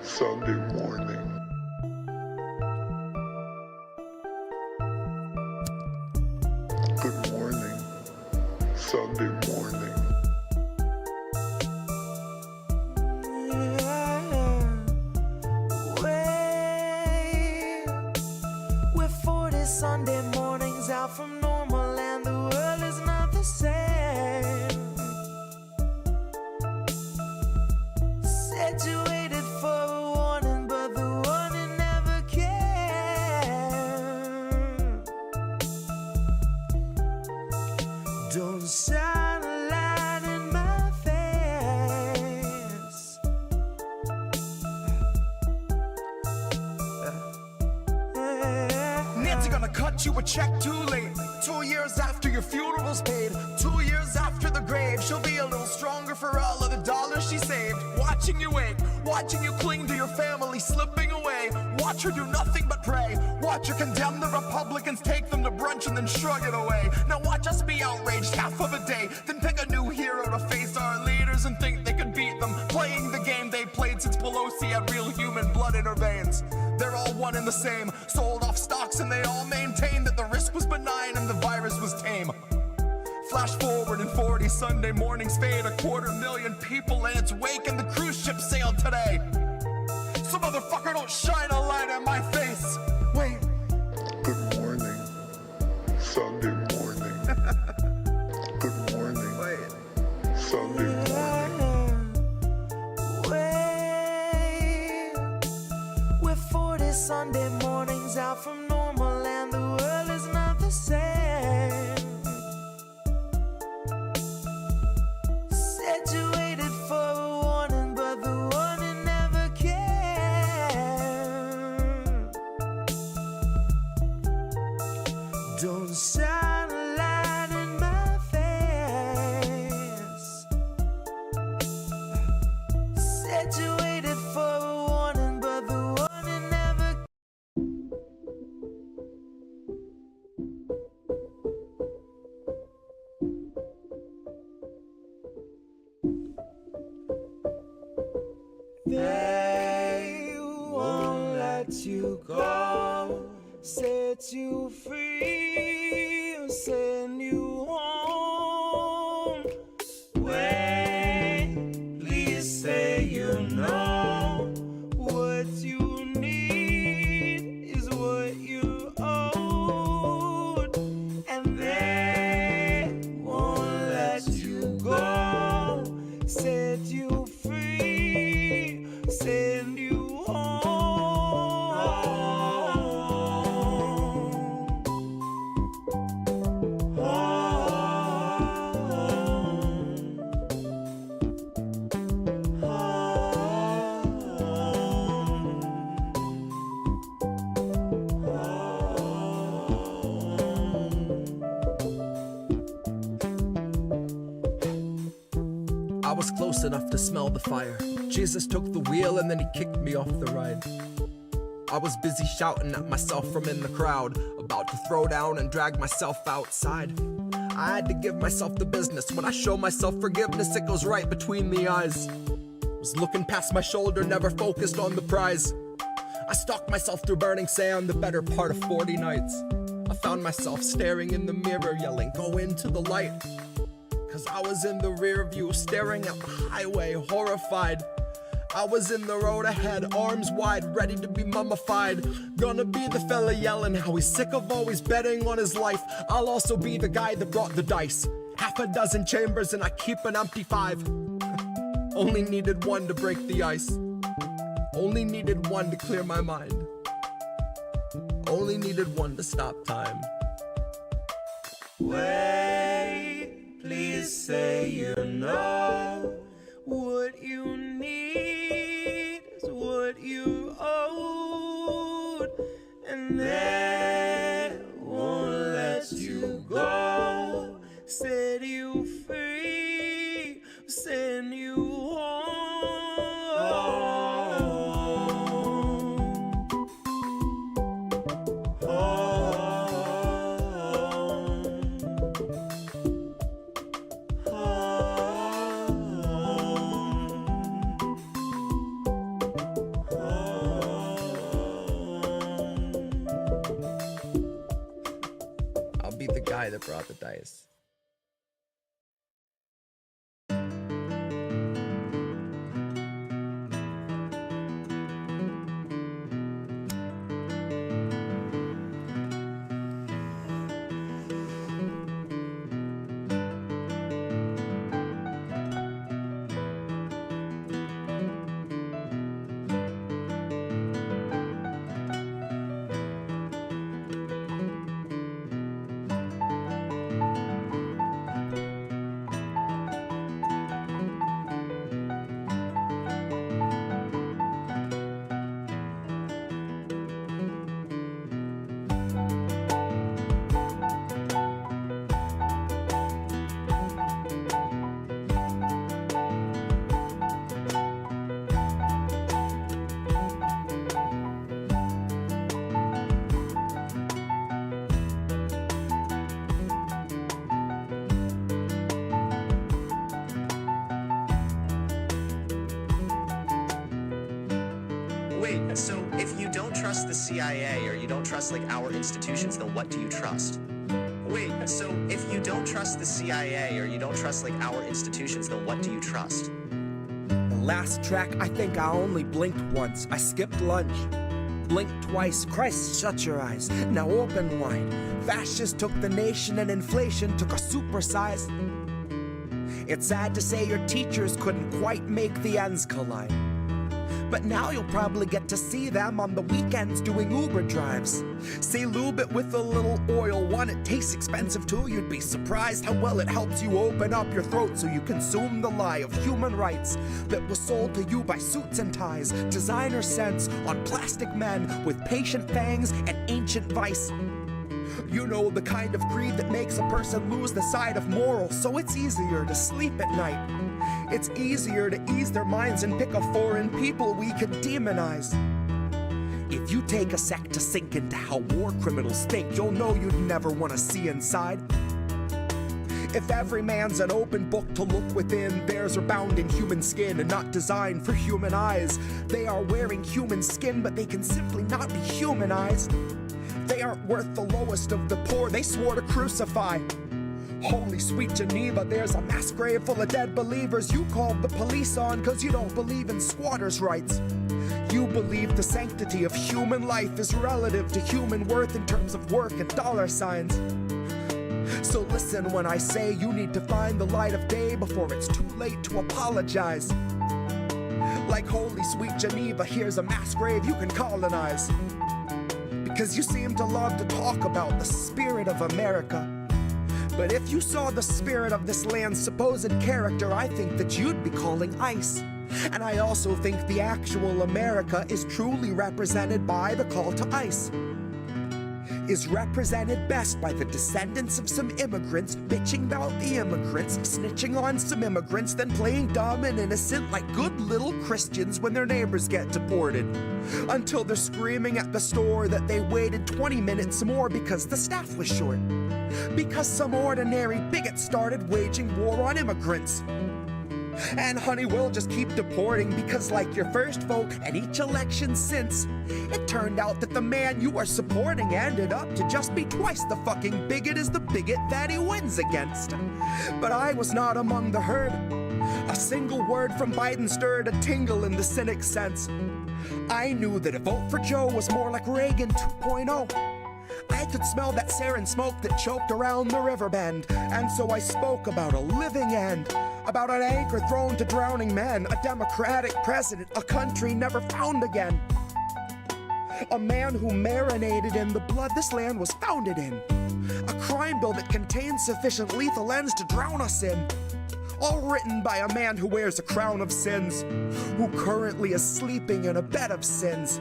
Sunday morning. Good morning, Sunday morning. We're 40 Sunday mornings out from normal, and the world is not the same. Said you waited for a warning, but the warning never came. Don't shine a light in my face. Nancy gonna cut you a check too late. 2 years after your funeral's paid, 2 years after the grave, she'll be a little stronger for all of the dollars she saved. Watching you wake, watching you cling to your family slipping away. Watch her do nothing but pray. Watch her condemn the Republicans, take them to brunch and then shrug it away. Now watch us be outraged half of a day, then pick a new hero to face our leaders and think they could beat them, playing the game they played since Pelosi had real human blood in her veins. They're all one and the same, sold off stocks and they all maintain that the risk was benign and the virus was tame. Flash forward and 40 Sunday mornings fade, 250,000 people in its wake, and the cruise ship sailed today. So motherfucker, don't shine a light in my face. Wait. Good morning, Sunday morning. Good morning, Wait. Sunday morning. Wait. We're 40 Sunday mornings out from normal, and the world is not the same. Said you waited for a warning, but the warning never came. Don't shine a light in my face. Said you waited for a warning, but the warning never. They won't let you go, set you free, or send you home. Wait, please say you know what you need is what you owed, and they won't let you go, set you free, send you home. I was close enough to smell the fire. Jesus took the wheel and then he kicked me off the ride. I was busy shouting at myself from in the crowd, about to throw down and drag myself outside. I had to give myself the business. When I show myself forgiveness, it goes right between the eyes. Was looking past my shoulder, never focused on the prize. I stalked myself through burning sand the better part of 40 nights. I found myself staring in the mirror, yelling, "Go into the light." Cause I was in the rear view, staring at the highway, horrified. I was in the road ahead, arms wide, ready to be mummified. Gonna be the fella yelling how he's sick of always betting on his life. I'll also be the guy that brought the dice. Half a dozen chambers and I keep an empty 5. Only needed one to break the ice. Only needed one to clear my mind. Only needed one to stop time. Wait, please say you know what you need is what you owed, and they won't let you go, set you free, send you home. Home. die that brought the dice. Wait, so if you don't trust the CIA or you don't trust like our institutions, then what do you trust? Wait, so if you don't trust the CIA or you don't trust like our institutions, then what do you trust? The last track, I think I only blinked once. I skipped lunch. Blinked twice. Christ, shut your eyes. Now open wide. Fascists took the nation and inflation took a supersize. It's sad to say your teachers couldn't quite make the ends collide. But now you'll probably get to see them on the weekends doing Uber drives. Say lube it with a little oil. One, it tastes expensive too. You'd be surprised how well it helps you open up your throat so you consume the lie of human rights that was sold to you by suits and ties, designer scents on plastic men with patient fangs and ancient vice. You know, the kind of greed that makes a person lose the sight of morals, so it's easier to sleep at night. It's easier to ease their minds and pick a foreign people we could demonize. If you take a sec to sink into how war criminals think, you'll know you'd never want to see inside. If every man's an open book to look within, theirs are bound in human skin and not designed for human eyes. They are wearing human skin, but they can simply not be humanized. They aren't worth the lowest of the poor they swore to crucify. Holy sweet Geneva, there's a mass grave full of dead believers you called the police on cause you don't believe in squatters' rights. You believe the sanctity of human life is relative to human worth in terms of work and dollar signs. So listen when I say you need to find the light of day before it's too late to apologize. Like holy sweet Geneva, here's a mass grave you can colonize. Because you seem to love to talk about the spirit of America. But if you saw the spirit of this land's supposed character, I think that you'd be calling ICE. And I also think the actual America is truly represented by the call to ICE. Is represented best by the descendants of some immigrants bitching about the immigrants, snitching on some immigrants, then playing dumb and innocent like good little Christians when their neighbors get deported. Until they're screaming at the store that they waited 20 minutes more because the staff was short. Because some ordinary bigot started waging war on immigrants. And honey, we'll just keep deporting because like your first vote and each election since, it turned out that the man you are supporting ended up to just be twice the fucking bigot as the bigot that he wins against. But I was not among the herd. A single word from Biden stirred a tingle in the cynic sense. I knew that a vote for Joe was more like Reagan 2.0. I could smell that sarin smoke that choked around the river bend, and so I spoke about a living end, about an anchor thrown to drowning men, a democratic president, a country never found again. A man who marinated in the blood this land was founded in, a crime bill that contains sufficient lethal ends to drown us in. All written by a man who wears a crown of sins, who currently is sleeping in a bed of sins.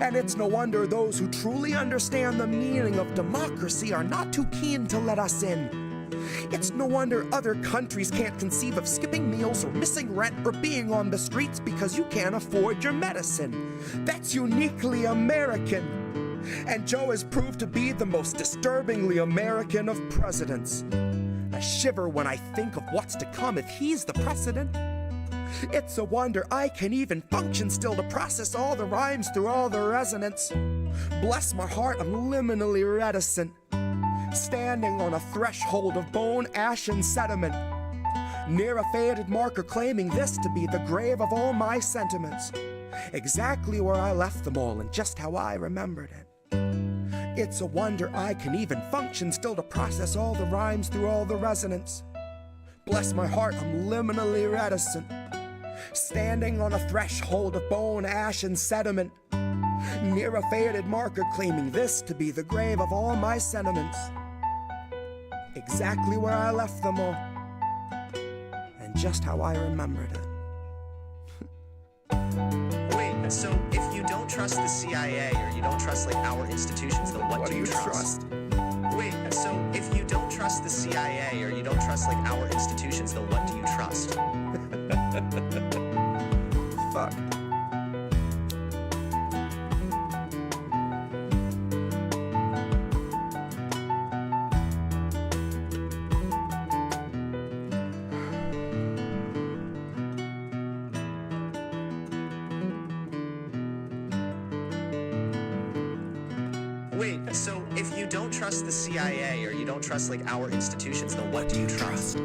And it's no wonder those who truly understand the meaning of democracy are not too keen to let us in. It's no wonder other countries can't conceive of skipping meals or missing rent or being on the streets because you can't afford your medicine. That's uniquely American. And Joe has proved to be the most disturbingly American of presidents. I shiver when I think of what's to come if he's the precedent. It's a wonder I can even function still to process all the rhymes through all the resonance. Bless my heart, I'm liminally reticent. standing on a threshold of bone, ash, and sediment, near a faded marker claiming this to be the grave of all my sentiments, exactly where I left them all and just how I remembered it. It's a wonder I can even function still to process all the rhymes through all the resonance. Bless my heart, I'm liminally reticent, standing on a threshold of bone, ash, and sediment, near a faded marker claiming this to be the grave of all my sentiments, exactly where I left them all and just how I remembered it. Wait, so if you don't trust the CIA or you don't trust like our institutions, then what do you trust? Wait, so if you don't trust the CIA or you don't trust like our institutions, then what do you trust? Fuck. Wait, so if you don't trust the CIA or you don't trust like our institutions, then what do you trust?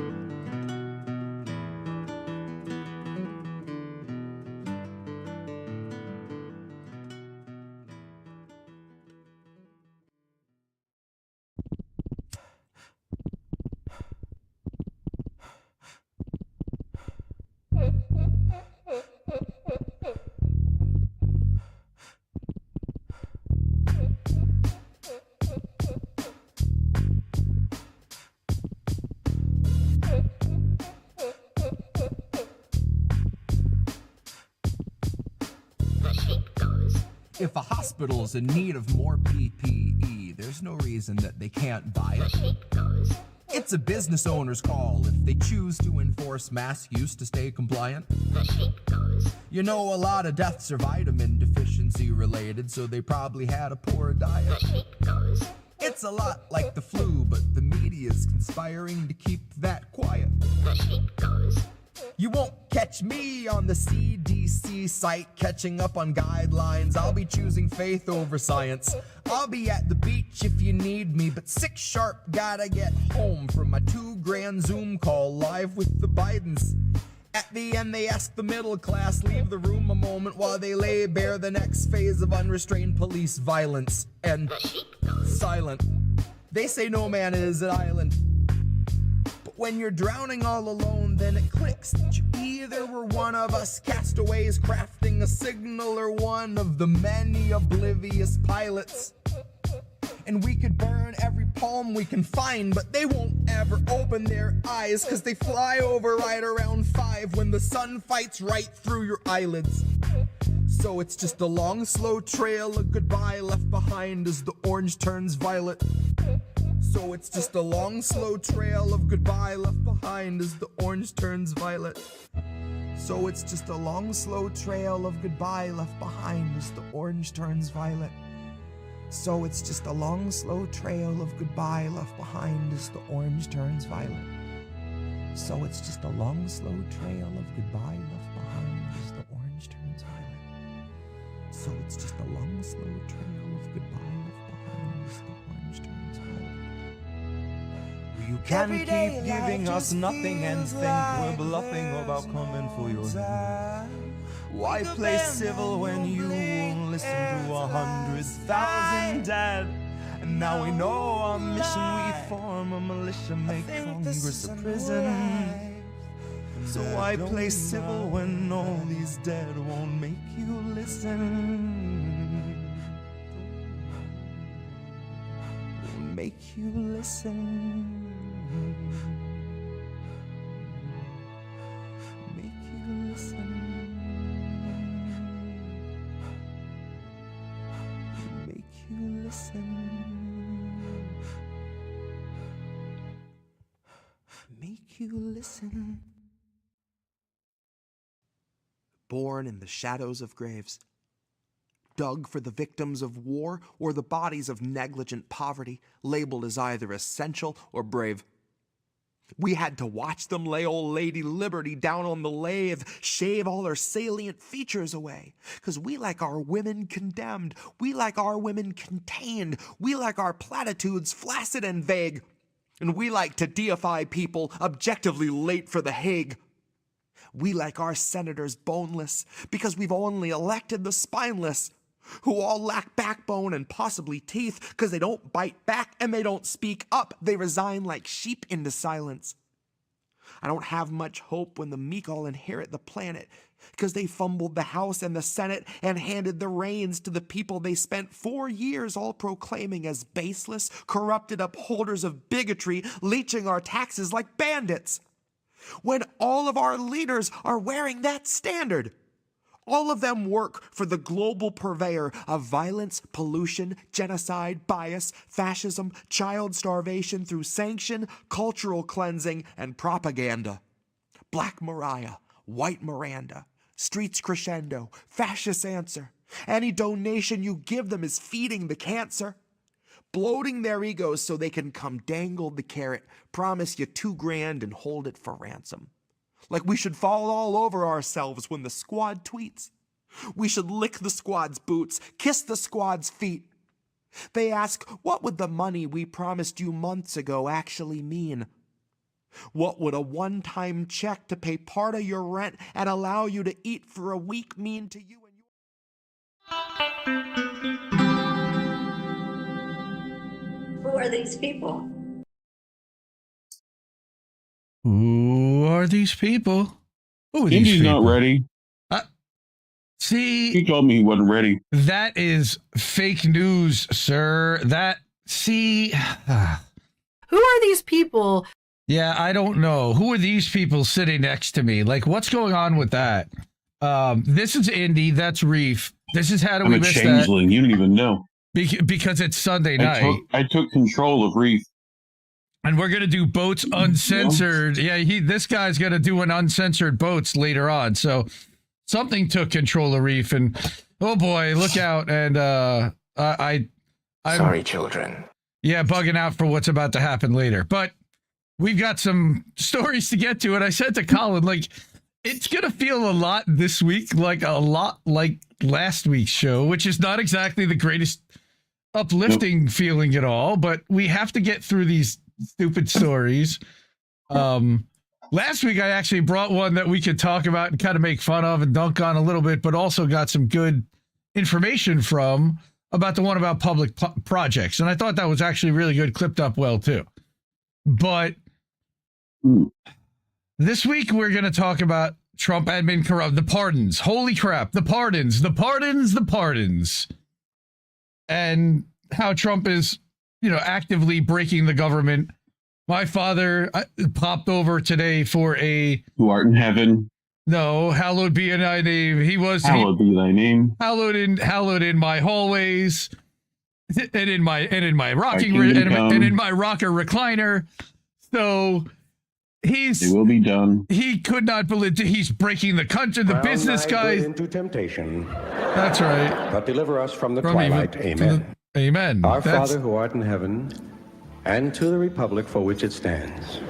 If a hospital's in need of more PPE, there's no reason that they can't buy it. It's a business owner's call if they choose to enforce mask use to stay compliant. You know, a lot of deaths are vitamin deficiency related, so they probably had a poor diet. It's a lot like the flu, but the media's conspiring to keep that quiet. You won't catch me on the CDC site catching up on guidelines. I'll be choosing faith over science. I'll be at the beach if you need me, but 6 sharp gotta get home from my 2 grand Zoom call live with the Bidens. At the end they ask the middle class, leave the room a moment while they lay bare the next phase of unrestrained police violence. And silent. They say no man is an island. When you're drowning all alone, then it clicks that you either were one of us castaways crafting a signal or one of the many oblivious pilots. And we could burn every poem we can find, but they won't ever open their eyes, cause they fly over right around 5 when the sun fights right through your eyelids. So it's just a long, slow trail of goodbye left behind as the orange turns violet. So it's just a long, slow trail of goodbye left behind as the orange turns violet. So it's just a long, slow trail of goodbye left behind as the orange turns violet. So it's just a long, slow trail of goodbye left behind as the orange turns violet. So it's just a long, slow trail of goodbye left behind as the orange turns violet. So it's just a long, slow trail of goodbye left behind as the orange turns violet. You can't keep giving us nothing and think we're bluffing about coming for your head. Why play civil when you won't listen to 100,000 dead? And now we know our mission, we form a militia, make Congress a prison. So why play civil when all these dead won't make you listen? Won't make you listen. Make you listen. Make you listen. Make you listen. Born in the shadows of graves, dug for the victims of war or the bodies of negligent poverty, labeled as either essential or brave. We had to watch them lay old Lady Liberty down on the lathe, shave all her salient features away. 'Cause we like our women condemned, we like our women contained, we like our platitudes flaccid and vague, and we like to deify people objectively late for the Hague. We like our senators boneless, because we've only elected the spineless, who all lack backbone and possibly teeth, because they don't bite back and they don't speak up. They resign like sheep into silence. I don't have much hope when the meek all inherit the planet, because they fumbled the House and the Senate and handed the reins to the people they spent 4 years all proclaiming as baseless, corrupted upholders of bigotry, leeching our taxes like bandits. When all of our leaders are wearing that standard. All of them work for the global purveyor of violence, pollution, genocide, bias, fascism, child starvation through sanction, cultural cleansing, and propaganda. Black Mariah, White Miranda, Streets Crescendo, Fascist Answer. Any donation you give them is feeding the cancer. Bloating their egos so they can come dangle the carrot, promise you $2,000 and hold it for ransom. Like we should fall all over ourselves when the squad tweets. We should lick the squad's boots, kiss the squad's feet. They ask, what would the money we promised you months ago actually mean? What would a one-time check to pay part of your rent and allow you to eat for a week mean to you and your... Who are these people? Who are these people? Who are these Indy's people? not ready. See, He told me he wasn't ready. that is fake news, sir. Who are these people? Yeah, I don't know. Who are these people sitting next to me? Like, what's going on with that? This is Indy. That's Reef. This is How Do I'm We a Miss That? changeling. You don't even know. Because it's Sunday night. I took control of Reef. And we're going to do Boats Uncensored. Yeah, this guy's going to do an Uncensored Boats later on. So something took control of Reef. And, oh boy, look out. And I'm sorry, children. Yeah, bugging out for what's about to happen later. But we've got some stories to get to. And I said to Colin, like, it's going to feel a lot this week, like a lot like last week's show, which is not exactly the greatest uplifting feeling at all. But we have to get through these stupid stories. Last week I actually brought one that we could talk about and kind of make fun of and dunk on a little bit, but also got some good information from about the one about public projects, and I thought that was actually really good, clipped up well too. But this week we're going to talk about Trump admin corrupt, the pardons. Holy crap, the pardons, and how Trump is, actively breaking the government. My father popped over today for who art in heaven. No, hallowed be thy name. Be thy name. Hallowed in my hallways, and in my rocking and in my rocker recliner. So it will be done. He could not believe he's breaking the country. The business guys into temptation. That's right. But deliver us from the twilight. Amen. Amen. Our Father who art in heaven, and to the republic for which it stands.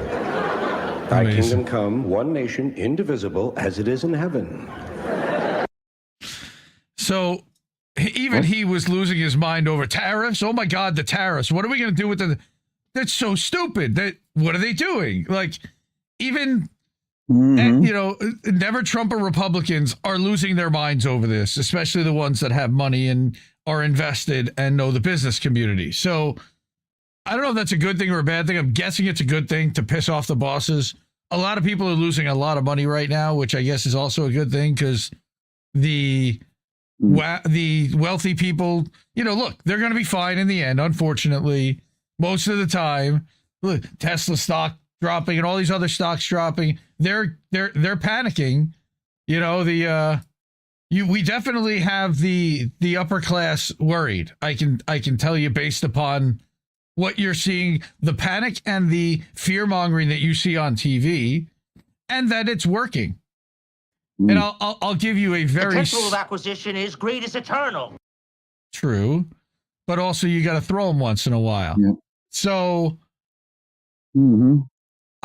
Thy kingdom come, one nation, indivisible, as it is in heaven. So even he was losing his mind over tariffs. Oh my God, the tariffs. What are we going to do with that's so stupid. What are they doing? Like, even, never Trumper Republicans are losing their minds over this, especially the ones that have money and are invested and know the business community. So I don't know if that's a good thing or a bad thing. I'm guessing it's a good thing to piss off the bosses. A lot of people are losing a lot of money right now, which I guess is also a good thing, because the wealthy people, look, they're going to be fine in the end, unfortunately. Most of the time, look, Tesla stock dropping and all these other stocks dropping, they're panicking. We definitely have the upper class worried. I can tell you, based upon what you're seeing, the panic and the fear mongering that you see on TV, and that it's working. And I'll give you a very potential of acquisition is great is eternal. True, but also you got to throw them once in a while. Yeah. So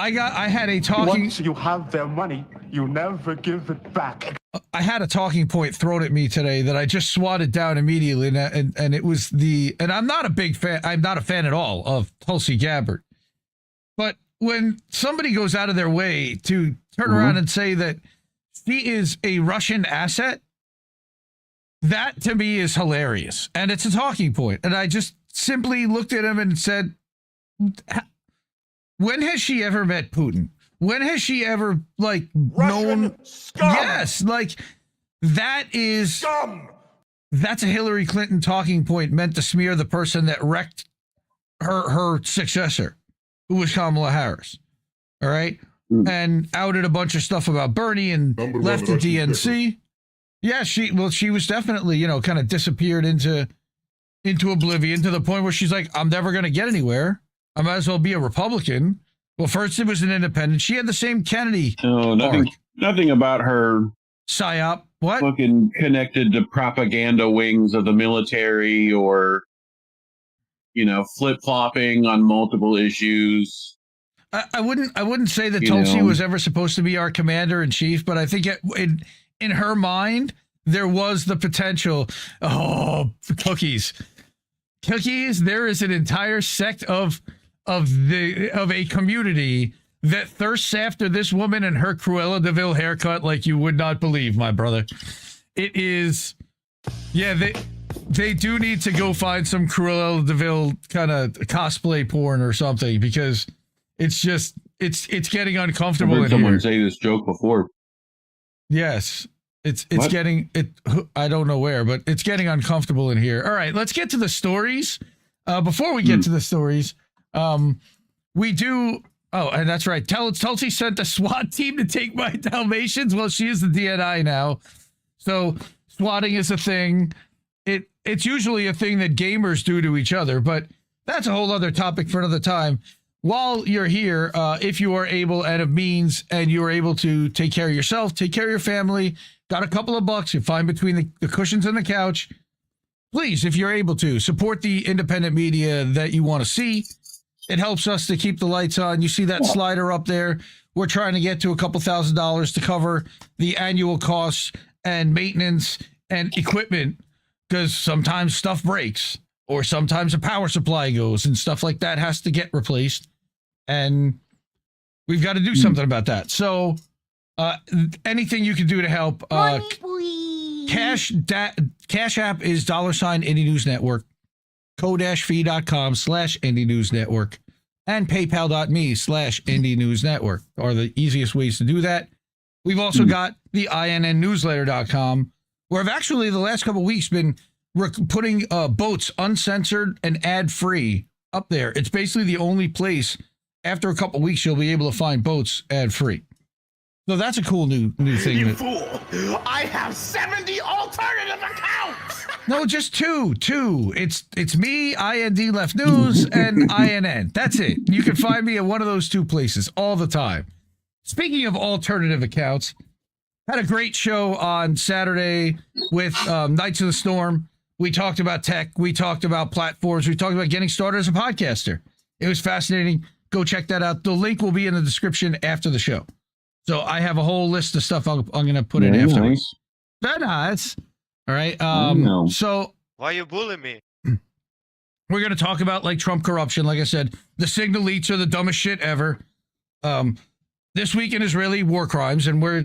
I had a talking. Once you have their money, you never give it back. I had a talking point thrown at me today that I just swatted down immediately, and it was and I'm not a big fan. I'm not a fan at all of Tulsi Gabbard, but when somebody goes out of their way to turn around and say that she is a Russian asset, that to me is hilarious, and it's a talking point. And I just simply looked at him and said, when has she ever met Putin? When has she ever, like, known? Scum. Yes, like, that is scum. That's a Hillary Clinton talking point meant to smear the person that wrecked her successor, who was Kamala Harris. All right? And outed a bunch of stuff about Bernie and left the DNC. Yeah, she was definitely, kind of disappeared into oblivion to the point where she's like, I'm never going to get anywhere. I might as well be a Republican. Well, first it was an independent. She had the same Kennedy. No, nothing about her psyop. What? Fucking connected to propaganda wings of the military or, flip-flopping on multiple issues. I wouldn't say that Tulsi was ever supposed to be our commander in chief, but I think in her mind there was the potential. Oh, cookies. There is an entire sect of a community that thirsts after this woman and her Cruella de Vil haircut like you would not believe, my brother. It is, yeah, they do need to go find some Cruella de Vil kind of cosplay porn or something, because it's just it's getting uncomfortable. I've heard someone say this joke before. Yes. It's getting it. I don't know where, but it's getting uncomfortable in here. All right, let's get to the stories. Before we get to the stories, we do. Oh, and that's right. Tulsi sent the SWAT team to take my Dalmatians. Well, she is the DNI now, so swatting is a thing. It's usually a thing that gamers do to each other, but that's a whole other topic for another time. While you're here, if you are able and of means, and you are able to take care of yourself, take care of your family, got a couple of bucks, you find between the cushions and the couch, please, if you're able to, support the independent media that you want to see. It helps us to keep the lights on. You see that slider up there? We're trying to get to a couple $1,000s to cover the annual costs and maintenance and equipment, because sometimes stuff breaks or sometimes a power supply goes and stuff like that has to get replaced. And we've got to do something about that. So anything you can do to help. Cash App is $, Indie News Network. ko-fi.com/Indie News Network and paypal.me/Indie News Network are the easiest ways to do that. We've also got the INNnewsletter.com, where I've actually the last couple of weeks been putting Boats uncensored and ad-free up there. It's basically the only place after a couple of weeks you'll be able to find Boats ad-free. So that's a cool new thing. You fool! I have 70 alternative accounts! No, just two. It's me, IND Left News, and INN. That's it. You can find me at one of those two places all the time. Speaking of alternative accounts, had a great show on Saturday with Knights of the Storm. We talked about tech. We talked about platforms. We talked about getting started as a podcaster. It was fascinating. Go check that out. The link will be in the description after the show. So I have a whole list of stuff I'm going to put in afterwards. Very nice. All right. So why you bullying me? We're going to talk about like Trump corruption. Like I said, the signal leaks are the dumbest shit ever. This week in Israeli war crimes, and we're,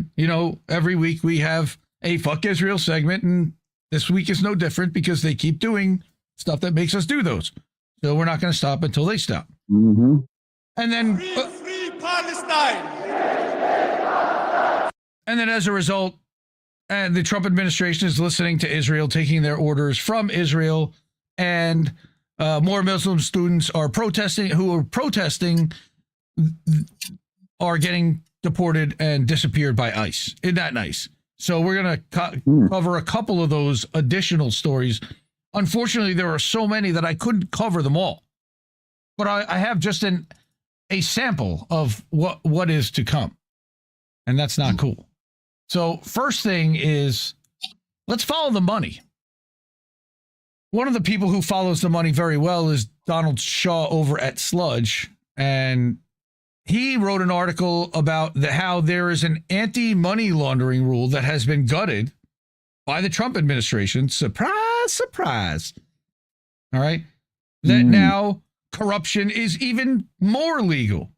every week we have a fuck Israel segment, and this week is no different because they keep doing stuff that makes us do those. So we're not going to stop until they stop. Mm-hmm. And then Free Palestine! And then as a result, the Trump administration is listening to Israel, taking their orders from Israel, and more Muslim students are protesting, are getting deported and disappeared by ICE. Isn't that nice? So we're going to cover a couple of those additional stories. Unfortunately, there are so many that I couldn't cover them all. But I have just a sample of what is to come. And that's not cool. So first thing is, let's follow the money. One of the people who follows the money very well is Donald Shaw over at Sludge. And he wrote an article about how there is an anti-money laundering rule that has been gutted by the Trump administration. Surprise, surprise. All right. That now corruption is even more legal.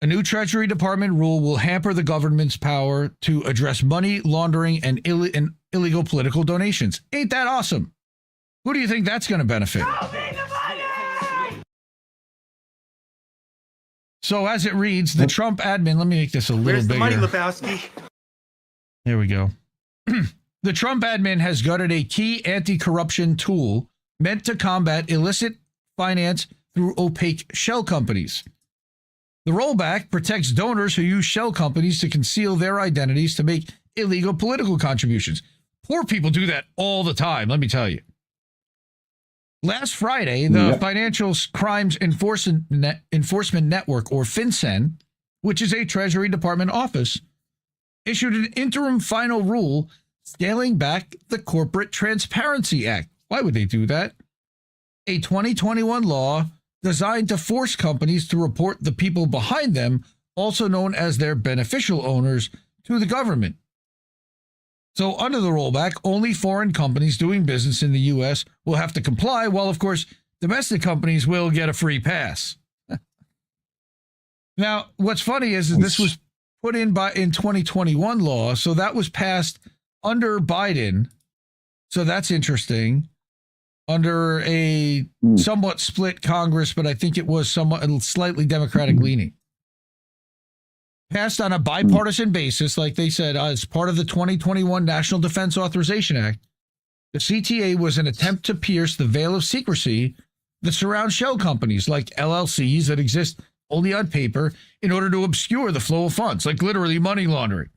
A new Treasury Department rule will hamper the government's power to address money laundering and illegal political donations. Ain't that awesome? Who do you think that's going to benefit? So as it reads, the Trump admin, let me make this a little bigger. Where's the money, Lebowski? There we go. The Trump admin has gutted a key anti-corruption tool meant to combat illicit finance through opaque shell companies. The rollback protects donors who use shell companies to conceal their identities to make illegal political contributions. Poor people do that all the time, let me tell you. Last Friday, the Financial Crimes Enforcement Network, or FinCEN, which is a Treasury Department office, issued an interim final rule scaling back the Corporate Transparency Act. Why would they do that? A 2021 law designed to force companies to report the people behind them, also known as their beneficial owners, to the government. So under the rollback, only foreign companies doing business in the U.S. will have to comply, while, of course, domestic companies will get a free pass. Now, what's funny is this was put in 2021 law, so that was passed under Biden. So that's interesting. Under a somewhat split Congress, but I think it was somewhat slightly Democratic leaning. Passed on a bipartisan basis, like they said, as part of the 2021 National Defense Authorization Act. The CTA was an attempt to pierce the veil of secrecy that surrounds shell companies like LLCs that exist only on paper in order to obscure the flow of funds, like literally money laundering.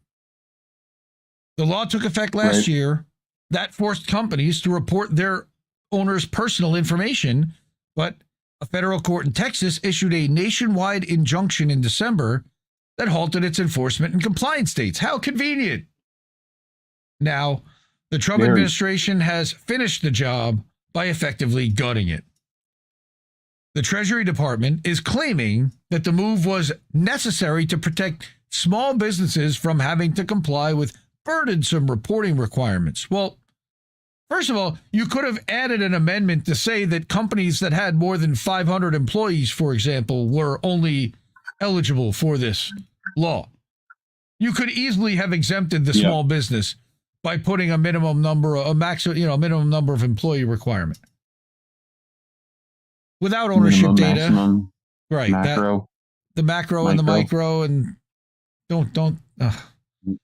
The law took effect last year. That forced companies to report their owners' personal information, but a federal court in Texas issued a nationwide injunction in December that halted its enforcement in compliance states. How convenient. Now, the Trump administration has finished the job by effectively gutting it. The Treasury Department is claiming that the move was necessary to protect small businesses from having to comply with burdensome reporting requirements. Well, first of all, you could have added an amendment to say that companies that had more than 500 employees, for example, were only eligible for this law. You could easily have exempted the small business by putting a minimum number, minimum number of employee requirement. Without ownership data, maximum, right? Macro, The macro and the micro, and don't.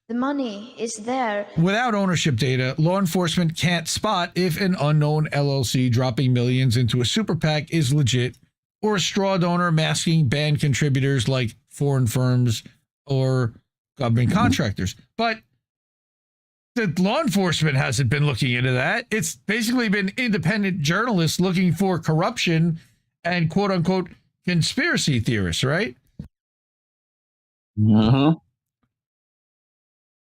The money is there. Without ownership data, law enforcement can't spot if an unknown LLC dropping millions into a super PAC is legit, or a straw donor masking banned contributors like foreign firms or government contractors. But the law enforcement hasn't been looking into that. It's basically been independent journalists looking for corruption and quote unquote conspiracy theorists, right?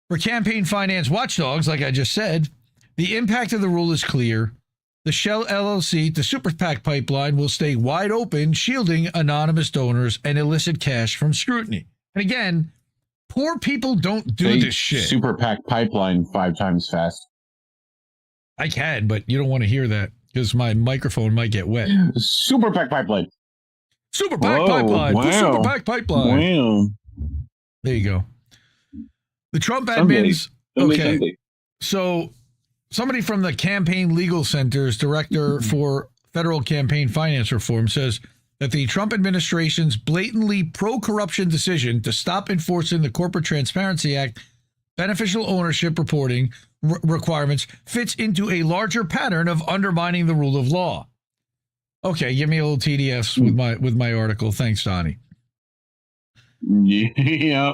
For campaign finance watchdogs, like I just said, the impact of the rule is clear. The Shell LLC to Super PAC pipeline will stay wide open, shielding anonymous donors and illicit cash from scrutiny. And again, poor people don't do this shit. Super PAC pipeline 5 times fast. I can, but you don't want to hear that because my microphone might get wet. Super PAC pipeline. Super PAC pipeline. Wow. Super PAC pipeline. Wow. There you go. The Trump admins. Okay. So somebody from the Campaign Legal Center's director for federal campaign finance reform says that the Trump administration's blatantly pro-corruption decision to stop enforcing the Corporate Transparency Act beneficial ownership reporting requirements fits into a larger pattern of undermining the rule of law. Okay, give me a little TDS with my article. Thanks, Donnie. Yeah.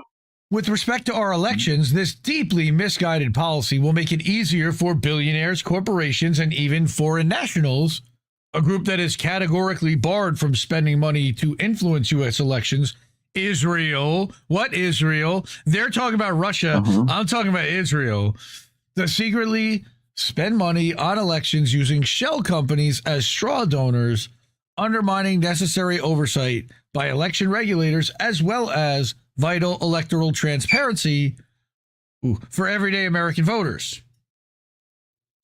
With respect to our elections, this deeply misguided policy will make it easier for billionaires, corporations, and even foreign nationals, a group that is categorically barred from spending money to influence U.S. elections. Israel. What Israel? They're talking about Russia. I'm talking about Israel. To secretly spend money on elections using shell companies as straw donors undermining necessary oversight by election regulators as well as vital electoral transparency for everyday American voters.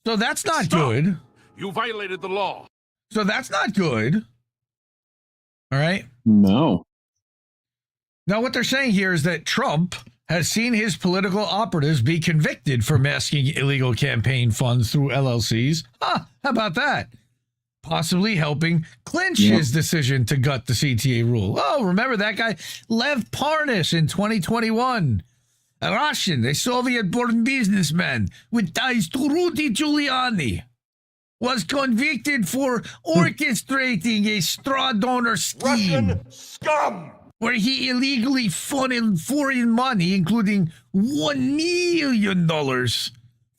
So that's not good. You violated the law. So that's not good. All right. No. Now, what they're saying here is that Trump has seen his political operatives be convicted for masking illegal campaign funds through LLCs. How about that? Possibly helping clinch his decision to gut the CTA rule. Oh, remember that guy, Lev Parnas, in 2021? A Russian, a Soviet-born businessman with ties to Rudy Giuliani, was convicted for orchestrating a straw donor scheme. Russian scum! Where he illegally funneled foreign money, including $1 million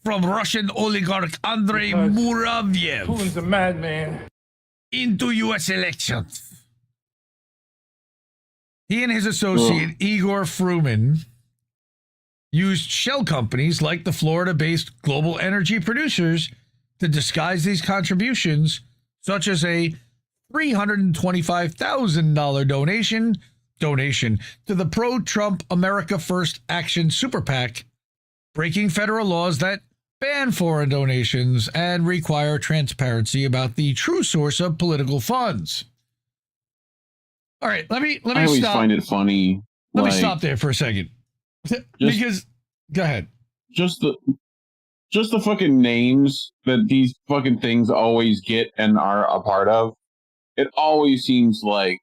from Russian oligarch Andrei Muravyev. Putin's a madman. Into U.S. elections. He and his associate, Igor Fruman, used shell companies like the Florida-based Global Energy Producers to disguise these contributions, such as a $325,000 donation to the pro-Trump America First Action Super PAC, breaking federal laws that ban foreign donations and require transparency about the true source of political funds. All right, let me I always stop. find it funny. Let me stop there for a second. Because go ahead. Just the fucking names that these fucking things always get and are a part of. It always seems like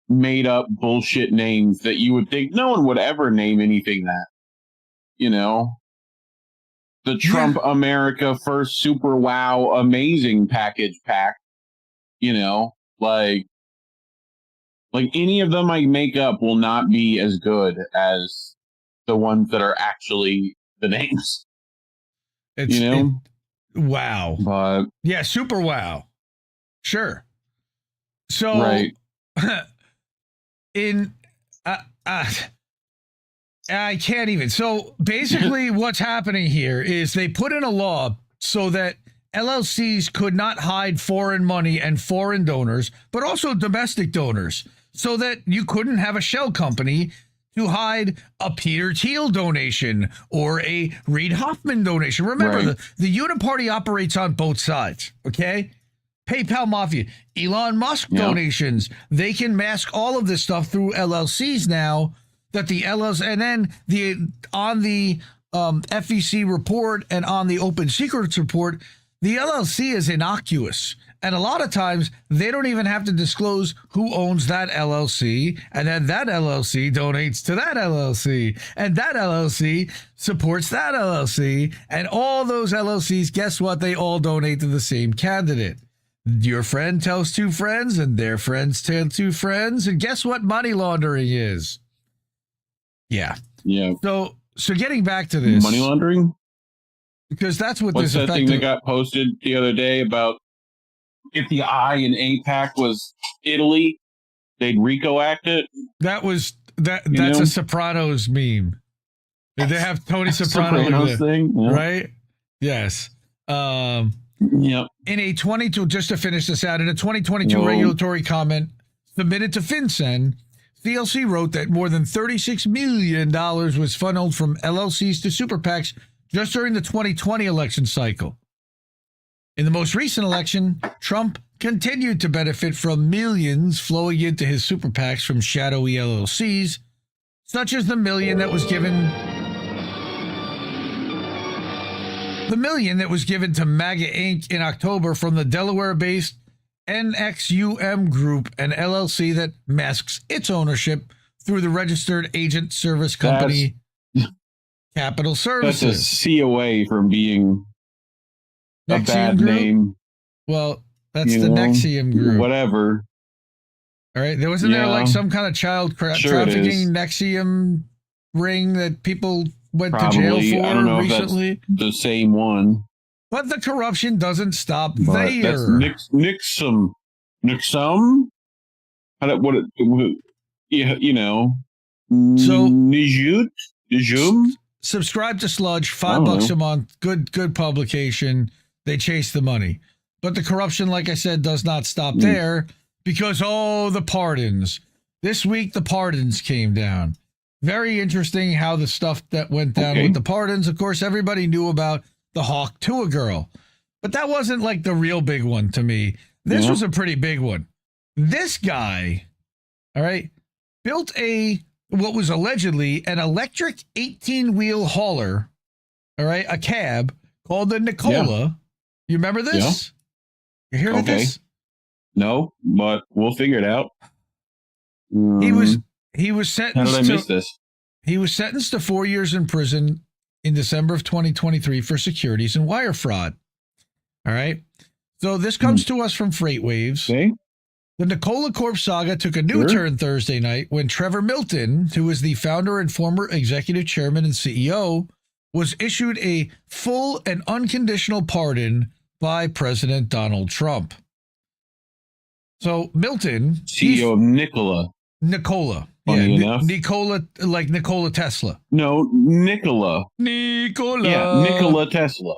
made up bullshit names that you would think no one would ever name anything that. You know? The Trump America First Super Wow Amazing Package Pack. You know? Like any of them I make up will not be as good as the ones that are actually the names. Wow. But yeah, super wow. Sure. So right. I can't even. So basically what's happening here is they put in a law so that LLCs could not hide foreign money and foreign donors, but also domestic donors, so that you couldn't have a shell company to hide a Peter Thiel donation or a Reid Hoffman donation. Remember, the Uniparty operates on both sides, okay? PayPal Mafia, Elon Musk donations, they can mask all of this stuff through LLCs now, that the LLC, and then on the FEC report and on the Open Secrets report, the LLC is innocuous. And a lot of times, they don't even have to disclose who owns that LLC, and then that LLC donates to that LLC, and that LLC supports that LLC, and all those LLCs, guess what? They all donate to the same candidate. Your friend tells two friends, and their friends tell two friends, and guess what money laundering is? Yeah. So getting back to this. Money laundering? Because that's what What's this that thing that got posted the other day about if the I in APAC was Italy, they'd RICO act it? That's a Sopranos meme. Did they have Tony Soprano thing? Yeah. Right? Yes. In a 22, just to finish this out, in a 2022 regulatory comment submitted to FinCEN, CLC wrote that more than $36 million was funneled from LLCs to super PACs just during the 2020 election cycle. In the most recent election, Trump continued to benefit from millions flowing into his super PACs from shadowy LLCs, such as the million that was given to MAGA Inc. in October from the Delaware-based NXUM Group, an LLC that masks its ownership through the registered agent service company Capital Services. That's a C away from being a bad Group? name. Well, that's the NXIVM Group. Whatever. All right. There wasn't there like some kind of child trafficking NXIVM ring that people went to jail for I don't know recently? If that's the same one. But the corruption doesn't stop there. That's Nixum. So Nijum? Subscribe to Sludge, $5 a month. Good publication. They chase the money. But the corruption, like I said, does not stop there because, the pardons. This week, the pardons came down. Very interesting how the stuff that went down with the pardons. Of course, everybody knew about the Hawk Tuah girl, but that wasn't like the real big one to me. This was a pretty big one. This guy, all right, built what was allegedly an electric 18-wheel hauler, all right, a cab called the Nikola. Yeah. You remember this? You hear of this? No, but we'll figure it out. He was sentenced. How did I miss this? He was sentenced to 4 years in prison in December of 2023 for securities and wire fraud. All right. So this comes to us from FreightWaves. Okay. The Nikola Corp saga took a new turn Thursday night when Trevor Milton, who is the founder and former executive chairman and CEO, was issued a full and unconditional pardon by President Donald Trump. So Milton, CEO of Nikola. Funny enough. Nikola, like Nikola Tesla. No, Nikola. Nikola. Yeah, Nikola Tesla.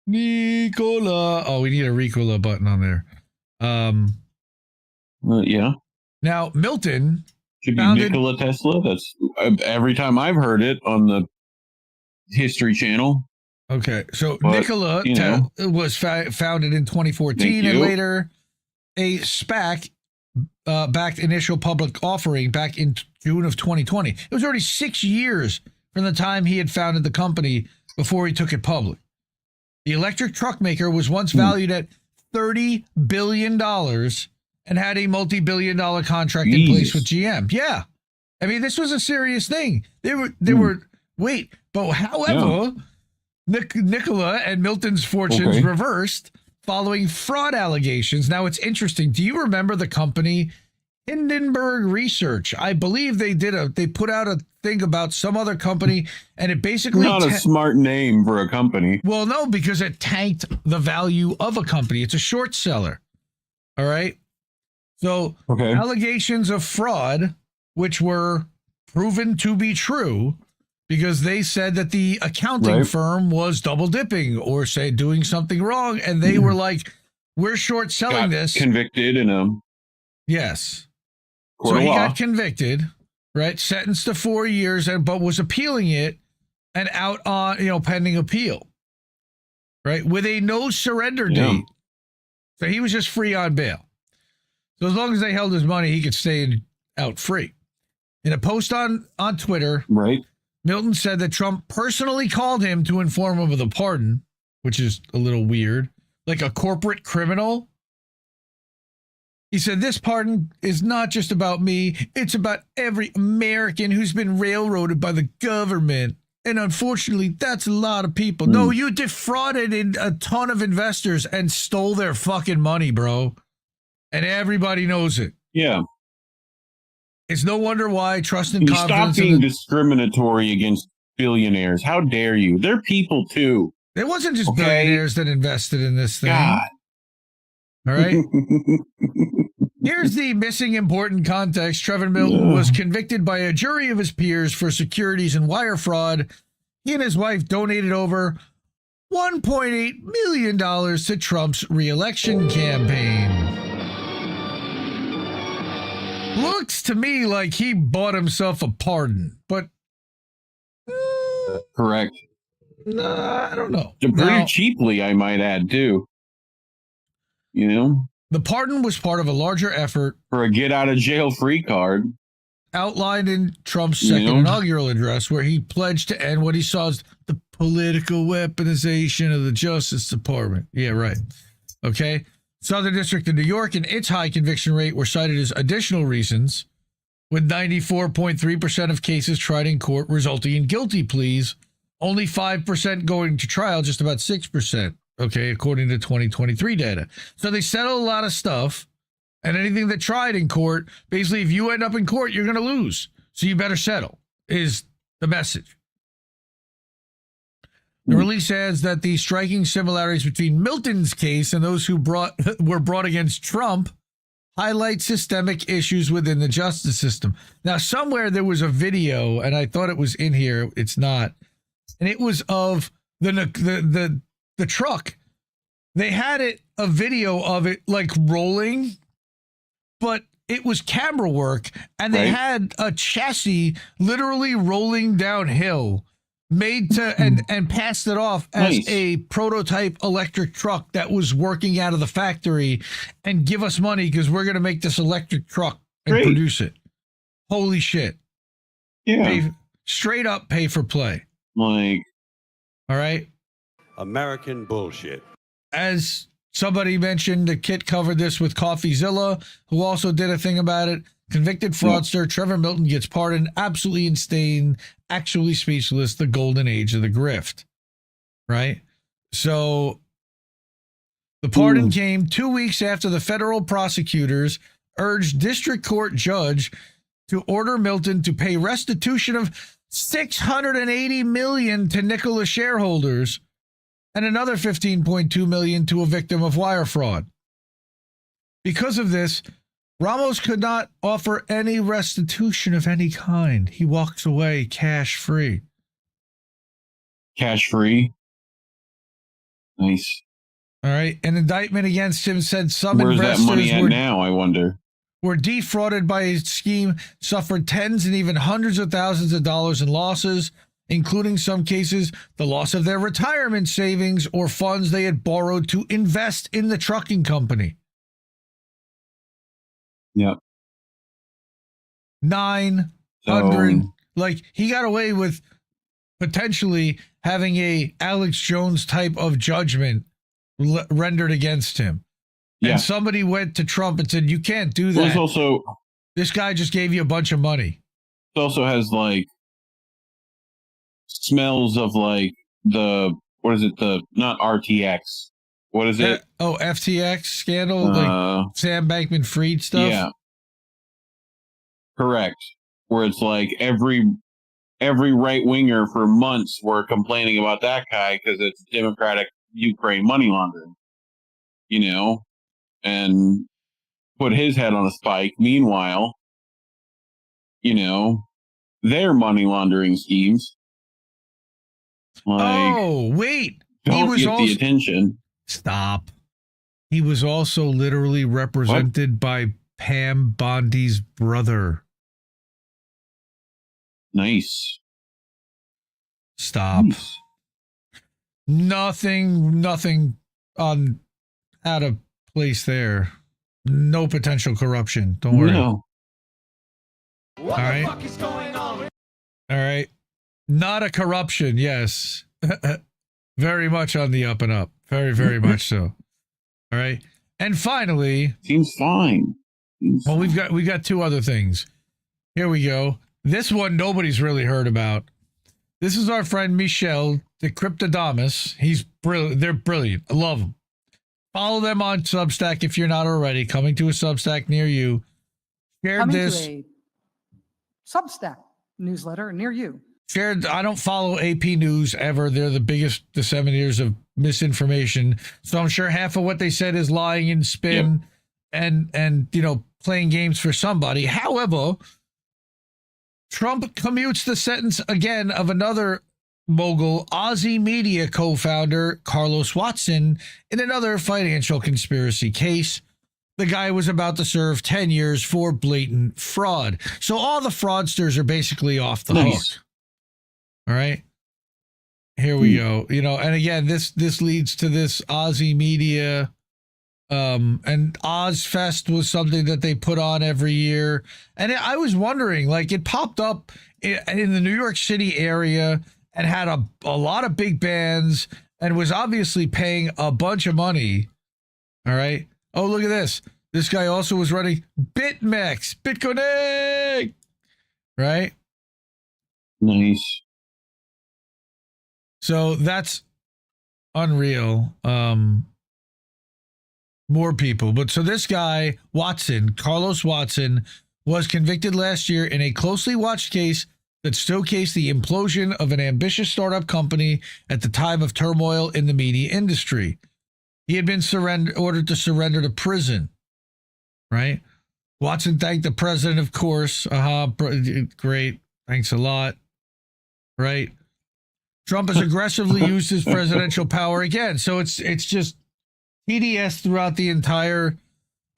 Nikola. Oh, we need a Ricola button on there. Yeah. Now, Milton should be Nikola Tesla. That's every time I've heard it on the History Channel. Okay, so Nikola was founded in 2014 and later a SPAC backed initial public offering back in June of 2020. It was already 6 years from the time he had founded the company before he took it public. The electric truck maker was once valued at $30 billion and had a multi-billion-dollar contract in place with GM. Yeah. I mean, this was a serious thing. However, Nikola and Milton's fortunes reversed following fraud allegations. Now, it's interesting. Do you remember the company Hindenburg Research? I believe they put out a thing about some other company, and it basically not a smart name for a company. Well, no, because it tanked the value of a company. It's a short seller. All right. So allegations of fraud, which were proven to be true, because they said that the accounting firm was double dipping or doing something wrong. And they were like, we're short selling this. Convicted in a yes. Court so he law. got convicted, right? Sentenced to 4 years, but was appealing it and out on, pending appeal, right? With a no surrender date. So he was just free on bail. So as long as they held his money, he could stay out free. In a post on Twitter, Milton said that Trump personally called him to inform him of the pardon, which is a little weird, like a corporate criminal. He said, this pardon is not just about me. It's about every American who's been railroaded by the government. And unfortunately, that's a lot of people. No, you defrauded a ton of investors and stole their fucking money, bro. And everybody knows it. Yeah. It's no wonder why trust and confidence. Stop being discriminatory against billionaires. How dare you? They're people too. It wasn't just billionaires that invested in this thing. God. All right. Here's the missing important context. Trevor Milton was convicted by a jury of his peers for securities and wire fraud. He and his wife donated over $1.8 million to Trump's re-election campaign. Looks to me like he bought himself a pardon, but correct. I don't know. Pretty cheaply, I might add, too. You know? The pardon was part of a larger effort for a get-out-of-jail-free card outlined in Trump's second inaugural address, where he pledged to end what he saw as the political weaponization of the Justice Department. Yeah, right. Okay. Southern District of New York and its high conviction rate were cited as additional reasons, with 94.3% of cases tried in court resulting in guilty pleas, only 5% going to trial, just about 6%, okay, according to 2023 data. So they settle a lot of stuff, and anything that tried in court, basically, if you end up in court, you're going to lose. So you better settle, is the message. The release adds that the striking similarities between Milton's case and those who were brought against Trump highlight systemic issues within the justice system. Now, somewhere there was a video, and I thought it was in here. It's not. And it was of the truck they had a video of it like rolling, but it was camera work, and they had a chassis literally rolling downhill, made to and passed it off as a prototype electric truck that was working out of the factory, and give us money because we're gonna make this electric truck and produce it. Holy shit! Yeah, straight up pay for play. Like, all right, American bullshit. As somebody mentioned, the Kit covered this with CoffeeZilla, who also did a thing about it. Convicted fraudster Trevor Milton gets pardoned. Absolutely insane. Actually speechless. The golden age of the grift. Right? So the pardon came 2 weeks after the federal prosecutors urged district court judge to order Milton to pay restitution of $680 million to Nikola shareholders and another $15.2 million to a victim of wire fraud. Because of this, Ramos could not offer any restitution of any kind. He walks away cash free. Cash free? Nice. All right. An indictment against him said some Where's investors that money at now, I wonder? Were defrauded by his scheme, suffered tens and even hundreds of thousands of dollars in losses, including some cases the loss of their retirement savings or funds they had borrowed to invest in the trucking company. Yep. 900. Like, he got away with potentially having a Alex Jones type of judgment rendered against him. Yeah. And somebody went to Trump and said, you can't do that. Also, this guy just gave you a bunch of money. It also has like smells of like what is it? Not RTX. What is it? FTX scandal? Like Sam Bankman-Fried stuff? Yeah. Correct. Where it's like every right winger for months were complaining about that guy because it's Democratic Ukraine money laundering, and put his head on a spike. Meanwhile, their money laundering schemes. Like, wait. Don't get the attention. Stop. He was also literally represented by Pam Bondi's brother. Nice. Stop. Nice. Nothing out of place there. No potential corruption. Don't worry. No. What the fuck is going on? All right. Not a corruption, yes. Very much on the up and up. Very, very much so. All right. And finally, seems fine. Well, we've got two other things. Here we go. This one nobody's really heard about. This is our friend Michel Decapitated. He's brilliant. They're brilliant. I love them. Follow them on Substack if you're not already. Coming to a Substack near you. Shared this. To a Substack newsletter near you. Shared. I don't follow AP News ever. They're the biggest disseminators of misinformation. So I'm sure half of what they said is lying and spin and playing games for somebody. However, Trump commutes the sentence again of another mogul, Aussie Media co-founder Carlos Watson, in another financial conspiracy case. The guy was about to serve 10 years for blatant fraud. So all the fraudsters are basically off the hook. All right. Here we go. And again, this leads to this Aussie Media and Ozfest was something that they put on every year. And I was wondering, like, it popped up in the New York City area and had a lot of big bands and was obviously paying a bunch of money. All right. Oh, look at this. This guy also was running BitMEX, BitConnect. Right? Nice. So that's unreal. More people. But so this guy, Watson, Carlos Watson, was convicted last year in a closely watched case that showcased the implosion of an ambitious startup company at the time of turmoil in the media industry. He had been ordered to surrender to prison, right? Watson thanked the president, of course. Great. Thanks a lot. Right? Trump has aggressively used his presidential power again. So it's just PDS throughout the entire.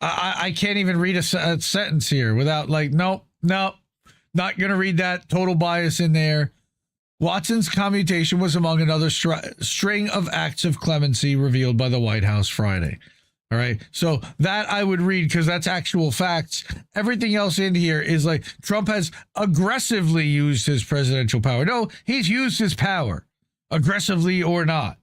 I can't even read a sentence here without nope, not going to read that. Total bias in there. Watson's commutation was among another string of acts of clemency revealed by the White House Friday. All right. So that I would read because that's actual facts. Everything else in here is like Trump has aggressively used his presidential power. No, he's used his power aggressively or not.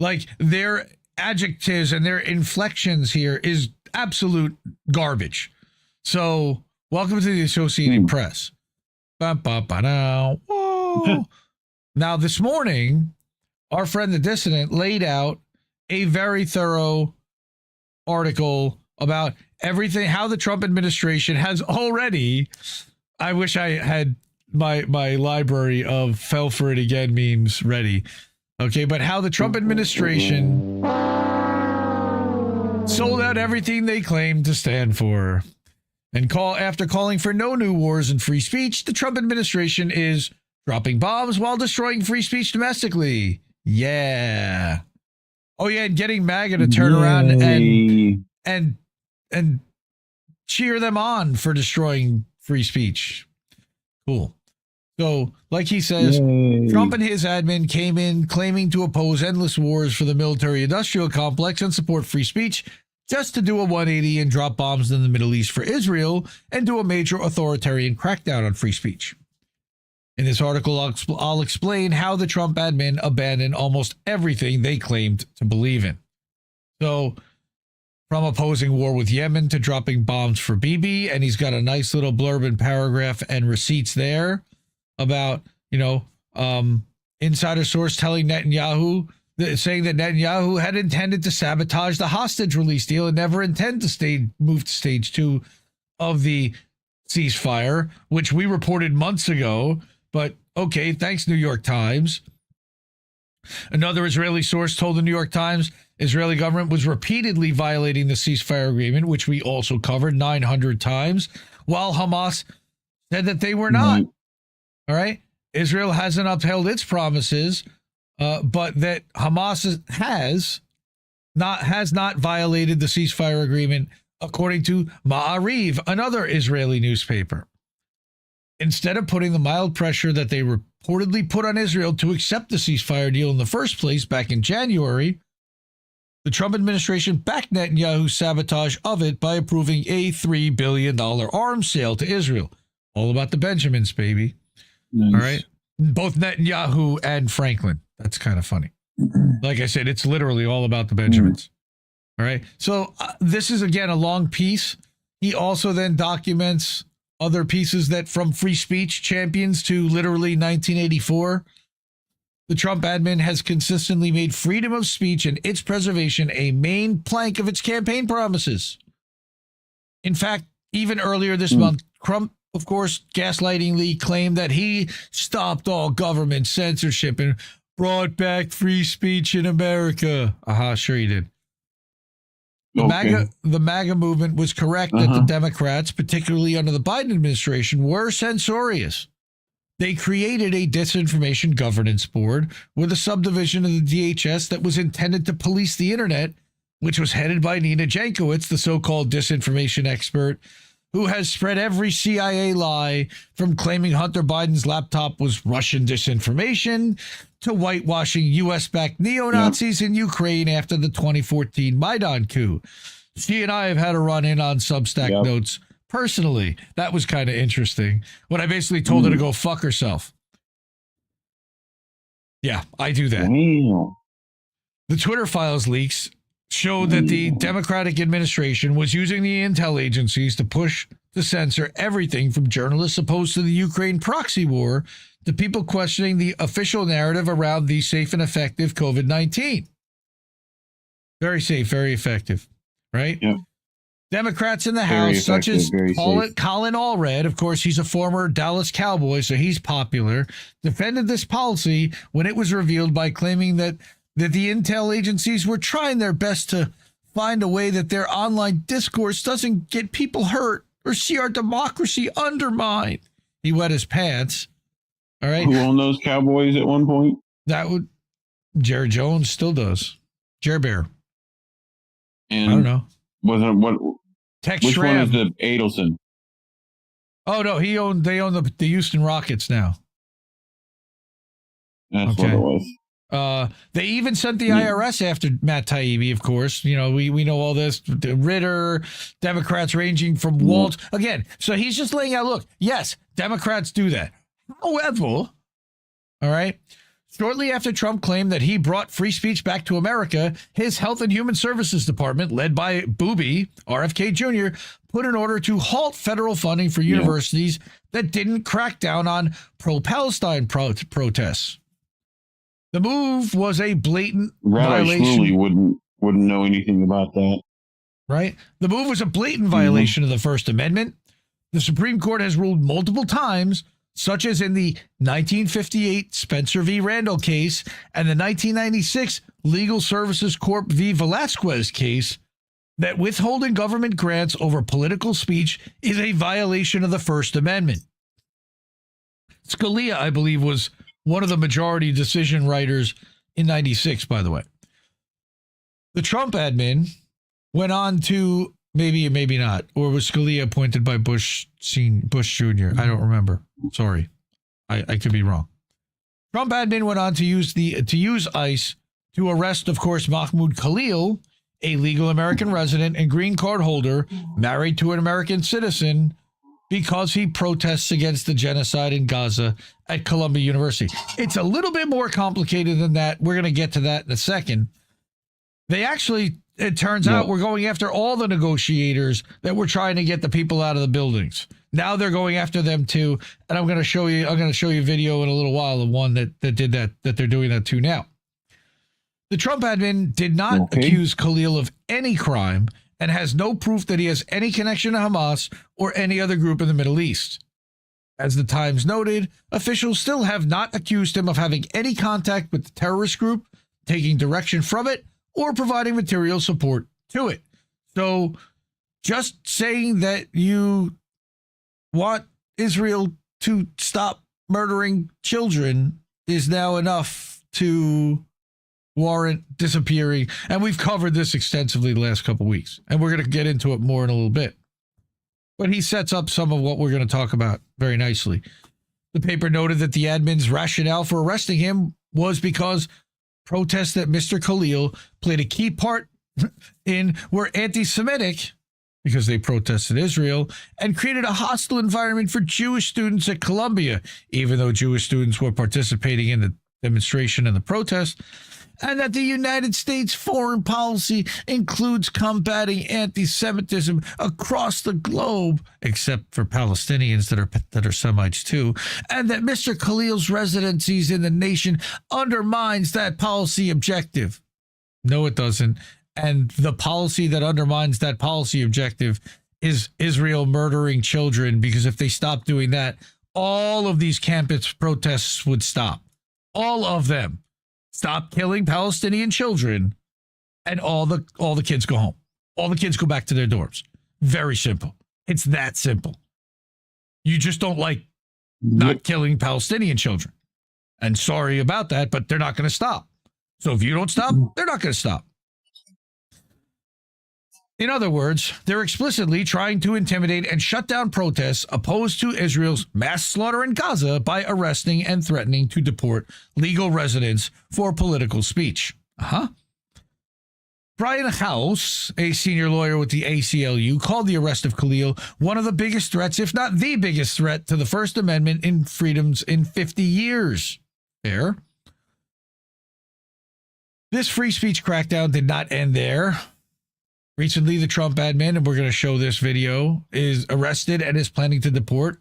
Like their adjectives and their inflections here is absolute garbage. So welcome to the Associated Press. Now, this morning, our friend the dissident laid out a very thorough article about everything, how the Trump administration has already, I wish I had my library of fell for it again memes ready. Okay, but how the Trump administration sold out everything they claimed to stand for. And after calling for no new wars and free speech, the Trump administration is dropping bombs while destroying free speech domestically. Yeah. Oh yeah, and getting MAGA to turn around and cheer them on for destroying free speech. Cool. So, like he says, Trump and his admin came in claiming to oppose endless wars for the military-industrial complex and support free speech, just to do a 180 and drop bombs in the Middle East for Israel and do a major authoritarian crackdown on free speech. In this article, I'll explain how the Trump admin abandoned almost everything they claimed to believe in. So, from opposing war with Yemen to dropping bombs for Bibi, and he's got a nice little blurb and paragraph and receipts there about, insider source telling Netanyahu, saying that Netanyahu had intended to sabotage the hostage release deal and never intend to move to stage 2 of the ceasefire, which we reported months ago. But okay, thanks, New York Times. Another Israeli source told the New York Times Israeli government was repeatedly violating the ceasefire agreement, which we also covered 900 times, while Hamas said that they were not. All right. Israel hasn't upheld its promises, but that Hamas has not violated the ceasefire agreement, according to Ma'ariv, another Israeli newspaper. Instead of putting the mild pressure that they reportedly put on Israel to accept the ceasefire deal in the first place back in January, the Trump administration backed Netanyahu's sabotage of it by approving a $3 billion arms sale to Israel. All about the Benjamins, baby. Nice. All right. Both Netanyahu and Franklin. That's kind of funny. Like I said, it's literally all about the Benjamins. All right. So this is, again, a long piece. He also then documents other pieces that from free speech champions to literally 1984. The Trump admin has consistently made freedom of speech and its preservation a main plank of its campaign promises. In fact, even earlier this month, Trump, of course, gaslightingly claimed that he stopped all government censorship and brought back free speech in America. Sure he did. The MAGA movement was correct that the Democrats, particularly under the Biden administration, were censorious. They created a disinformation governance board with a subdivision of the DHS that was intended to police the internet, which was headed by Nina Jankowicz, the so-called disinformation expert, who has spread every CIA lie from claiming Hunter Biden's laptop was Russian disinformation to whitewashing U.S.-backed neo-Nazis in Ukraine after the 2014 Maidan coup. She and I have had a run-in on Substack notes personally. That was kind of interesting. When I basically told her to go fuck herself. Yeah, I do that. The Twitter files leaks showed that the Democratic administration was using the intel agencies to push to censor everything from journalists opposed to the Ukraine proxy war to people questioning the official narrative around the safe and effective COVID-19. Very safe, very effective, right? Yep. Democrats in the House, such as Colin Allred, of course, he's a former Dallas Cowboy, so he's popular, defended this policy when it was revealed by claiming that the intel agencies were trying their best to find a way that their online discourse doesn't get people hurt or see our democracy undermined. He wet his pants. All right. Who owned those Cowboys at one point? That would Jerry Jones still does. Jerry Bear. And I don't know. Wasn't what? Tex Which one is Schramm. the Adelson? Oh no, they own the Houston Rockets now. That's what it was. They even sent the IRS after Matt Taibbi, of course. You know, we know all this. Ritter, Democrats ranging from Walt. Again, so he's just laying out, look, yes, Democrats do that. However, all right, shortly after Trump claimed that he brought free speech back to America, his Health and Human Services Department, led by Booby, RFK Jr., put an order to halt federal funding for universities that didn't crack down on pro-Palestine protests. The move was a blatant violation. Shmuley wouldn't know anything about that. Right? The move was a blatant violation of the First Amendment. The Supreme Court has ruled multiple times, such as in the 1958 Spencer v. Randall case and the 1996 Legal Services Corp v. Velasquez case, that withholding government grants over political speech is a violation of the First Amendment. Scalia, I believe, was one of the majority decision writers in 96, by the way. The Trump admin went on to, maybe not, or was Scalia appointed by Bush Jr.? I don't remember. Sorry. I could be wrong. Trump admin went on to use ICE to arrest, of course, Mahmoud Khalil, a legal American resident and green card holder married to an American citizen, because he protests against the genocide in Gaza at Columbia University. It's a little bit more complicated than that. We're going to get to that in a second. They actually, it turns out, we're going after all the negotiators that were trying to get the people out of the buildings. Now they're going after them too. And I'm going to show you a video in a little while of one that did that they're doing that too now. The Trump admin did not accuse Khalil of any crime and has no proof that he has any connection to Hamas or any other group in the Middle East. As the Times noted, officials still have not accused him of having any contact with the terrorist group, taking direction from it, or providing material support to it. So just saying that you want Israel to stop murdering children is now enough to warrant disappearing. And we've covered this extensively the last couple of weeks, and we're going to get into it more in a little bit. But he sets up some of what we're going to talk about very nicely. The paper noted that the admin's rationale for arresting him was because protests that Mr. Khalil played a key part in were anti-Semitic, because they protested Israel, and created a hostile environment for Jewish students at Columbia, even though Jewish students were participating in the demonstration and the protest, and that the United States foreign policy includes combating anti-Semitism across the globe, except for Palestinians that are Semites too, and that Mr. Khalil's residencies in the nation undermines that policy objective. No, it doesn't. And the policy that undermines that policy objective is Israel murdering children, because if they stop doing that, all of these campus protests would stop. All of them. Stop killing Palestinian children, and all the kids go home. All the kids go back to their dorms. Very simple. It's that simple. You just don't like not killing Palestinian children. And sorry about that, but they're not going to stop. So if you don't stop, they're not going to stop. In other words, they're explicitly trying to intimidate and shut down protests opposed to Israel's mass slaughter in Gaza by arresting and threatening to deport legal residents for political speech. Brian House, a senior lawyer with the ACLU, called the arrest of Khalil one of the biggest threats, if not the biggest threat, to the First Amendment in freedoms in 50 years. Fair. This free speech crackdown did not end there. Recently, the Trump admin, and we're going to show this video, is arrested and is planning to deport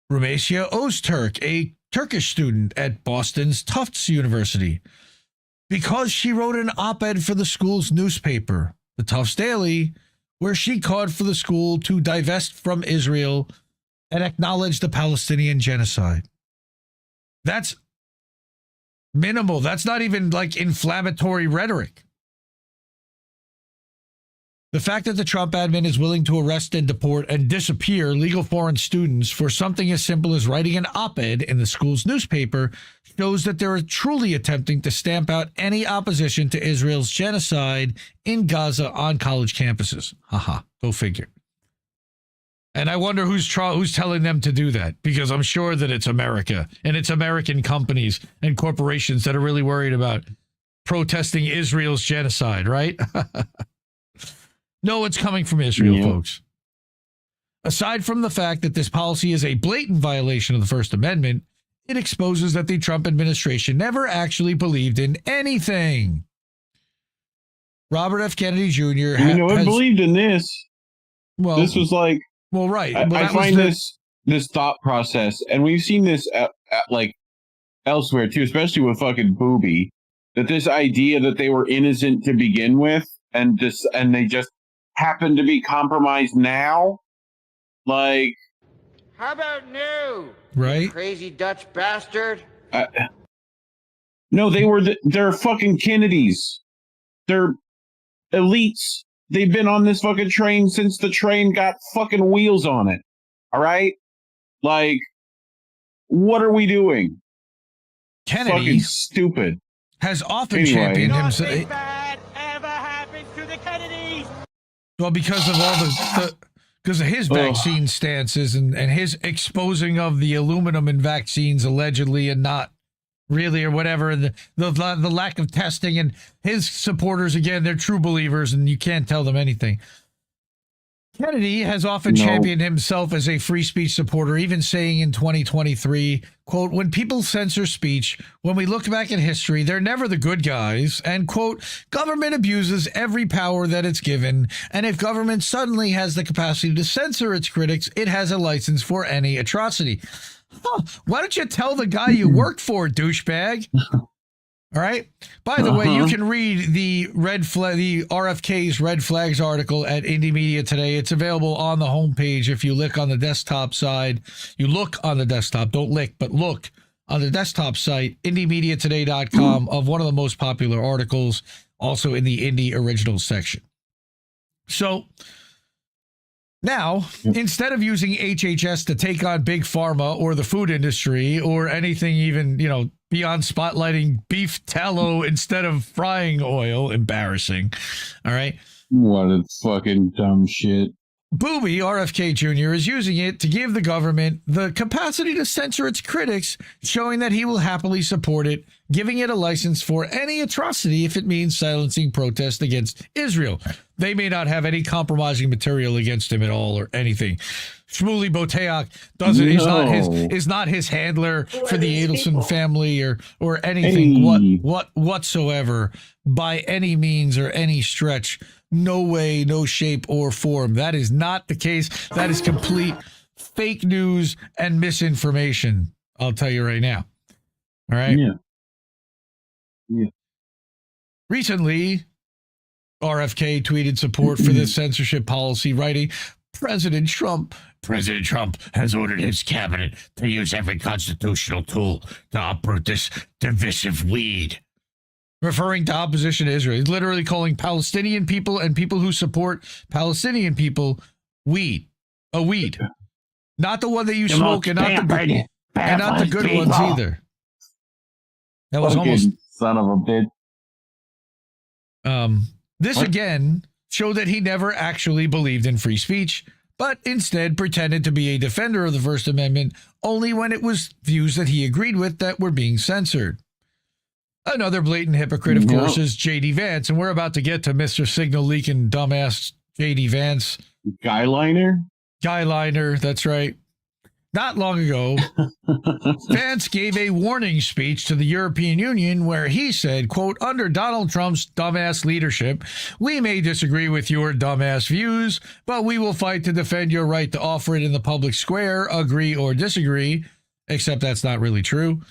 Rumeysha Öztürk, a Turkish student at Boston's Tufts University, because she wrote an op-ed for the school's newspaper, the Tufts Daily, where she called for the school to divest from Israel and acknowledge the Palestinian genocide. That's minimal. That's not even like inflammatory rhetoric. The fact that the Trump admin is willing to arrest and deport and disappear legal foreign students for something as simple as writing an op-ed in the school's newspaper shows that they're truly attempting to stamp out any opposition to Israel's genocide in Gaza on college campuses. Haha, go figure. And I wonder who's telling them to do that, because I'm sure that it's America and it's American companies and corporations that are really worried about protesting Israel's genocide, right? No, it's coming from Israel, folks. Aside from the fact that this policy is a blatant violation of the First Amendment, it exposes that the Trump administration never actually believed in anything. Robert F. Kennedy Jr. I believed in this. Well, this was like, well, right. I find this thought process, and we've seen this at like elsewhere too, especially with fucking Booby, that this idea that they were innocent to begin with, and they just happen to be compromised now, like, How about new? Right? You crazy Dutch bastard. No, they're fucking Kennedys. They're elites. They've been on this fucking train since the train got fucking wheels on it. All right? Like, what are we doing? Kennedy fucking stupid. Has often championed himself. Ever happened to the Kennedys? Well, because of all because of his vaccine stances and his exposing of the aluminum in vaccines allegedly and not really or whatever, and the lack of testing, and his supporters, again, they're true believers and you can't tell them anything. Kennedy has often championed himself as a free speech supporter, even saying in 2023, quote, when people censor speech, when we look back at history, they're never the good guys, and, quote, government abuses every power that it's given, and if government suddenly has the capacity to censor its critics, it has a license for any atrocity. Huh, why don't you tell the guy you work for, douchebag? All right. By the way, you can read the RFK's Red Flags article at Indie Media Today. It's available on the homepage. If you look on the desktop side, you look on the desktop, don't lick, but look on the desktop site, indiemediatoday.com, of one of the most popular articles, also in the Indie Originals section. So now, instead of using HHS to take on big pharma or the food industry or anything even, beyond spotlighting beef tallow instead of frying oil, embarrassing. All right. What a fucking dumb shit. Booby, RFK Jr., is using it to give the government the capacity to censor its critics, showing that he will happily support it, giving it a license for any atrocity if it means silencing protest against Israel. They may not have any compromising material against him at all or anything. Shmuley Boteach is not his handler for the Adelson family or anything whatsoever by any means or any stretch. No way, no shape or form. That is not the case. That is complete fake news and misinformation. I'll tell you right now. All right. Yeah. Recently, RFK tweeted support for this censorship policy, writing, President Trump has ordered his cabinet to use every constitutional tool to uproot this divisive weed. Referring to opposition to Israel. He's literally calling Palestinian people and people who support Palestinian people weed. A weed. Not the one that you smoke and not the good ones either. That was almost son of a bitch. This again showed that he never actually believed in free speech, but instead pretended to be a defender of the First Amendment only when it was views that he agreed with that were being censored. Another blatant hypocrite, of course, is J.D. Vance, and we're about to get to Mr. Signal leaking dumbass J.D. Vance. Guyliner, that's right. Not long ago, Vance gave a warning speech to the European Union where he said, quote, under Donald Trump's dumbass leadership, we may disagree with your dumbass views, but we will fight to defend your right to offer it in the public square, agree or disagree, except that's not really true.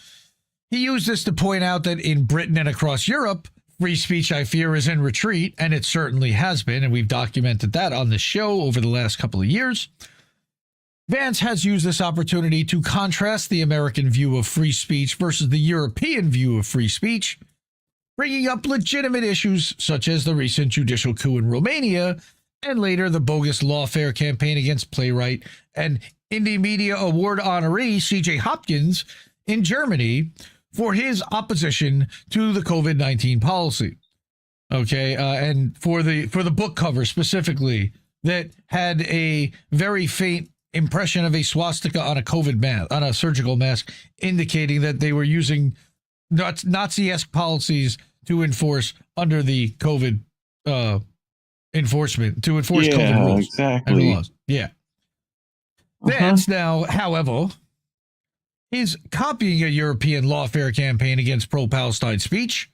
He used this to point out that in Britain and across Europe, free speech, I fear, is in retreat, and it certainly has been, and we've documented that on the show over the last couple of years. Vance has used this opportunity to contrast the American view of free speech versus the European view of free speech, bringing up legitimate issues such as the recent judicial coup in Romania and later the bogus lawfare campaign against playwright and Indie Media Award honoree C.J. Hopkins in Germany for his opposition to the COVID-19 policy. Okay, and for the book cover specifically that had a very faint impression of a swastika on a COVID mask, on a surgical mask, indicating that they were using Nazi-esque policies to enforce under the COVID enforcement, to enforce COVID rules exactly. and laws. Yeah. Vance now, however, is copying a European lawfare campaign against pro-Palestine speech,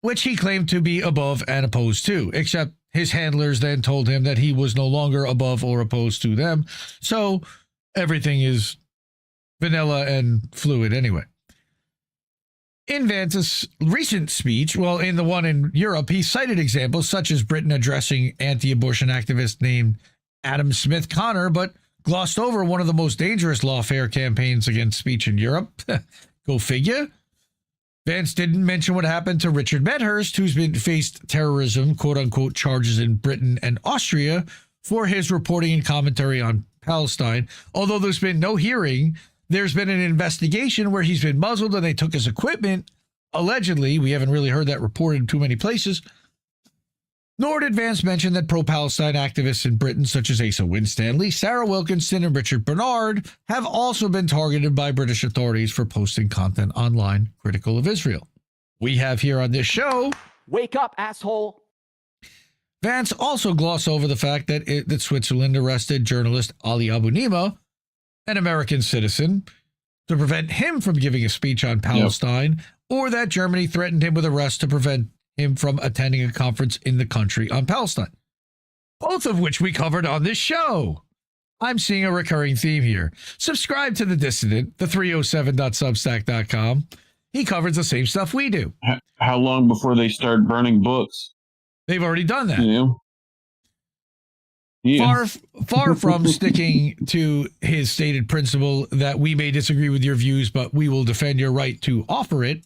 which he claimed to be above and opposed to, except his handlers then told him that he was no longer above or opposed to them. So everything is vanilla and fluid anyway. In Vance's recent speech, well, in the one in Europe, he cited examples such as Britain addressing anti-abortion activist named Adam Smith Connor, but glossed over one of the most dangerous lawfare campaigns against speech in Europe. Go figure. Vance didn't mention what happened to Richard Medhurst, who's been faced terrorism, quote-unquote, charges in Britain and Austria for his reporting and commentary on Palestine. Although there's been no hearing, there's been an investigation where he's been muzzled and they took his equipment, allegedly. We haven't really heard that reported in too many places. Nor did Vance mention that pro-Palestine activists in Britain, such as Asa Winstanley, Sarah Wilkinson, and Richard Bernard, have also been targeted by British authorities for posting content online critical of Israel. We have here on this show... Wake up, asshole! Vance also glossed over the fact that Switzerland arrested journalist Ali Abu Nima, an American citizen, to prevent him from giving a speech on Palestine, or that Germany threatened him with arrest to prevent him from attending a conference in the country on Palestine. Both of which we covered on this show. I'm seeing a recurring theme here. Subscribe to The Dissident, the 307.substack.com. He covers the same stuff we do. How long before they start burning books? They've already done that. Yeah. Far from sticking to his stated principle that we may disagree with your views, but we will defend your right to offer it,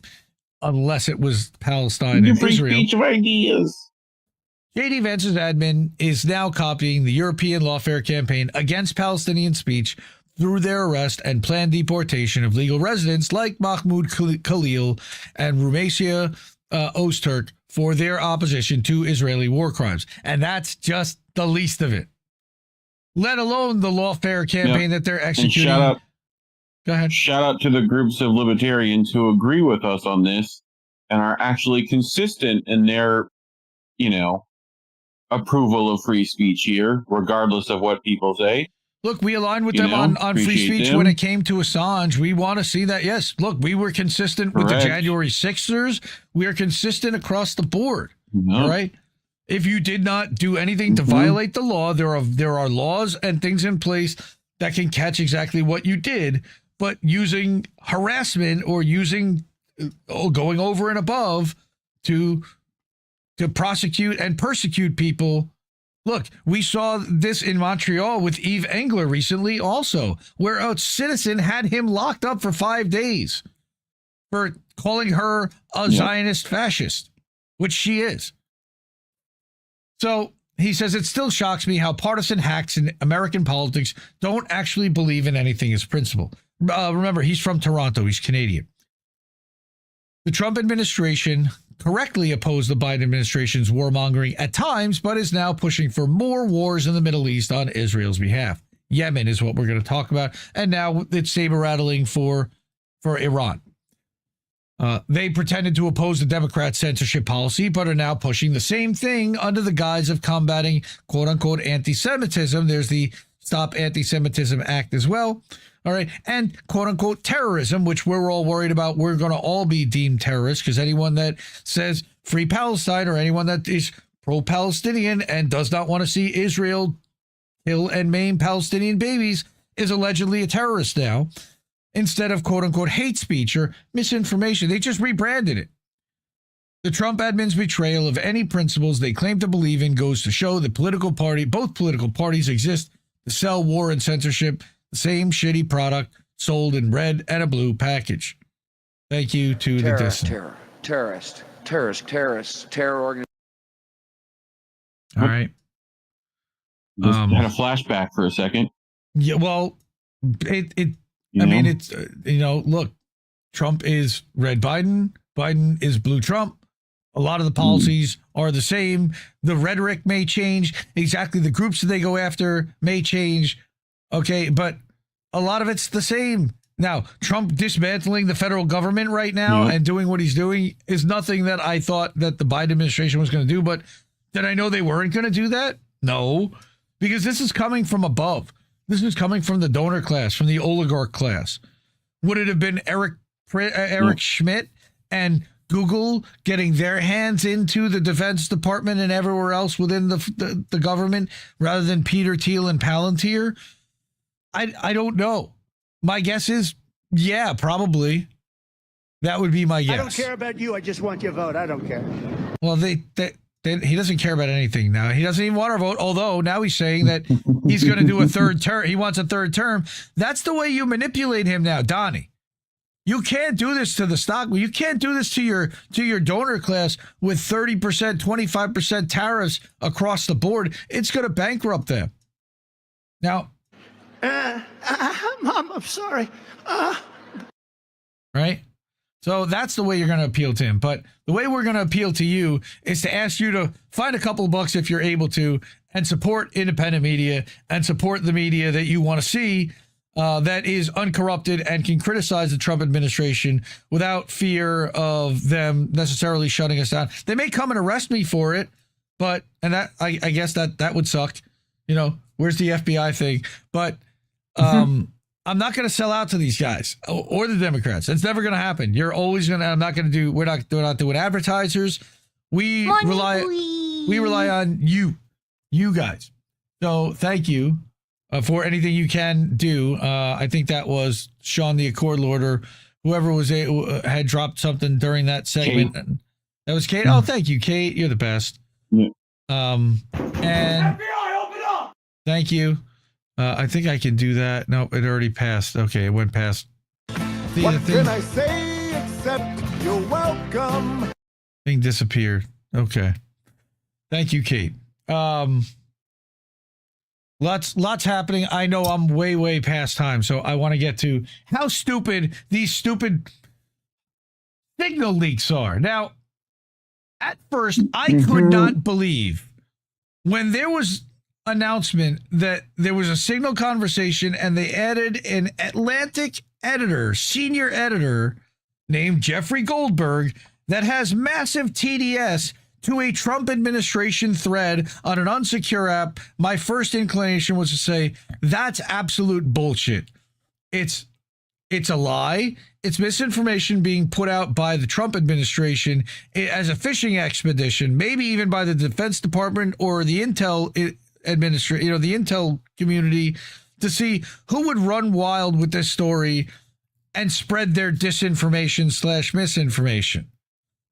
unless it was Palestine and free Israel. Speech of ideas. J.D. Vance's admin is now copying the European lawfare campaign against Palestinian speech through their arrest and planned deportation of legal residents like Mahmoud Khalil and Rumesia Ozturk for their opposition to Israeli war crimes. And that's just the least of it. Let alone the lawfare campaign that they're executing. And Go ahead. Shout out to the groups of libertarians who agree with us on this and are actually consistent in their, approval of free speech here, regardless of what people say. Look, we aligned with them on free speech when it came to Assange. We want to see that. Yes, look, we were consistent with the January 6ers. We are consistent across the board. All right. If you did not do anything to violate the law, there are laws and things in place that can catch exactly what you did. But using harassment or using going over and above to prosecute and persecute people. Look, we saw this in Montreal with Yves Engler recently also, where a citizen had him locked up for 5 days for calling her a Zionist fascist, which she is. So he says, it still shocks me how partisan hacks in American politics don't actually believe in anything as principle. Remember, he's from Toronto. He's Canadian. The Trump administration correctly opposed the Biden administration's warmongering at times, but is now pushing for more wars in the Middle East on Israel's behalf. Yemen is what we're going to talk about. And now it's saber-rattling for Iran. They pretended to oppose the Democrat censorship policy, but are now pushing the same thing under the guise of combating quote-unquote anti-Semitism. There's the Stop Anti-Semitism Act as well. All right. And quote-unquote terrorism, which we're all worried about. We're going to all be deemed terrorists because anyone that says free Palestine or anyone that is pro-Palestinian and does not want to see Israel kill and maim Palestinian babies is allegedly a terrorist now, instead of quote-unquote hate speech or misinformation. They just rebranded it. The Trump admin's betrayal of any principles they claim to believe in goes to show that both political parties exist to sell war and censorship, the same shitty product sold in red and a blue package. Thank you to the dissident. Terrorist, terror organization. All right. Just had a flashback for a second. Yeah, well, I mean, it's, look, Trump is red Biden. Biden is blue Trump. A lot of the policies are the same. The rhetoric may change. Exactly the groups that they go after may change. Okay, but a lot of it's the same. Now, Trump dismantling the federal government right now and doing what he's doing is nothing that I thought that the Biden administration was going to do. But did I know they weren't going to do that? No, because this is coming from above. This is coming from the donor class, from the oligarch class. Would it have been Eric Schmidt and Google getting their hands into the Defense Department and everywhere else within the government rather than Peter Thiel and Palantir? I don't know. My guess is, yeah, probably. That would be my guess. I don't care about you. I just want your vote. I don't care. Well, he doesn't care about anything now. He doesn't even want our vote, although now he's saying that he's going to do a third term. He wants a third term. That's the way you manipulate him now, Donnie. You can't do this to the stock. You can't do this to your donor class with 30%, 25% tariffs across the board. It's going to bankrupt them. Now, I'm sorry. Right? So that's the way you're going to appeal to him. But the way we're going to appeal to you is to ask you to find a couple of bucks if you're able to and support independent media and support the media that you want to see that is uncorrupted and can criticize the Trump administration without fear of them necessarily shutting us down. They may come and arrest me for it, but, and that, I guess that would suck. Where's the FBI thing? But I'm not going to sell out to these guys or the Democrats. It's never going to happen. You're always going to, we're not doing advertisers. We rely on you guys. So thank you for anything you can do. I think that was Sean, the Accord Lord, or whoever had dropped something during that segment. Kate. That was Kate. Oh, thank you, Kate. You're the best. Yeah. And FBI, open up! Thank you. I think I can do that. No, it already passed. Okay, it went past. What can I say except you're welcome? Thing disappeared. Okay. Thank you, Kate. Lots happening. I know I'm way past time, so I want to get to how stupid these stupid signal leaks are. Now, at first, I could not believe when there was announcement that there was a signal conversation and they added an Atlantic editor, senior editor named Jeffrey Goldberg that has massive TDS to a Trump administration thread on an unsecure app. My first inclination was to say, that's absolute bullshit. It's a lie. It's misinformation being put out by the Trump administration as a fishing expedition, maybe even by the Defense Department or the Intel administration, the Intel community, to see who would run wild with this story and spread their disinformation / misinformation.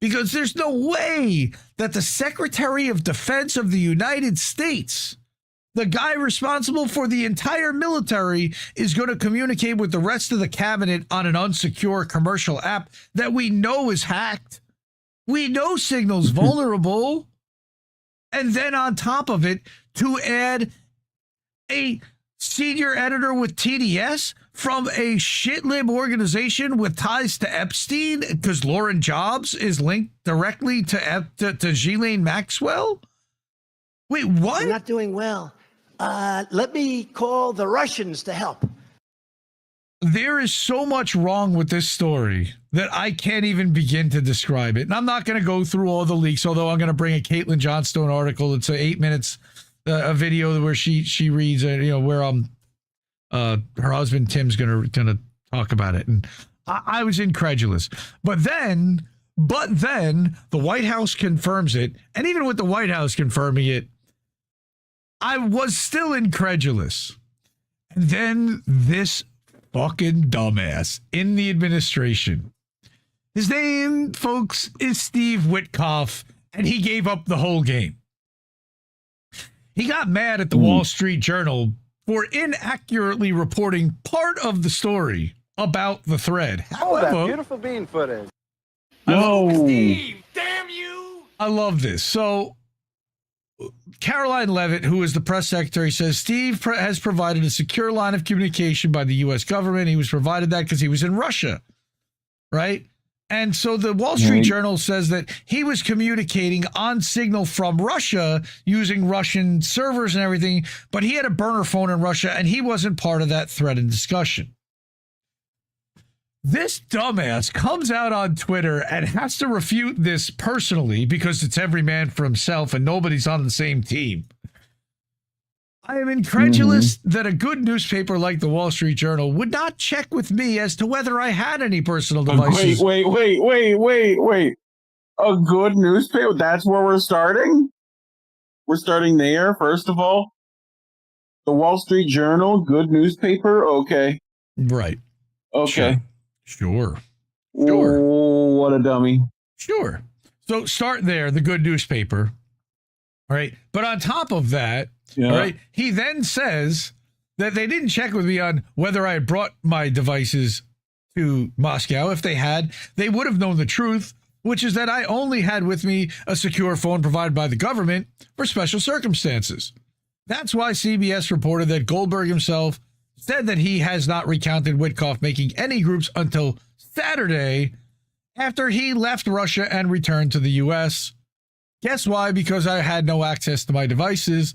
Because there's no way that the Secretary of Defense of the United States, the guy responsible for the entire military, is going to communicate with the rest of the cabinet on an unsecure commercial app that we know is hacked. We know Signal's vulnerable. And then on top of it, to add a senior editor with TDS from a shitlib organization with ties to Epstein, because Lauren Jobs is linked directly to Ghislaine Maxwell? Wait, what? We're not doing well. Let me call the Russians to help. There is so much wrong with this story that I can't even begin to describe it. And I'm not going to go through all the leaks, although I'm going to bring a Caitlin Johnstone article. It's 8 minutes, a video where she reads, where her husband Tim's gonna talk about it, and I was incredulous. But then the White House confirms it, and even with the White House confirming it, I was still incredulous. And then this fucking dumbass in the administration, his name, folks, is Steve Witkoff, and he gave up the whole game. He got mad at the Wall Street Journal for inaccurately reporting part of the story about the thread. However, that beautiful bean footage. No, Steve, damn you! I love this. So Caroline Levitt, who is the press secretary, says Steve has provided a secure line of communication by the U.S. government. He was provided that because he was in Russia, right? And so the Wall Street Journal says that he was communicating on Signal from Russia using Russian servers and everything, but he had a burner phone in Russia and he wasn't part of that thread and discussion. This dumbass comes out on Twitter and has to refute this personally because it's every man for himself and nobody's on the same team. I am incredulous that a good newspaper like the Wall Street Journal would not check with me as to whether I had any personal devices. Wait. A good newspaper? That's where we're starting? We're starting there, first of all? The Wall Street Journal, good newspaper? Okay. Right. Okay. Sure. What a dummy. Sure. So start there, the good newspaper. All right. But on top of that, all right, he then says that they didn't check with me on whether I had brought my devices to Moscow. If they had, they would have known the truth, which is that I only had with me a secure phone provided by the government for special circumstances. That's why CBS reported that Goldberg himself said that he has not recounted Witkoff making any groups until Saturday after he left Russia and returned to the U.S. Guess why? Because I had no access to my devices.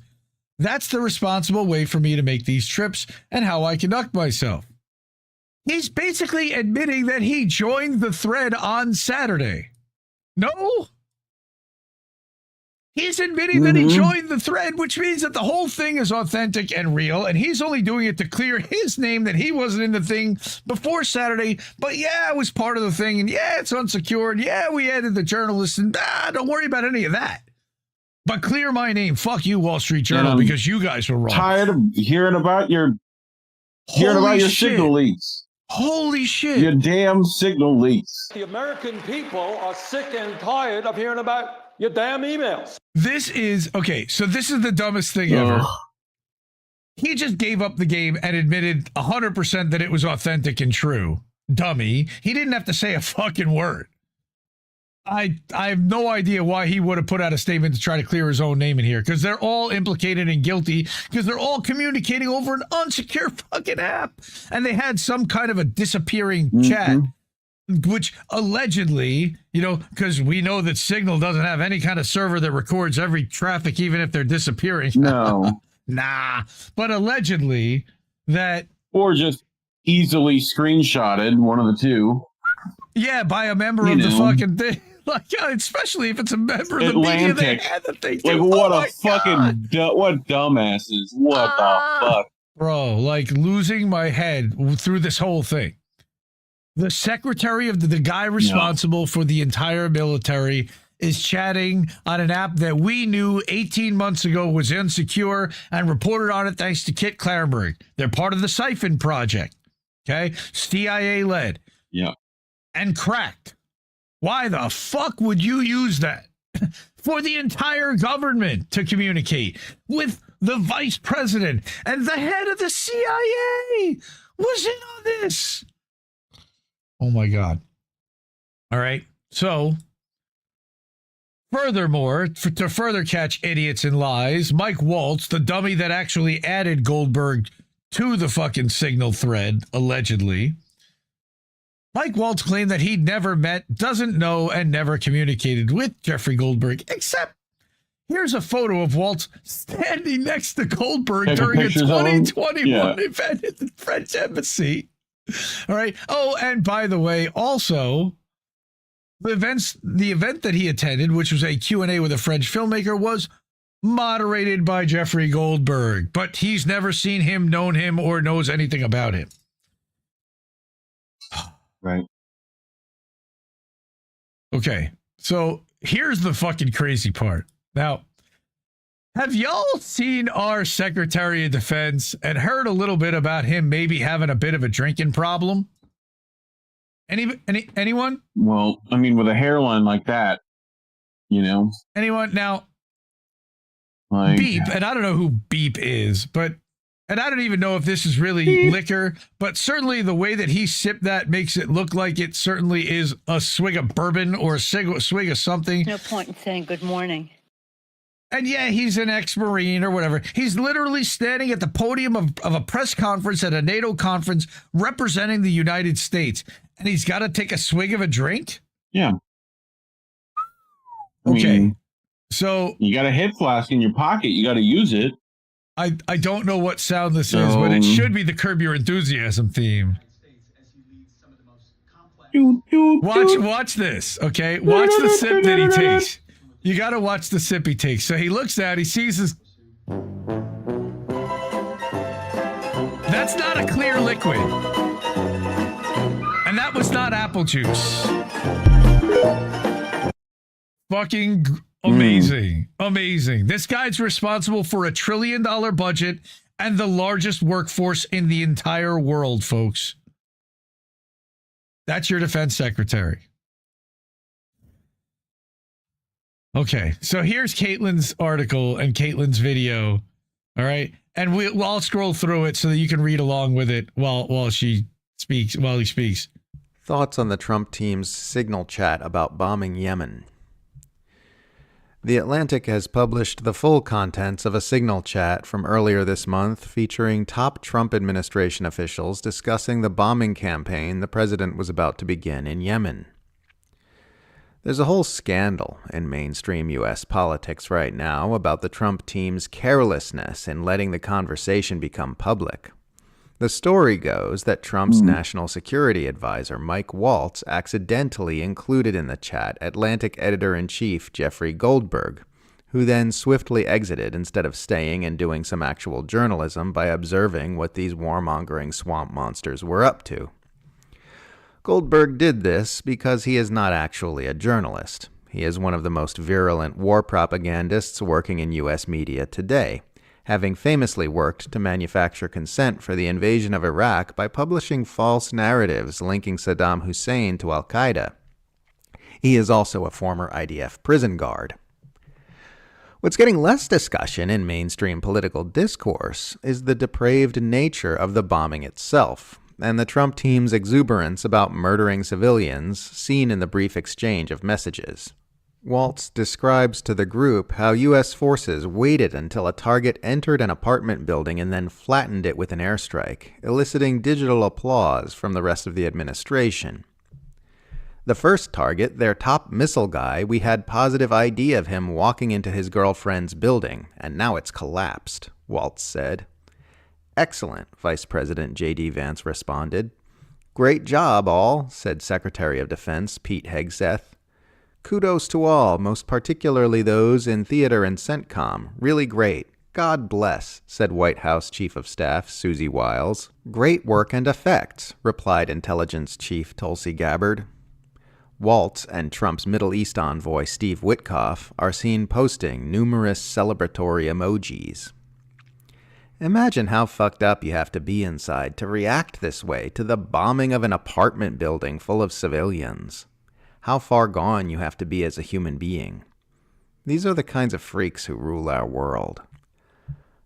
That's the responsible way for me to make these trips and how I conduct myself. He's basically admitting that he joined the thread on Saturday. No? He's admitting that he joined the thread, which means that the whole thing is authentic and real, and he's only doing it to clear his name that he wasn't in the thing before Saturday, but yeah, it was part of the thing, and yeah, it's unsecured, yeah, we added the journalists, and don't worry about any of that. But clear my name. Fuck you, Wall Street Journal, because you guys were wrong. Tired of hearing about your signal leaks. Holy shit. Your damn signal leaks. The American people are sick and tired of hearing about your damn emails. This is, okay, so this is the dumbest thing ever. He just gave up the game and admitted 100% that it was authentic and true. Dummy. He didn't have to say a fucking word. I have no idea why he would have put out a statement to try to clear his own name in here, because they're all implicated and guilty because they're all communicating over an unsecure fucking app. And they had some kind of a disappearing chat, which allegedly, you know, because we know that Signal doesn't have any kind of server that records every traffic, even if they're disappearing. No. Nah. But allegedly that. Or just easily screenshotted, one of the two. Yeah, by a member of the fucking thing. Like, especially if it's a member of the media that had the thing. Like, what a fucking what dumbasses. What the fuck? Bro, like losing my head through this whole thing. The secretary of the guy responsible for the entire military is chatting on an app that we knew 18 months ago was insecure and reported on it thanks to Kit Clarenberg. They're part of the Siphon Project. Okay? CIA led. Yeah. And cracked. Why the fuck would you use that for the entire government to communicate with the vice president and the head of the CIA was in on this? Oh my God. All right. So furthermore, to further catch idiots in lies, Mike Waltz, the dummy that actually added Goldberg to the fucking Signal thread, allegedly, Mike Waltz claimed that he'd never met, doesn't know, and never communicated with Jeffrey Goldberg, except here's a photo of Waltz standing next to Goldberg during a 2021 event at the French embassy. All right. Oh, and by the way, also, the event that he attended, which was a Q&A with a French filmmaker, was moderated by Jeffrey Goldberg, but he's never seen him, known him, or knows anything about him. Right. Okay, so here's the fucking crazy part. Now, have y'all seen our Secretary of Defense and heard a little bit about him maybe having a bit of a drinking problem? Anyone? Well, I mean, with a hairline like that, you know. Anyone? Now, like, Beep, and I don't know who Beep is, but and I don't even know if this is really liquor, but certainly the way that he sipped that makes it look like it certainly is a swig of bourbon or a swig of something. No point in saying good morning. And yeah, he's an ex-Marine or whatever. He's literally standing at the podium of a press conference at a NATO conference representing the United States. And he's got to take a swig of a drink? Yeah. Okay. So you got a hip flask in your pocket. You got to use it. I don't know what sound this is, but it should be the Curb Your Enthusiasm theme. Watch this, okay? Watch the sip that he takes. You got to watch the sip he takes. So he looks out, he sees his... That's not a clear liquid. And that was not apple juice. Fucking amazing. Amazing. This guy's responsible for $1 trillion budget and the largest workforce in the entire world, folks. That's your defense secretary. Okay, so here's Caitlin's article and Caitlin's video. All right, and I'll scroll through it so that you can read along with it while he speaks. Thoughts on the Trump team's signal chat about bombing Yemen. The Atlantic has published the full contents of a signal chat from earlier this month featuring top Trump administration officials discussing the bombing campaign the president was about to begin in Yemen. There's a whole scandal in mainstream U.S. politics right now about the Trump team's carelessness in letting the conversation become public. The story goes that Trump's national security advisor, Mike Waltz, accidentally included in the chat Atlantic editor-in-chief Jeffrey Goldberg, who then swiftly exited instead of staying and doing some actual journalism by observing what these warmongering swamp monsters were up to. Goldberg did this because he is not actually a journalist. He is one of the most virulent war propagandists working in U.S. media today, having famously worked to manufacture consent for the invasion of Iraq by publishing false narratives linking Saddam Hussein to al-Qaeda. He is also a former IDF prison guard. What's getting less discussion in mainstream political discourse is the depraved nature of the bombing itself, and the Trump team's exuberance about murdering civilians seen in the brief exchange of messages. Waltz describes to the group how U.S. forces waited until a target entered an apartment building and then flattened it with an airstrike, eliciting digital applause from the rest of the administration. The first target, their top missile guy, we had positive ID of him walking into his girlfriend's building, and now it's collapsed, Waltz said. Excellent, Vice President J.D. Vance responded. Great job, all, said Secretary of Defense Pete Hegseth. Kudos to all, most particularly those in theater and CENTCOM. Really great. God bless, said White House Chief of Staff Susie Wiles. Great work and effect, replied Intelligence Chief Tulsi Gabbard. Waltz and Trump's Middle East envoy Steve Witkoff are seen posting numerous celebratory emojis. Imagine how fucked up you have to be inside to react this way to the bombing of an apartment building full of civilians. How far gone you have to be as a human being. These are the kinds of freaks who rule our world.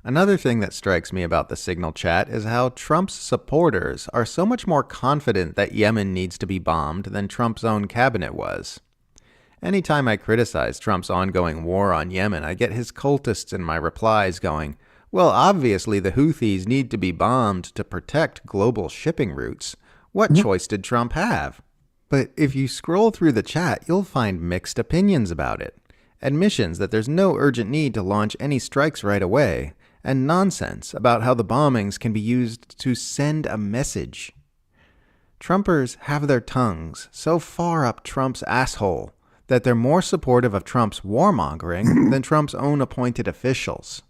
Another thing that strikes me about the signal chat is how Trump's supporters are so much more confident that Yemen needs to be bombed than Trump's own cabinet was. Anytime I criticize Trump's ongoing war on Yemen, I get his cultists in my replies going, well, obviously the Houthis need to be bombed to protect global shipping routes. What choice did Trump have? But if you scroll through the chat, you'll find mixed opinions about it. Admissions that there's no urgent need to launch any strikes right away, and nonsense about how the bombings can be used to send a message. Trumpers have their tongues so far up Trump's asshole that they're more supportive of Trump's warmongering than Trump's own appointed officials.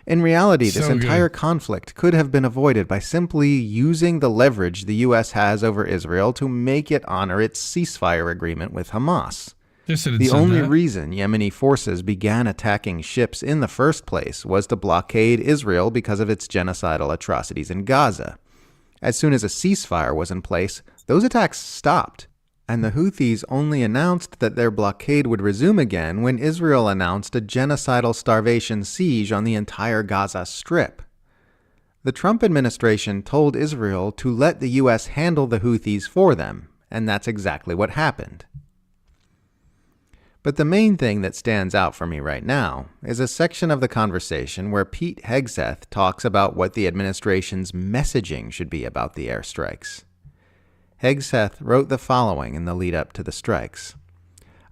In reality, this entire conflict could have been avoided by simply using the leverage the U.S. has over Israel to make it honor its ceasefire agreement with Hamas. The only reason Yemeni forces began attacking ships in the first place was to blockade Israel because of its genocidal atrocities in Gaza. As soon as a ceasefire was in place, those attacks stopped, and the Houthis only announced that their blockade would resume again when Israel announced a genocidal starvation siege on the entire Gaza Strip. The Trump administration told Israel to let the U.S. handle the Houthis for them, and that's exactly what happened. But the main thing that stands out for me right now is a section of the conversation where Pete Hegseth talks about what the administration's messaging should be about the airstrikes. Hegseth wrote the following in the lead up to the strikes.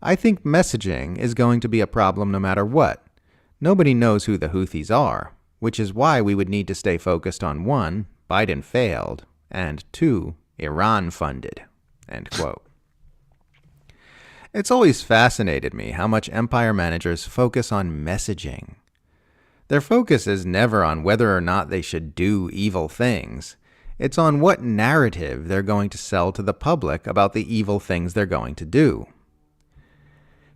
I think messaging is going to be a problem no matter what. Nobody knows who the Houthis are, which is why we would need to stay focused on 1, Biden failed, and 2, Iran funded. End quote. It's always fascinated me how much empire managers focus on messaging. Their focus is never on whether or not they should do evil things. It's on what narrative they're going to sell to the public about the evil things they're going to do.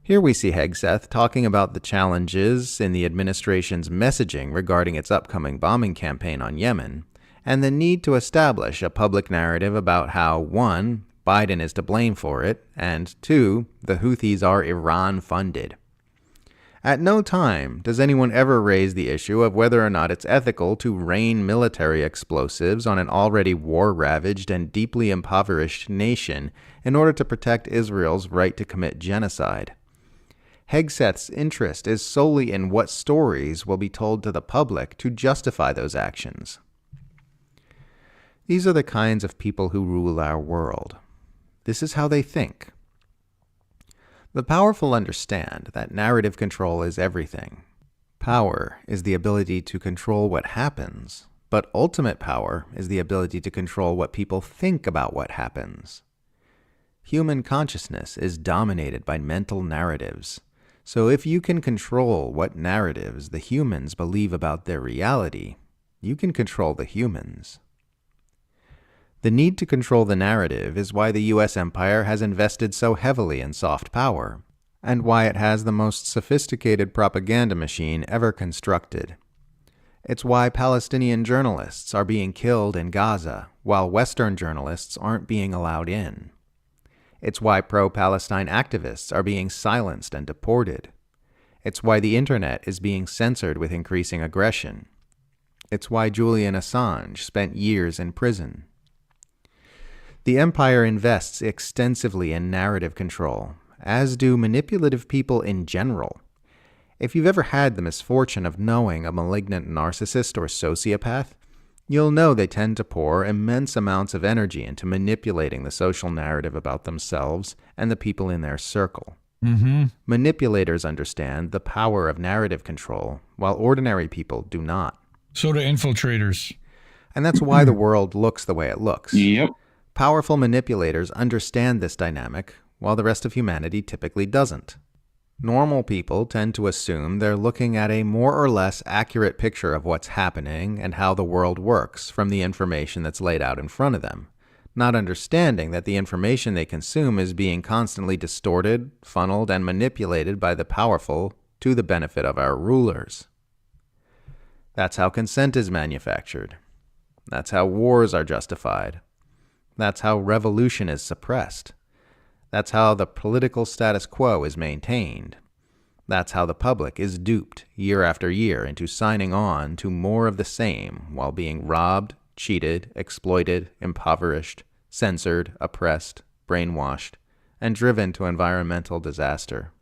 Here we see Hegseth talking about the challenges in the administration's messaging regarding its upcoming bombing campaign on Yemen, and the need to establish a public narrative about how 1, Biden is to blame for it, and 2, the Houthis are Iran-funded. At no time does anyone ever raise the issue of whether or not it's ethical to rain military explosives on an already war-ravaged and deeply impoverished nation in order to protect Israel's right to commit genocide. Hegseth's interest is solely in what stories will be told to the public to justify those actions. These are the kinds of people who rule our world. This is how they think. The powerful understand that narrative control is everything. Power is the ability to control what happens, but ultimate power is the ability to control what people think about what happens. Human consciousness is dominated by mental narratives, so if you can control what narratives the humans believe about their reality, you can control the humans. The need to control the narrative is why the U.S. empire has invested so heavily in soft power, and why it has the most sophisticated propaganda machine ever constructed. It's why Palestinian journalists are being killed in Gaza, while Western journalists aren't being allowed in. It's why pro-Palestine activists are being silenced and deported. It's why the internet is being censored with increasing aggression. It's why Julian Assange spent years in prison. The empire invests extensively in narrative control, as do manipulative people in general. If you've ever had the misfortune of knowing a malignant narcissist or sociopath, you'll know they tend to pour immense amounts of energy into manipulating the social narrative about themselves and the people in their circle. Manipulators understand the power of narrative control, while ordinary people do not. So do infiltrators. And that's why the world looks the way it looks. Yep. Powerful manipulators understand this dynamic, while the rest of humanity typically doesn't. Normal people tend to assume they're looking at a more or less accurate picture of what's happening and how the world works from the information that's laid out in front of them, not understanding that the information they consume is being constantly distorted, funneled, and manipulated by the powerful to the benefit of our rulers. That's how consent is manufactured. That's how wars are justified. That's how revolution is suppressed. That's how the political status quo is maintained. That's how the public is duped year after year into signing on to more of the same while being robbed, cheated, exploited, impoverished, censored, oppressed, brainwashed, and driven to environmental disaster.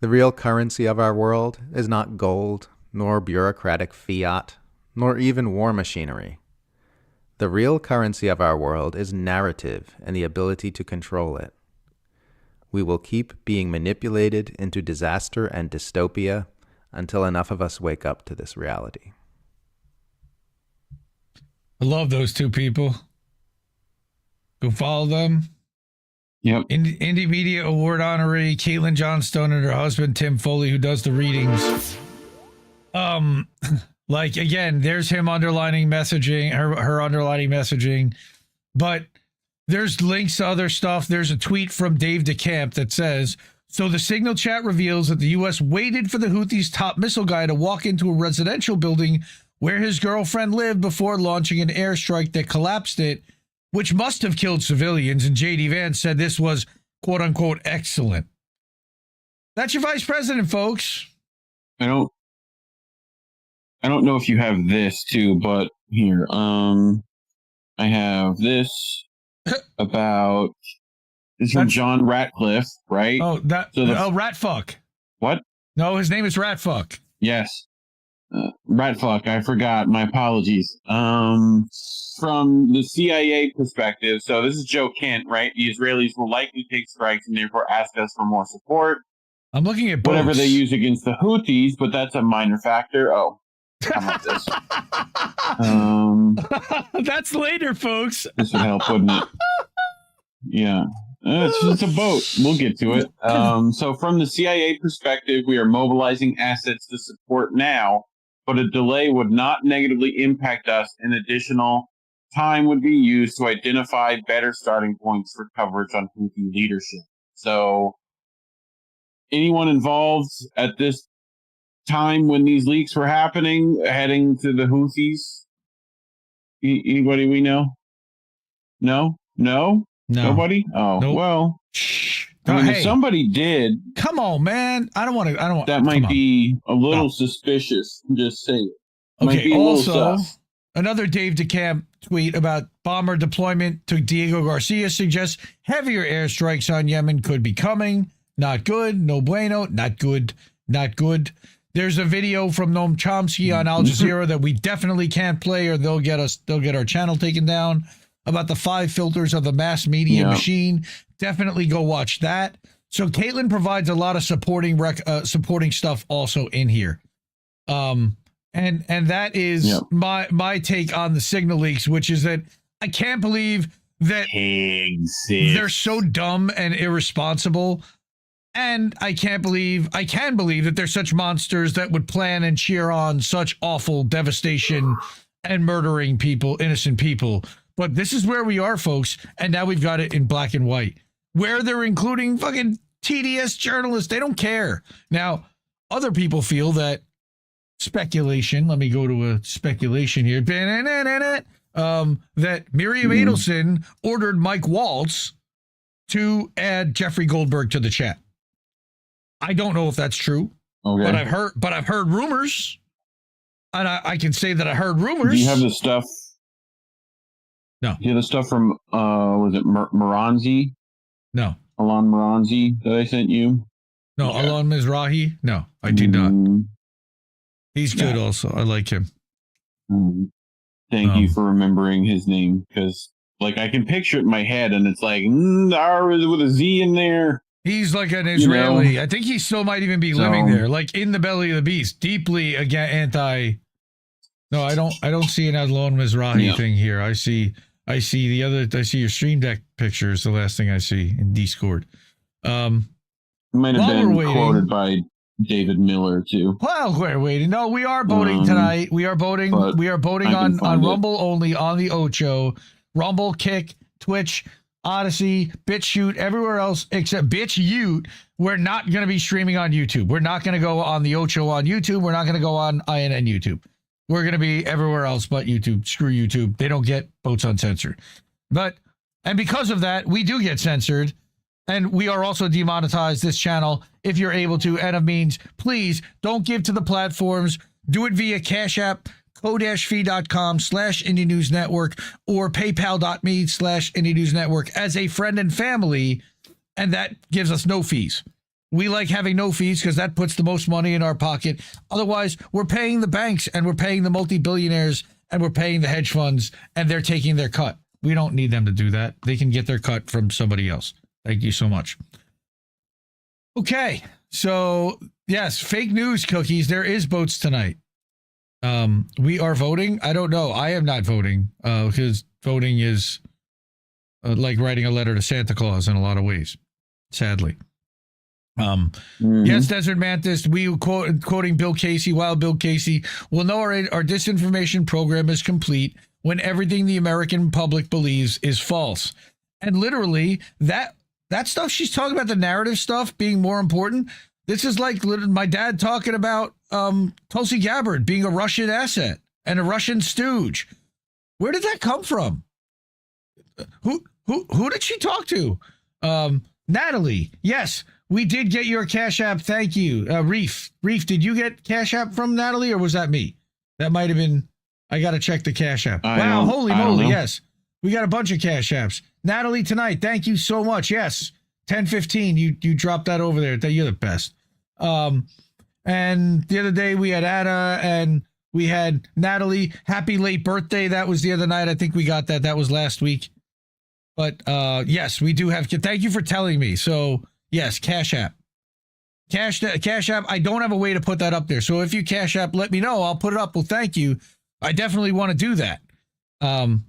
The real currency of our world is not gold, nor bureaucratic fiat, nor even war machinery. The real currency of our world is narrative and the ability to control it. We will keep being manipulated into disaster and dystopia until enough of us wake up to this reality. I love those two people. Go follow them. Yep. Indie Media Award honoree Caitlin Johnstone and her husband Tim Foley, who does the readings. Like, again, there's him underlining messaging, her underlining messaging, but there's links to other stuff. There's a tweet from Dave DeCamp that says, so the Signal chat reveals that the U.S. waited for the Houthis' top missile guy to walk into a residential building where his girlfriend lived before launching an airstrike that collapsed it, which must have killed civilians. And J.D. Vance said this was, quote unquote, excellent. That's your vice president, folks. I don't know if you have this too, but here, I have this about It's from John Ratcliffe, right? Oh, Ratfuck. What? No, his name is Ratfuck. Yes. Ratfuck, I forgot. My apologies. From the CIA perspective, so this is Joe Kent, right? The Israelis will likely take strikes and therefore ask us for more support. I'm looking at whatever boats. they use against the Houthis, but that's a minor factor. Oh, how about this? That's later, folks. This would help, wouldn't it? Yeah. It's just a boat. We'll get to it. So from the CIA perspective, we are mobilizing assets to support now, but a delay would not negatively impact us, and additional time would be used to identify better starting points for coverage on Houthi leadership. So anyone involved at this time when these leaks were happening, heading to the Houthis? Anybody we know? No? Nobody? Oh, nope. Well. I mean, if somebody did. Come on, man. I don't want to. That might be a little suspicious. I'm just saying. Okay, also, another Dave DeCamp tweet about bomber deployment to Diego Garcia suggests heavier airstrikes on Yemen could be coming. Not good. No bueno. Not good. Not good. There's a video from Noam Chomsky on Al Jazeera that we definitely can't play, or they'll get our channel taken down, about the 5 filters of the mass media machine. Definitely go watch that. So Caitlin provides a lot of supporting stuff also in here. And that is my take on the signal leaks, which is that I can't believe that they're so dumb and irresponsible. And I can believe that they're such monsters that would plan and cheer on such awful devastation and murdering people, innocent people. But this is where we are, folks. And now we've got it in black and white, where they're including fucking TDS journalists. They don't care. Now, other people feel that speculation. Let me go to a speculation here. That Miriam Adelson ordered Mike Waltz to add Jeffrey Goldberg to the chat. I don't know if that's true, but I've heard rumors, and I can say that I heard rumors. Do you have the stuff? No. Do you have the stuff from was it Moranzi? No. Alon Moranzi that I sent you? No, Alon Mizrahi? No, I did not. He's good also. I like him. Thank you for remembering his name, because like I can picture it in my head, and it's like R with a Z in there. He's like an Israeli. I think he still might even be living there, like in the belly of the beast, deeply anti. No, I don't see an Alon Mizrahi thing here. I see your Stream Deck picture is the last thing I see in Discord. Might have been quoted by David Miller too. Well, we're waiting. No, we are voting tonight. We are voting. We are voting on Rumble only, on the Ocho, Rumble, Kick, Twitch, Odyssey, BitChute, everywhere else except BitChute. We're not going to be streaming on YouTube. We're not going to go on the Ocho on YouTube. We're not going to go on INN YouTube. We're going to be everywhere else but YouTube. Screw YouTube. They don't get Boats Uncensored. And because of that, we do get censored. And we are also demonetized this channel if you're able to. And it means, please don't give to the platforms. Do it via Cash App, ko-fi.com/Indie News Network, or paypal.me/Indie News Network as a friend and family. And that gives us no fees. We like having no fees because that puts the most money in our pocket. Otherwise, we're paying the banks and we're paying the multi-billionaires and we're paying the hedge funds, and they're taking their cut. We don't need them to do that. They can get their cut from somebody else. Thank you so much. Okay. So, yes, fake news cookies. There is votes tonight. We are voting. I don't know. I am not voting because voting is like writing a letter to Santa Claus in a lot of ways, sadly. Yes, Desert Mantis, we quoting Bill Casey, while Bill Casey will know our disinformation program is complete when everything the American public believes is false. And literally that stuff she's talking about, the narrative stuff being more important. This is like my dad talking about Tulsi Gabbard being a Russian asset and a Russian stooge. Where did that come from? Who did she talk to? Natalie, yes. We did get your Cash App. Thank you. Reef, did you get Cash App from Natalie, or was that me? That might have been. I got to check the Cash App. Wow, holy moly. Yes. We got a bunch of Cash Apps. Natalie tonight. Thank you so much. Yes, 10:15. You dropped that over there. You're the best. And the other day we had Anna and we had Natalie. Happy late birthday. That was the other night. I think we got that. That was last week. But yes, we do have. Thank you for telling me. So yes, Cash App. Cash App. I don't have a way to put that up there. So if you Cash App, let me know. I'll put it up. Well, thank you. I definitely want to do that.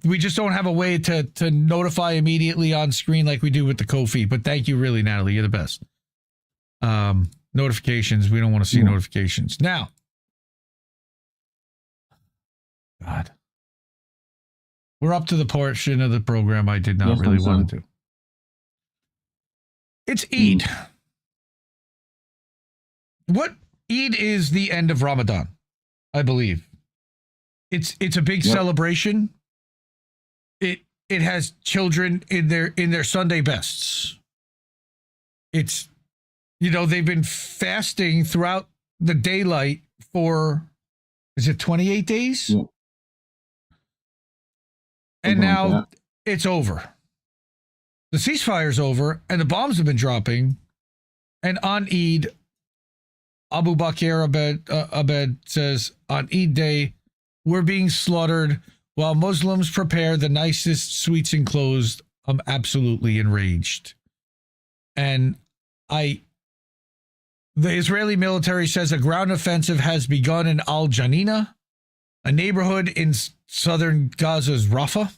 We just don't have a way to notify immediately on screen like we do with the Ko-fi. But thank you, really, Natalie. You're the best. Notifications. We don't want to see notifications. Now, God, we're up to the portion of the program I did not really want to do. It's Eid. What Eid is the end of Ramadan, I believe. It's a big celebration. It has children in their Sunday bests. It's, you know, they've been fasting throughout the daylight for, is it 28 days? Yeah. And now it's over. The ceasefire's over and the bombs have been dropping. And on Eid, Abu Bakr Abed says, on Eid day, we're being slaughtered while Muslims prepare the nicest sweets and clothes. I'm absolutely enraged. And the Israeli military says a ground offensive has begun in Al Janina, a neighborhood in southern Gaza's Rafah.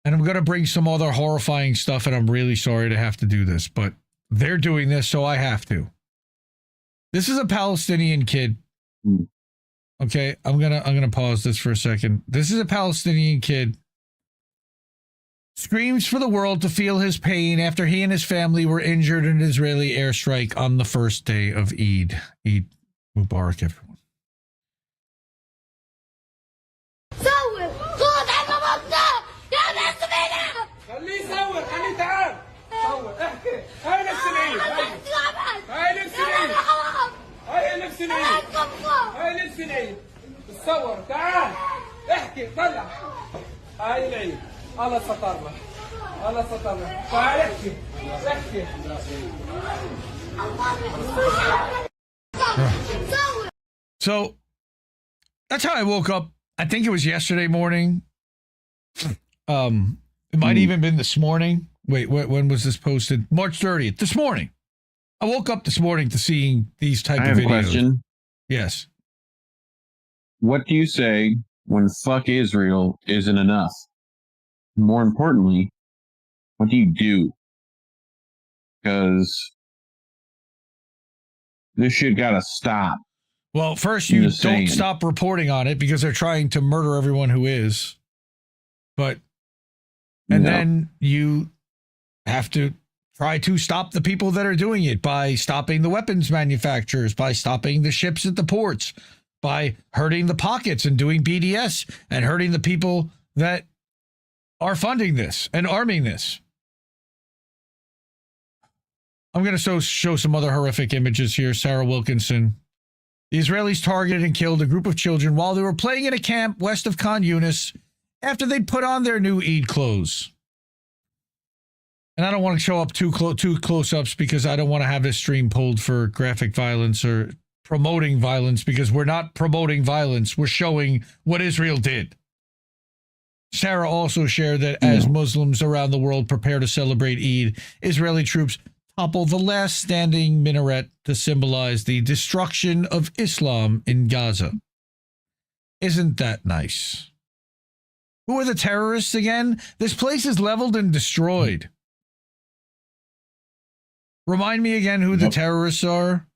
And I'm going to bring some other horrifying stuff, and I'm really sorry to have to do this, but they're doing this, so I have to. This is a Palestinian kid. Okay, I'm gonna pause this for a second. This is a Palestinian kid. Screams for the world to feel his pain after he and his family were injured in an Israeli airstrike on the first day of Eid. Eid Mubarak, everyone. تصور تعال احكي طلع هاي العيد الله سترنا الله سترنا تعال احكي So that's how I woke up. I think it was yesterday morning. It might even been this morning. Wait, when was this posted? March 30th. This morning. I woke up this morning to seeing these type of videos. I have a question. Yes. What do you say when fuck Israel isn't enough? More importantly, what do you do? Because this shit gotta stop. Well, first you don't stop reporting on it because they're trying to murder everyone who is. But, and then you have to try to stop the people that are doing it by stopping the weapons manufacturers, by stopping the ships at the ports, by hurting the pockets and doing BDS and hurting the people that are funding this and arming this. I'm going to show some other horrific images here. Sarah Wilkinson. The Israelis targeted and killed a group of children while they were playing in a camp west of Khan Yunis after they'd put on their new Eid clothes. And I don't want to show up too close-ups because I don't want to have this stream pulled for graphic violence or promoting violence, because we're not promoting violence. We're showing what Israel did. Sarah also shared that as Muslims around the world prepare to celebrate Eid, Israeli troops topple the last standing minaret to symbolize the destruction of Islam in Gaza. Isn't that nice? Who are the terrorists again? This place is leveled and destroyed. Remind me again who the terrorists are.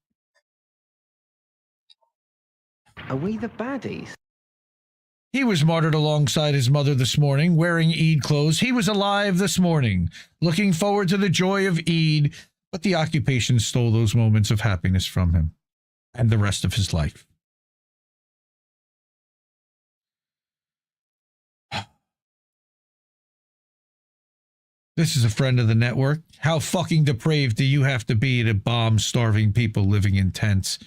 Are we the baddies? He was martyred alongside his mother this morning, wearing Eid clothes. He was alive this morning, looking forward to the joy of Eid, but the occupation stole those moments of happiness from him and the rest of his life. This is a friend of the network. How fucking depraved do you have to be to bomb starving people living in tents?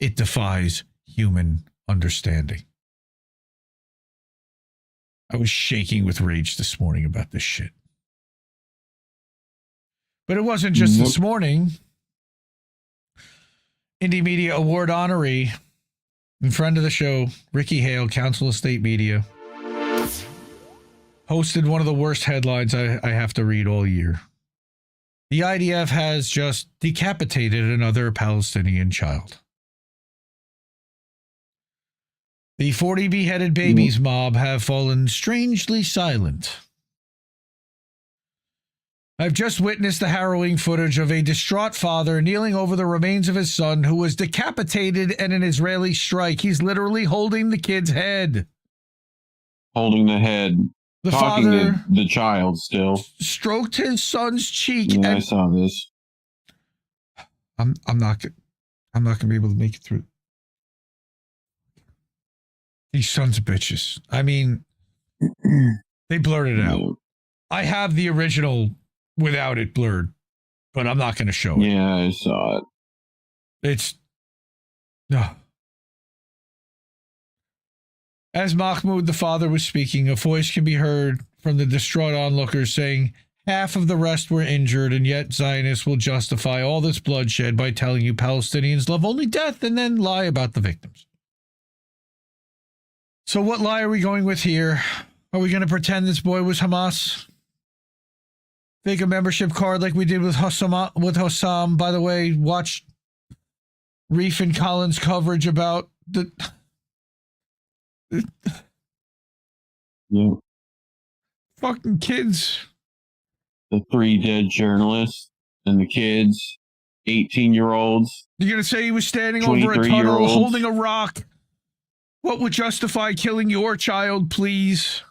It defies human understanding. I was shaking with rage this morning about this shit. But it wasn't just this morning. Indie Media Award honoree and friend of the show, Ricky Hale, Council of State Media, posted one of the worst headlines I have to read all year. The IDF has just decapitated another Palestinian child. The 40 beheaded babies mob have fallen strangely silent. I've just witnessed the harrowing footage of a distraught father kneeling over the remains of his son who was decapitated in an Israeli strike. He's literally holding the kid's head. Holding the head. The talking father to the child still. Stroked his son's cheek. Yeah, and I saw this. I'm not gonna be able to make it through. These sons of bitches. I mean, they blurred it out. I have the original without it blurred, but I'm not going to show it. Yeah, I saw it. It's no. As Mahmoud, the father, was speaking, a voice can be heard from the distraught onlookers saying, half of the rest were injured, and yet Zionists will justify all this bloodshed by telling you Palestinians love only death and then lie about the victims. So what lie are we going with here? Are we going to pretend this boy was Hamas? Fake a membership card like we did with Hossam. By the way, watch Reef and Collins' coverage about the... Yeah. Fucking kids. The 3 dead journalists and the kids, 18-year-olds. You're going to say he was standing over a tunnel holding a rock? What would justify killing your child, please?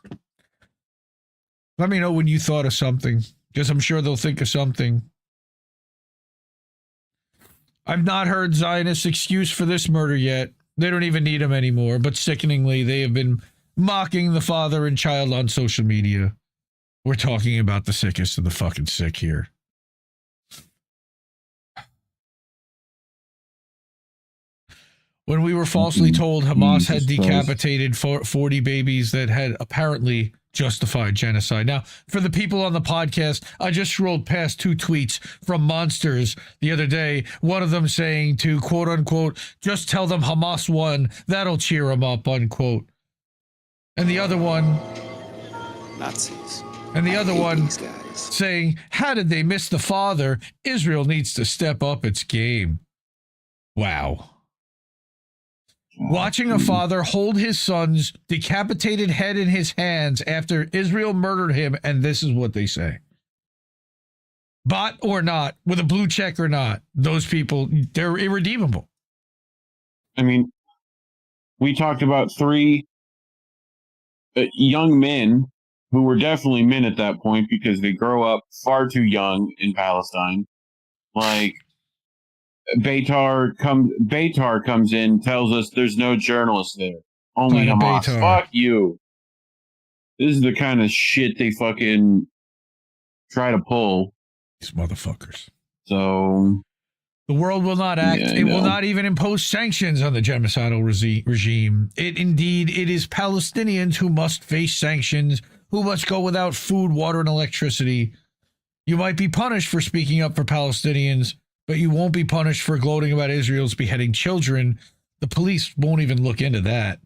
Let me know when you thought of something, because I'm sure they'll think of something. I've not heard Zionists' excuse for this murder yet. They don't even need him anymore, but sickeningly, they have been mocking the father and child on social media. We're talking about the sickest of the fucking sick here. When we were falsely told Hamas had decapitated 40 babies that had apparently justified genocide. Now, for the people on the podcast, I just scrolled past 2 tweets from monsters the other day. One of them saying to, quote unquote, just tell them Hamas won. That'll cheer them up, unquote. And the other one... Nazis. And the other one saying, how did they miss the father? Israel needs to step up its game. Wow. Watching a father hold his son's decapitated head in his hands after Israel murdered him, and this is what they say. Bot or not, with a blue check or not, those people, they're irredeemable. I mean, we talked about 3 young men who were definitely men at that point because they grow up far too young in Palestine. Like, Beitar comes in, tells us there's no journalists there. Only Hamas. Fuck you. This is the kind of shit they fucking try to pull. These motherfuckers. So... The world will not act. It will not even impose sanctions on the genocidal regime. It is Palestinians who must face sanctions, who must go without food, water, and electricity. You might be punished for speaking up for Palestinians, but you won't be punished for gloating about Israel's beheading children. The police won't even look into that.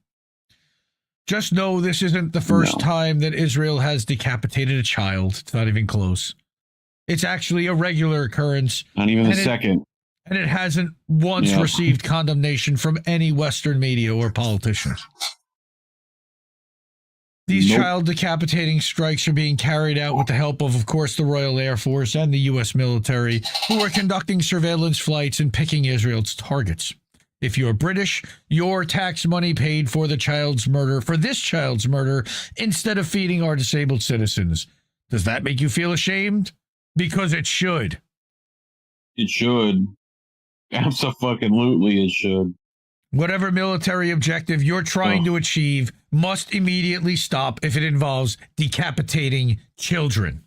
Just know this isn't the first time that Israel has decapitated a child. It's not even close. It's actually a regular occurrence. Not even the second. And it hasn't once received condemnation from any Western media or politicians. These child decapitating strikes are being carried out with the help of course, the Royal Air Force and the U.S. military, who are conducting surveillance flights and picking Israel's targets. If you're British, your tax money paid for this child's murder, instead of feeding our disabled citizens. Does that make you feel ashamed? Because it should. It should. Absolutely, it should. Whatever military objective you're trying to achieve must immediately stop if it involves decapitating children.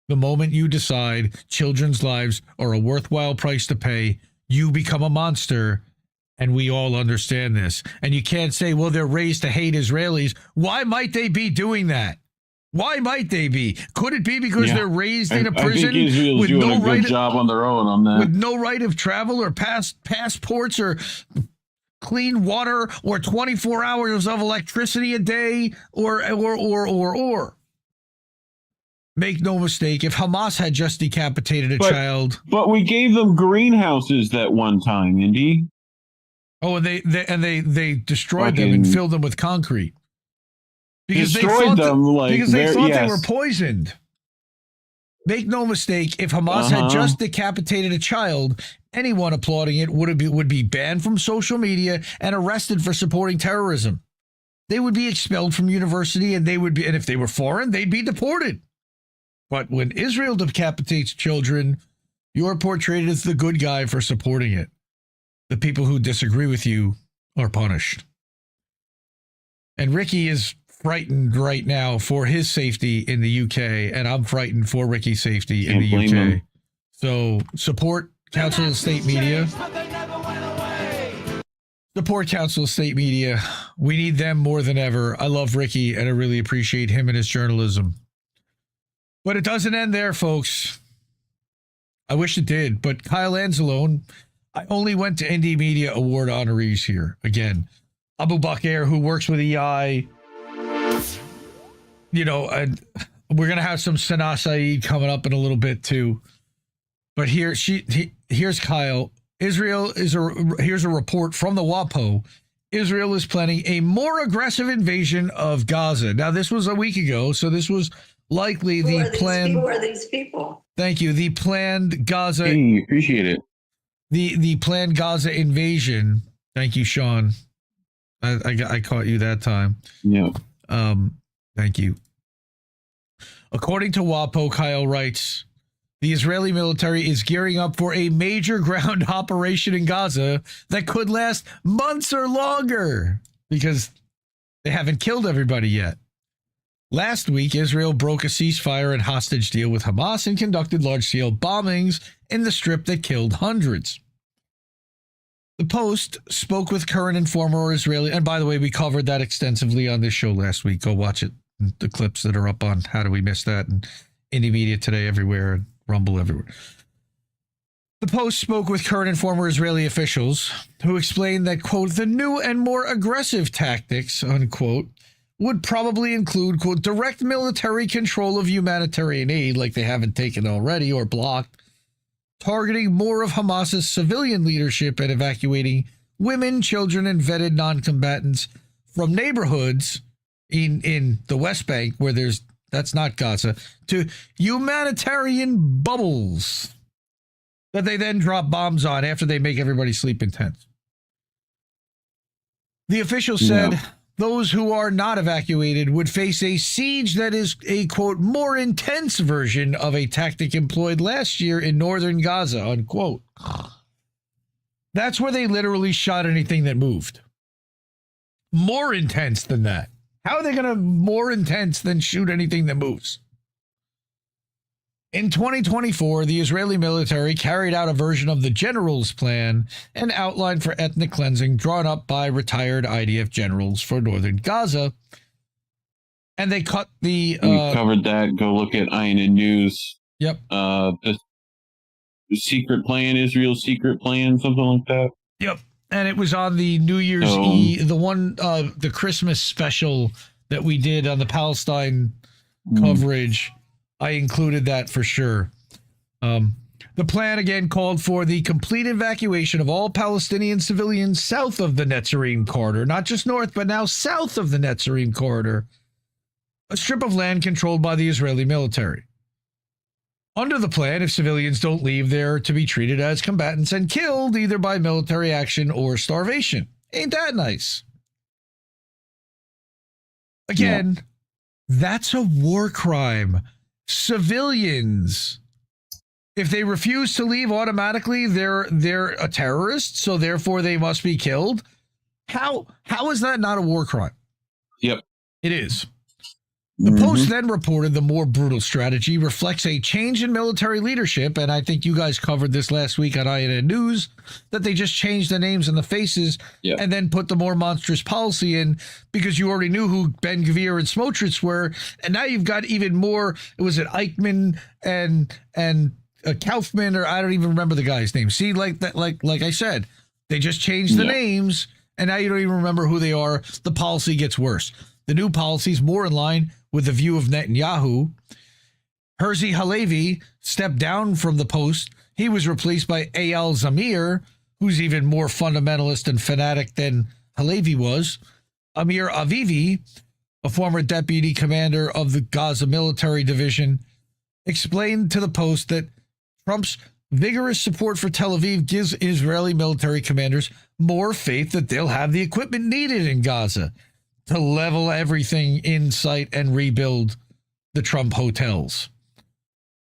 The moment you decide children's lives are a worthwhile price to pay, you become a monster, and we all understand this. And you can't say, well, they're raised to hate Israelis. Why might they be doing that? Why might they be? Could it be because they're raised in a prison I think Israel's with doing no a good right job on their own on that. with no right of travel or passports or clean water or 24 hours of electricity a day or make no mistake, if Hamas had just decapitated a child. But we gave them greenhouses that one time, Indy. Oh, and they destroyed them and filled them with concrete. Because they thought they were poisoned. Make no mistake, if Hamas had just decapitated a child, anyone applauding it would be banned from social media and arrested for supporting terrorism. They would be expelled from university, and if they were foreign, they'd be deported. But when Israel decapitates children, you're portrayed as the good guy for supporting it. The people who disagree with you are punished. And Ricky is frightened right now for his safety in the UK, and I'm frightened for Ricky's safety in the UK. So support Council of State Media. Support Council of State Media. We need them more than ever. I love Ricky, and I really appreciate him and his journalism. But it doesn't end there, folks. I wish it did, but Kyle Anzalone, I only went to Indie Media Award honorees here. Again, Abu Bakr, who works with EI, and we're going to have some Sanaa Saeed coming up in a little bit too. But here's Kyle. Here's a report from the WAPO. Israel is planning a more aggressive invasion of Gaza. Now, this was a week ago, so this was likely the planned. Who are these people? Thank you. The planned Gaza. Hey, appreciate it. The planned Gaza invasion. Thank you, Sean. I caught you that time. Yeah. Thank you. According to WAPO, Kyle writes, the Israeli military is gearing up for a major ground operation in Gaza that could last months or longer because they haven't killed everybody yet. Last week, Israel broke a ceasefire and hostage deal with Hamas and conducted large-scale bombings in the Strip that killed hundreds. The Post spoke with current and former Israeli, and by the way, we covered that extensively on this show last week. Go watch it. The clips that are up on How Do We Miss That? And Indie Media Today everywhere and Rumble everywhere. The Post spoke with current and former Israeli officials who explained that, quote, the new and more aggressive tactics, unquote, would probably include, quote, direct military control of humanitarian aid like they haven't taken already or blocked, targeting more of Hamas's civilian leadership and evacuating women, children, and vetted non-combatants from neighborhoods in the West Bank where that's not Gaza, to humanitarian bubbles that they then drop bombs on after they make everybody sleep in tents. The official said those who are not evacuated would face a siege that is a, quote, more intense version of a tactic employed last year in northern Gaza, unquote. That's where they literally shot anything that moved. More intense than that. How are they going to more intense than shoot anything that moves? In 2024, the Israeli military carried out a version of the general's plan, an outline for ethnic cleansing drawn up by retired IDF generals for northern Gaza. And they cut the... we covered that. Go look at INN News. Yep. The secret plan, Israel's secret plan, something like that. Yep. And it was on the New Year's Eve, the Christmas special that we did on the Palestine coverage. I included that for sure. The plan again called for the complete evacuation of all Palestinian civilians south of the Netzarim corridor, not just north, but now south of the Netzarim corridor, a strip of land controlled by the Israeli military. Under the plan, if civilians don't leave, they're to be treated as combatants and killed either by military action or starvation. Ain't that nice? Again, that's a war crime. Civilians, if they refuse to leave automatically, they're a terrorist, so therefore they must be killed. How is that not a war crime? Yep. It is. The Post then reported the more brutal strategy reflects a change in military leadership, and I think you guys covered this last week on INN News, that they just changed the names and the faces and then put the more monstrous policy in because you already knew who Ben Gvir and Smotrich were, and now you've got even more, was it Eichmann and Kaufman, or I don't even remember the guy's name. See, like that, like I said, they just changed the names, and now you don't even remember who they are. The policy gets worse. The new policy is more in line with the view of Netanyahu. Herzi Halevi stepped down from the post. He was replaced by Eyal Zamir, who's even more fundamentalist and fanatic than Halevi was. Amir Avivi, a former deputy commander of the Gaza military division, explained to the Post that Trump's vigorous support for Tel Aviv gives Israeli military commanders more faith that they'll have the equipment needed in Gaza to level everything in sight and rebuild the Trump hotels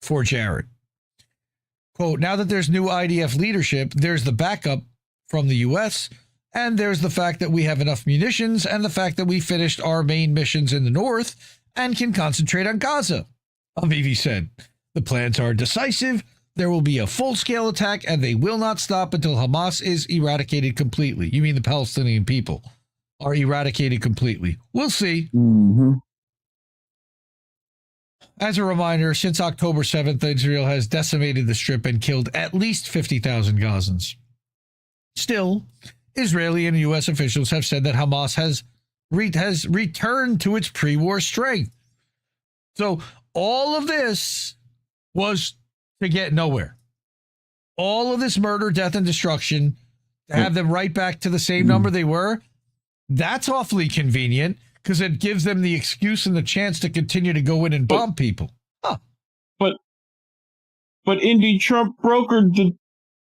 for Jared. Quote, now that there's new IDF leadership, there's the backup from the U.S., and there's the fact that we have enough munitions and the fact that we finished our main missions in the north and can concentrate on Gaza, Avivi said. The plans are decisive. There will be a full-scale attack, and they will not stop until Hamas is eradicated completely. You mean the Palestinian people are eradicated completely. We'll see. As a reminder, since October 7th, Israel has decimated the Strip and killed at least 50,000 Gazans. Still, Israeli and U.S. officials have said that Hamas has returned to its pre-war strength. So all of this was to get nowhere. All of this murder, death, and destruction, to have them right back to the same number they were, that's awfully convenient because it gives them the excuse and the chance to continue to go in and bomb people. Huh. But Indy, Trump brokered the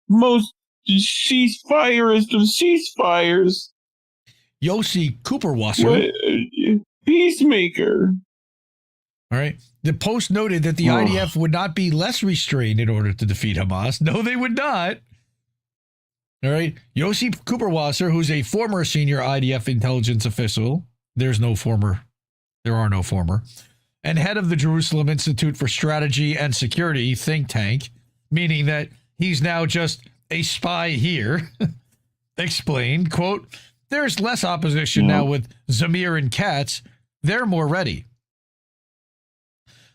most ceasefirest of ceasefires. Yossi Cooperwasser. Peacemaker. All right. The Post noted that the IDF would not be less restrained in order to defeat Hamas. No, they would not. All right. Yossi Cooperwasser, who's a former senior IDF intelligence official. There are no former. And head of the Jerusalem Institute for Strategy and Security think tank, meaning that he's now just a spy here, explained, quote, there's less opposition now with Zamir and Katz. They're more ready.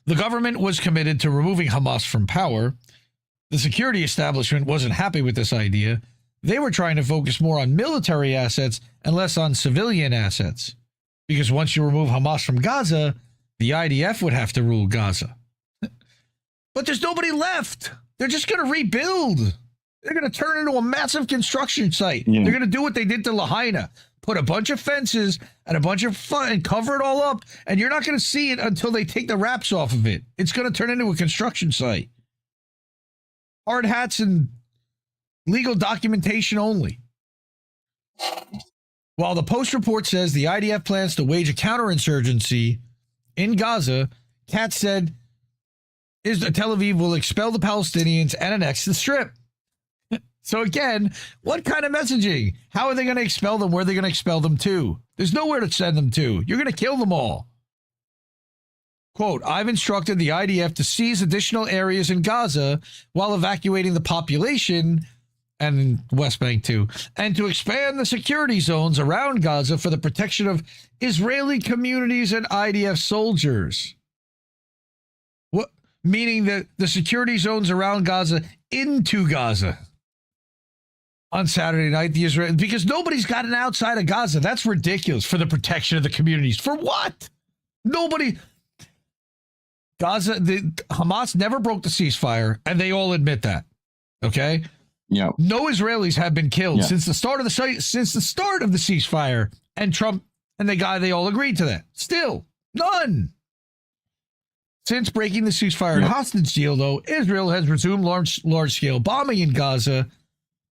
The government was committed to removing Hamas from power. The security establishment wasn't happy with this idea. They were trying to focus more on military assets and less on civilian assets. Because once you remove Hamas from Gaza, the IDF would have to rule Gaza. But there's nobody left. They're just going to rebuild. They're going to turn it into a massive construction site. They're going to do what they did to Lahaina. Put a bunch of fences and a bunch of fun and cover it all up, and you're not going to see it until they take the wraps off of it. It's going to turn into a construction site. Hard hats and legal documentation only. While the Post report says the IDF plans to wage a counterinsurgency in Gaza, Katz said Tel Aviv will expel the Palestinians and annex the Strip. So again, what kind of messaging? How are they going to expel them? Where are they going to expel them to? There's nowhere to send them to. You're going to kill them all. Quote, I've instructed the IDF to seize additional areas in Gaza while evacuating the population, and in West Bank too, and to expand the security zones around Gaza for the protection of Israeli communities and IDF soldiers. What? Meaning that the security zones around Gaza into Gaza. On Saturday night, the Israel, because nobody's gotten outside of Gaza. That's ridiculous. For the protection of the communities. For what? Nobody. Gaza, Hamas never broke the ceasefire, and they all admit that. Okay? Yeah. No Israelis have been killed since the start of the ceasefire, and Trump and they all agreed to that. Still, none. Since breaking the ceasefire and hostage deal, though, Israel has resumed large-scale bombing in Gaza.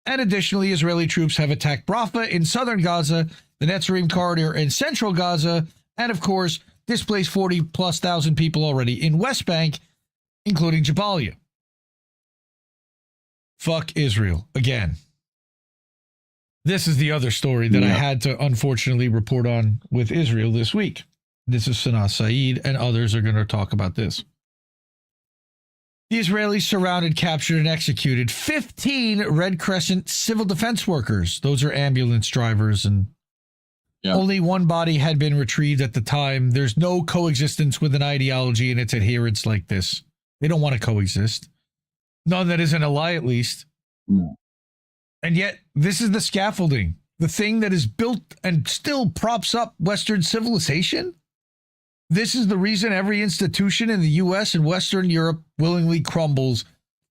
And additionally, Israeli troops have attacked Rafah in southern Gaza, the Netzarim corridor in central Gaza, and of course, displaced 40,000+ people already in West Bank, including Jabalia. Fuck Israel again. This is the other story that I had to unfortunately report on with Israel this week. This is Sanaa Saeed, and others are going to talk about this. The Israelis surrounded, captured, and executed 15 Red Crescent civil defense workers. Those are ambulance drivers, and only one body had been retrieved at the time. There's no coexistence with an ideology and its adherents like this. They don't want to coexist. None that isn't a lie, at least. No. And yet, this is the scaffolding, the thing that is built and still props up Western civilization. This is the reason every institution in the U.S. and Western Europe willingly crumbles,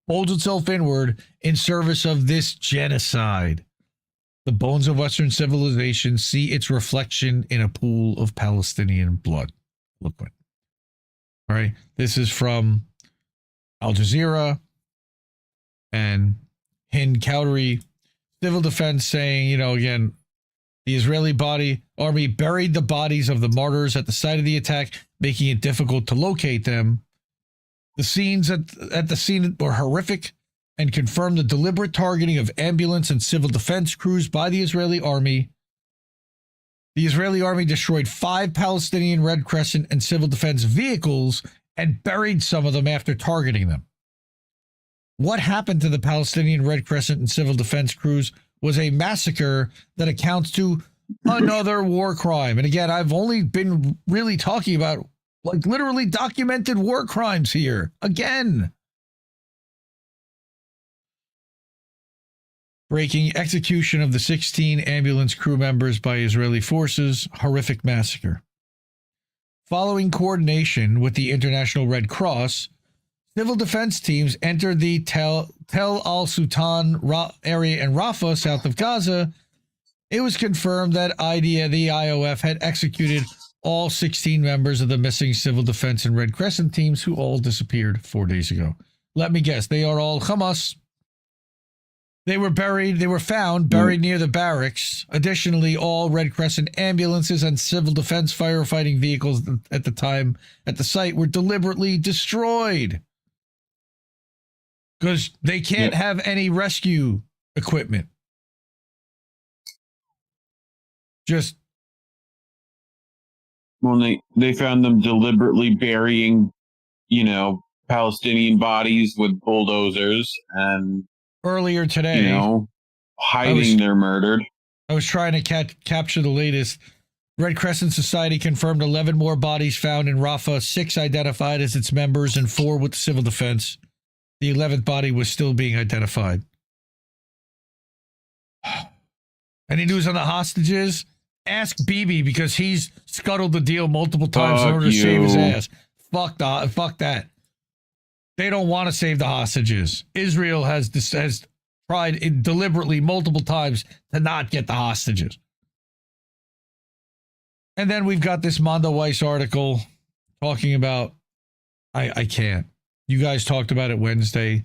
folds itself inward in service of this genocide. The bones of Western civilization see its reflection in a pool of Palestinian blood. Liquid. All right. This is from Al Jazeera and Hind Cowdery. Civil defense saying, you know, again, the Israeli army buried the bodies of the martyrs at the site of the attack, making it difficult to locate them. The scenes at the scene were horrific and confirmed the deliberate targeting of ambulance and civil defense crews by the Israeli army. The Israeli army destroyed 5 Palestinian Red Crescent and civil defense vehicles and buried some of them after targeting them. What happened to the Palestinian Red Crescent and civil defense crews was a massacre that accounts to another war crime. And again, I've only been really talking about like literally documented war crimes here. Again. Breaking execution of the 16 ambulance crew members by Israeli forces. Horrific massacre. Following coordination with the International Red Cross, civil defense teams entered the Tel al-Sultan area in Rafah, south of Gaza. It was confirmed that the IOF had executed all 16 members of the missing civil defense and Red Crescent teams who all disappeared 4 days ago. Let me guess, they are all Hamas. They were found buried near the barracks. Additionally, all Red Crescent ambulances and civil defense firefighting vehicles at the site were deliberately destroyed. Because they can't have any rescue equipment. Just. Well, they found them deliberately burying, you know, Palestinian bodies with bulldozers and. Earlier today. You know, hiding their murdered. I was trying to capture the latest. Red Crescent Society confirmed 11 more bodies found in Rafah, 6 identified as its members and 4 with civil defense. The 11th body was still being identified. Any news on the hostages? Ask Bibi because he's scuttled the deal multiple times in order to save his ass. Fuck that. They don't want to save the hostages. Israel has tried deliberately multiple times to not get the hostages. And then we've got this Mondo Weiss article talking about, I can't. You guys talked about it Wednesday.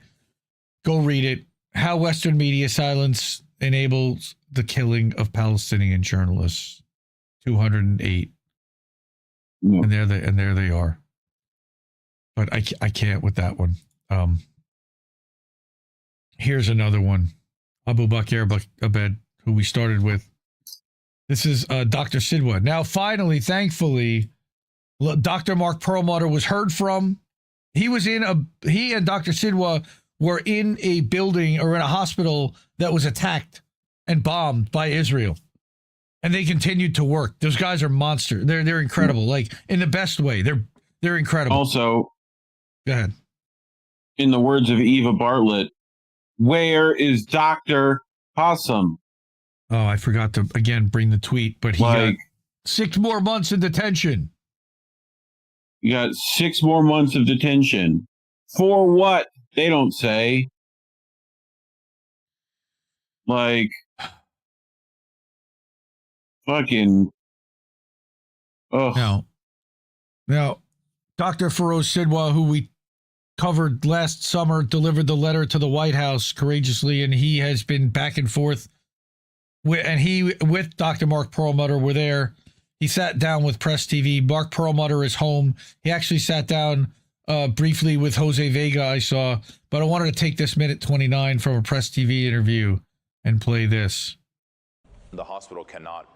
Go read it. How Western media silence enables the killing of Palestinian journalists. 208. Yeah. And there they are. But I can't with that one. Here's another one. Abu Bakr Abed, who we started with. This is Dr. Sidwa. Now, finally, thankfully, Dr. Mark Perlmutter was heard from. He and Dr. Sidwa were in a building or in a hospital that was attacked and bombed by Israel. And they continued to work. Those guys are monsters. They're incredible. Like in the best way. They're incredible. Also, go ahead. In the words of Eva Bartlett, where is Dr. Hassam? Oh, I forgot to again bring the tweet, but he got 6 more months in detention. You got 6 more months of detention. For what? They don't say. Like, fucking. Now, Dr. Feroz Sidwa, who we covered last summer, delivered the letter to the White House courageously, and he has been back and forth. And he, with Dr. Mark Perlmutter, were there. He sat down with Press TV. Mark Perlmutter is home. He actually sat down briefly with Jose Vega, I saw. But I wanted to take this minute 29 from a Press TV interview and play this. The hospital cannot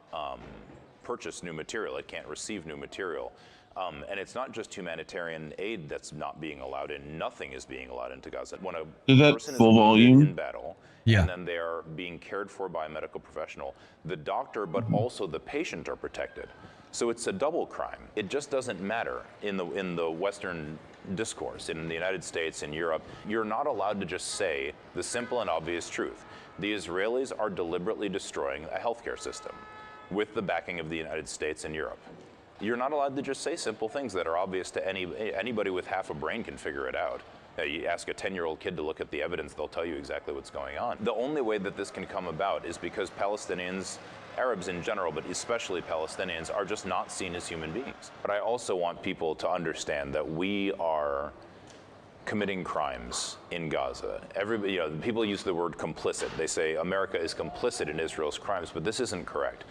purchase new material. It can't receive new material. And it's not just humanitarian aid that's not being allowed in. Nothing is being allowed into Gaza. When a person is wounded in battle, and then they are being cared for by a medical professional, the doctor, but also the patient are protected. So it's a double crime. It just doesn't matter in the Western discourse, in the United States, in Europe. You're not allowed to just say the simple and obvious truth. The Israelis are deliberately destroying a healthcare system with the backing of the United States and Europe. You're not allowed to just say simple things that are obvious to anybody with half a brain can figure it out. You ask a 10-year-old kid to look at the evidence, they'll tell you exactly what's going on. The only way that this can come about is because Palestinians, Arabs in general, but especially Palestinians, are just not seen as human beings. But I also want people to understand that we are committing crimes in Gaza. Everybody, people use the word complicit. They say America is complicit in Israel's crimes, but this isn't correct.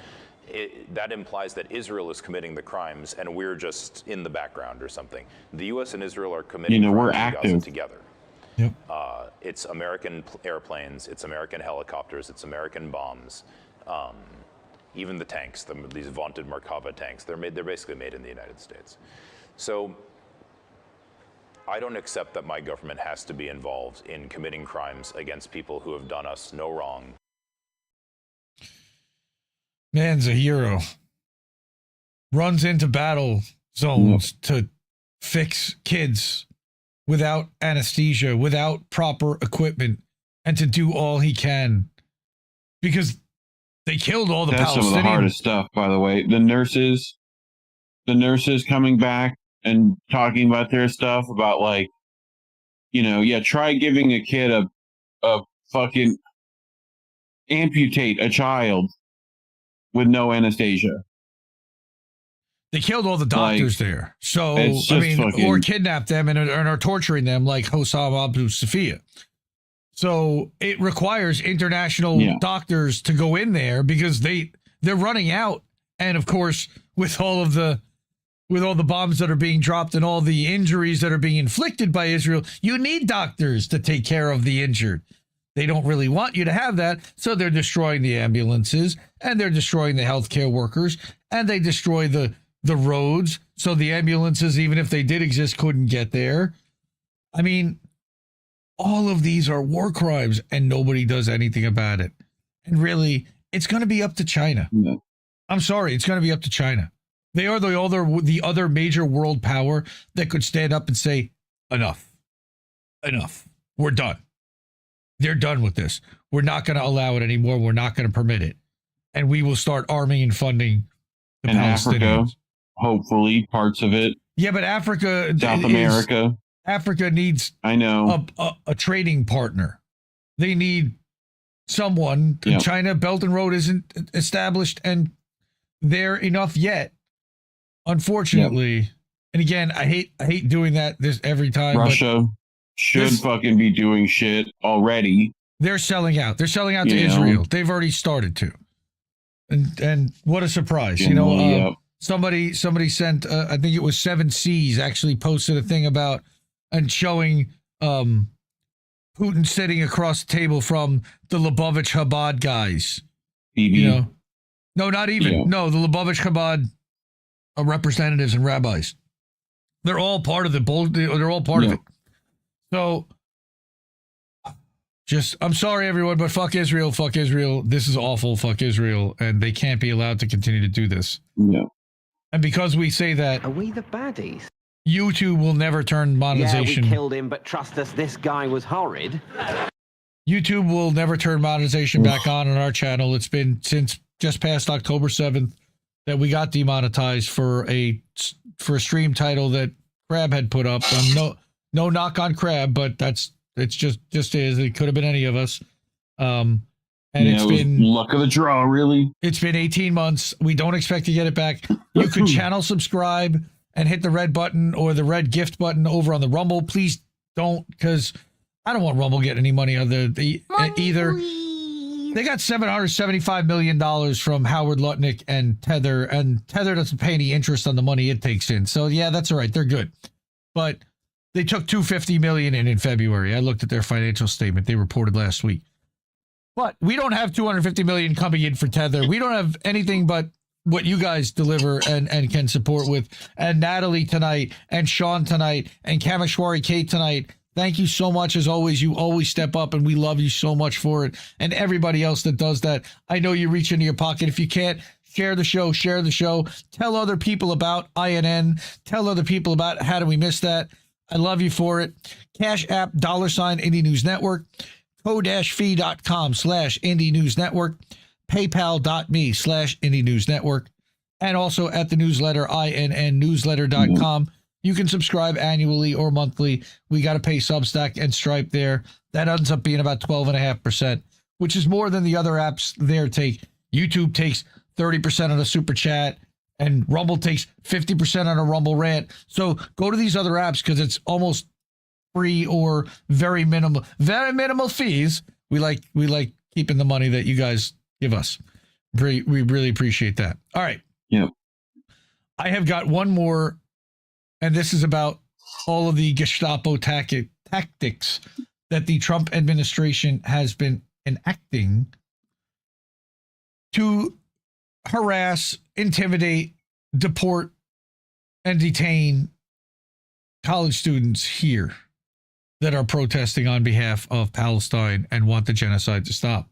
That implies that Israel is committing the crimes and we're just in the background or something. The U.S. and Israel are committing crimes in Gaza together. Yep. It's American airplanes, it's American helicopters, it's American bombs. Even the tanks, these vaunted Merkava tanks, they're basically made in the United States. So I don't accept that my government has to be involved in committing crimes against people who have done us no wrong. Man's a hero. Runs into battle zones to fix kids without anesthesia, without proper equipment, and to do all he can. Because they killed all the Palestinians. That's some of the hardest stuff, by the way. The nurses coming back and talking about their stuff about, like, try giving a kid a fucking amputate a child with no anesthesia. They killed all the doctors there. So, or kidnapped them and are torturing them like Hossam Abu Safia. So it requires international doctors to go in there because they're running out. And of course, with all the bombs that are being dropped and all the injuries that are being inflicted by Israel, you need doctors to take care of the injured. They don't really want you to have that, so they're destroying the ambulances, and they're destroying the healthcare workers, and they destroy the roads, so the ambulances, even if they did exist, couldn't get there. I mean, all of these are war crimes, and nobody does anything about it. And really, it's going to be up to China. Yeah. I'm sorry, it's going to be up to China. They are the other major world power that could stand up and say, enough. We're done. They're done with this. We're not going to allow it anymore. We're not going to permit it. And we will start arming and funding the Palestinians. Africa, hopefully, parts of it. Yeah, but Africa... South America. Africa needs a trading partner. They need someone. Yep. China, Belt and Road isn't established and they're enough yet. Unfortunately. Yep. And again, I hate doing that every time. Russia should fucking be doing shit already. They're selling out. They're selling out to Israel. They've already started to. And what a surprise. Somebody sent, I think it was 7 Seas actually posted a thing about and showing Putin sitting across the table from the Lubavitch Chabad guys. BB. No, not even. No, the Lubavitch Chabad representatives and rabbis. They're all part of they're all part of it. So, I'm sorry, everyone, but fuck Israel. This is awful. Fuck Israel. And they can't be allowed to continue to do this. Yeah. And because we say that... Are we the baddies? YouTube will never turn monetization... Yeah, we killed him, but trust us, this guy was horrid. YouTube will never turn monetization back on our channel. It's been since just past October 7th that we got demonetized for a stream title that Crab had put up. No knock on Crab, but it's just is. It could have been any of us. And it's been luck of the draw, really. It's been 18 months. We don't expect to get it back. You could channel subscribe and hit the red button or the red gift button over on the Rumble. Please don't, because I don't want Rumble getting any money either. They got $775 million from Howard Lutnick and Tether doesn't pay any interest on the money it takes in. So yeah, that's all right. They're good. But they took $250 million in February. I looked at their financial statement. They reported last week. But we don't have $250 million coming in for Tether. We don't have anything but what you guys deliver and can support with, and Natalie tonight, and Sean tonight, and Kameshwari Kate tonight. Thank you so much. As always, you always step up, and we love you so much for it. And everybody else that does that, I know you reach into your pocket. If you can't, share the show, tell other people about INN, tell other people about How Do We Miss That. I love you for it. Cash App, $, Indie News Network, co-fi.com/Indie News Network, paypal.me/Indie News Network, and also at the newsletter, INNnewsletter.com. You can subscribe annually or monthly. We got to pay Substack and Stripe there. That ends up being about 12.5%, which is more than the other apps there take. YouTube takes 30% on a super chat, and Rumble takes 50% on a Rumble rant. So go to these other apps because it's almost free or very minimal fees. We like keeping the money that you guys give us. We really appreciate that. All right. Yeah. I have got one more, and this is about all of the Gestapo tactics that the Trump administration has been enacting to harass, intimidate, deport, and detain college students here that are protesting on behalf of Palestine and want the genocide to stop.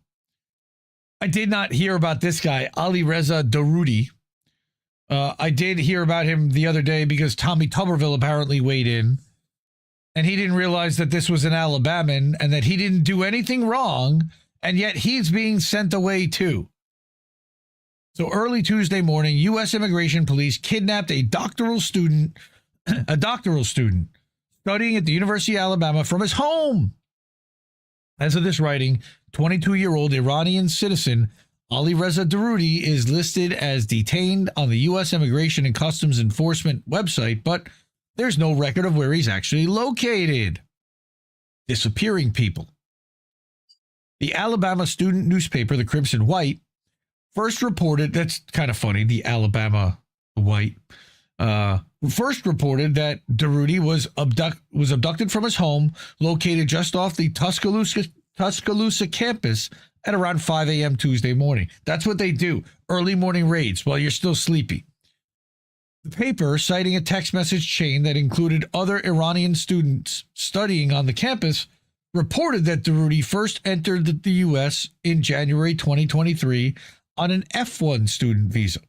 I did not hear about this guy, Ali Reza Daroudi. I did hear about him the other day because Tommy Tuberville apparently weighed in, and he didn't realize that this was an Alabaman and that he didn't do anything wrong, and yet he's being sent away too. So early Tuesday morning, U.S. Immigration Police kidnapped a doctoral student studying at the University of Alabama from his home. As of this writing, 22-year-old Iranian citizen Ali Reza Daroudi is listed as detained on the U.S. Immigration and Customs Enforcement website, but there's no record of where he's actually located. Disappearing people. The Alabama student newspaper, the Crimson White, first reported, that's kind of funny, the Alabama White, first reported that Daroudi was abducted from his home located just off the Tuscaloosa campus at around 5 a.m. Tuesday morning. That's what they do, early morning raids while you're still sleepy. The paper, citing a text message chain that included other Iranian students studying on the campus, reported that Daroudi first entered the U.S. in January 2023 on an F1 student visa.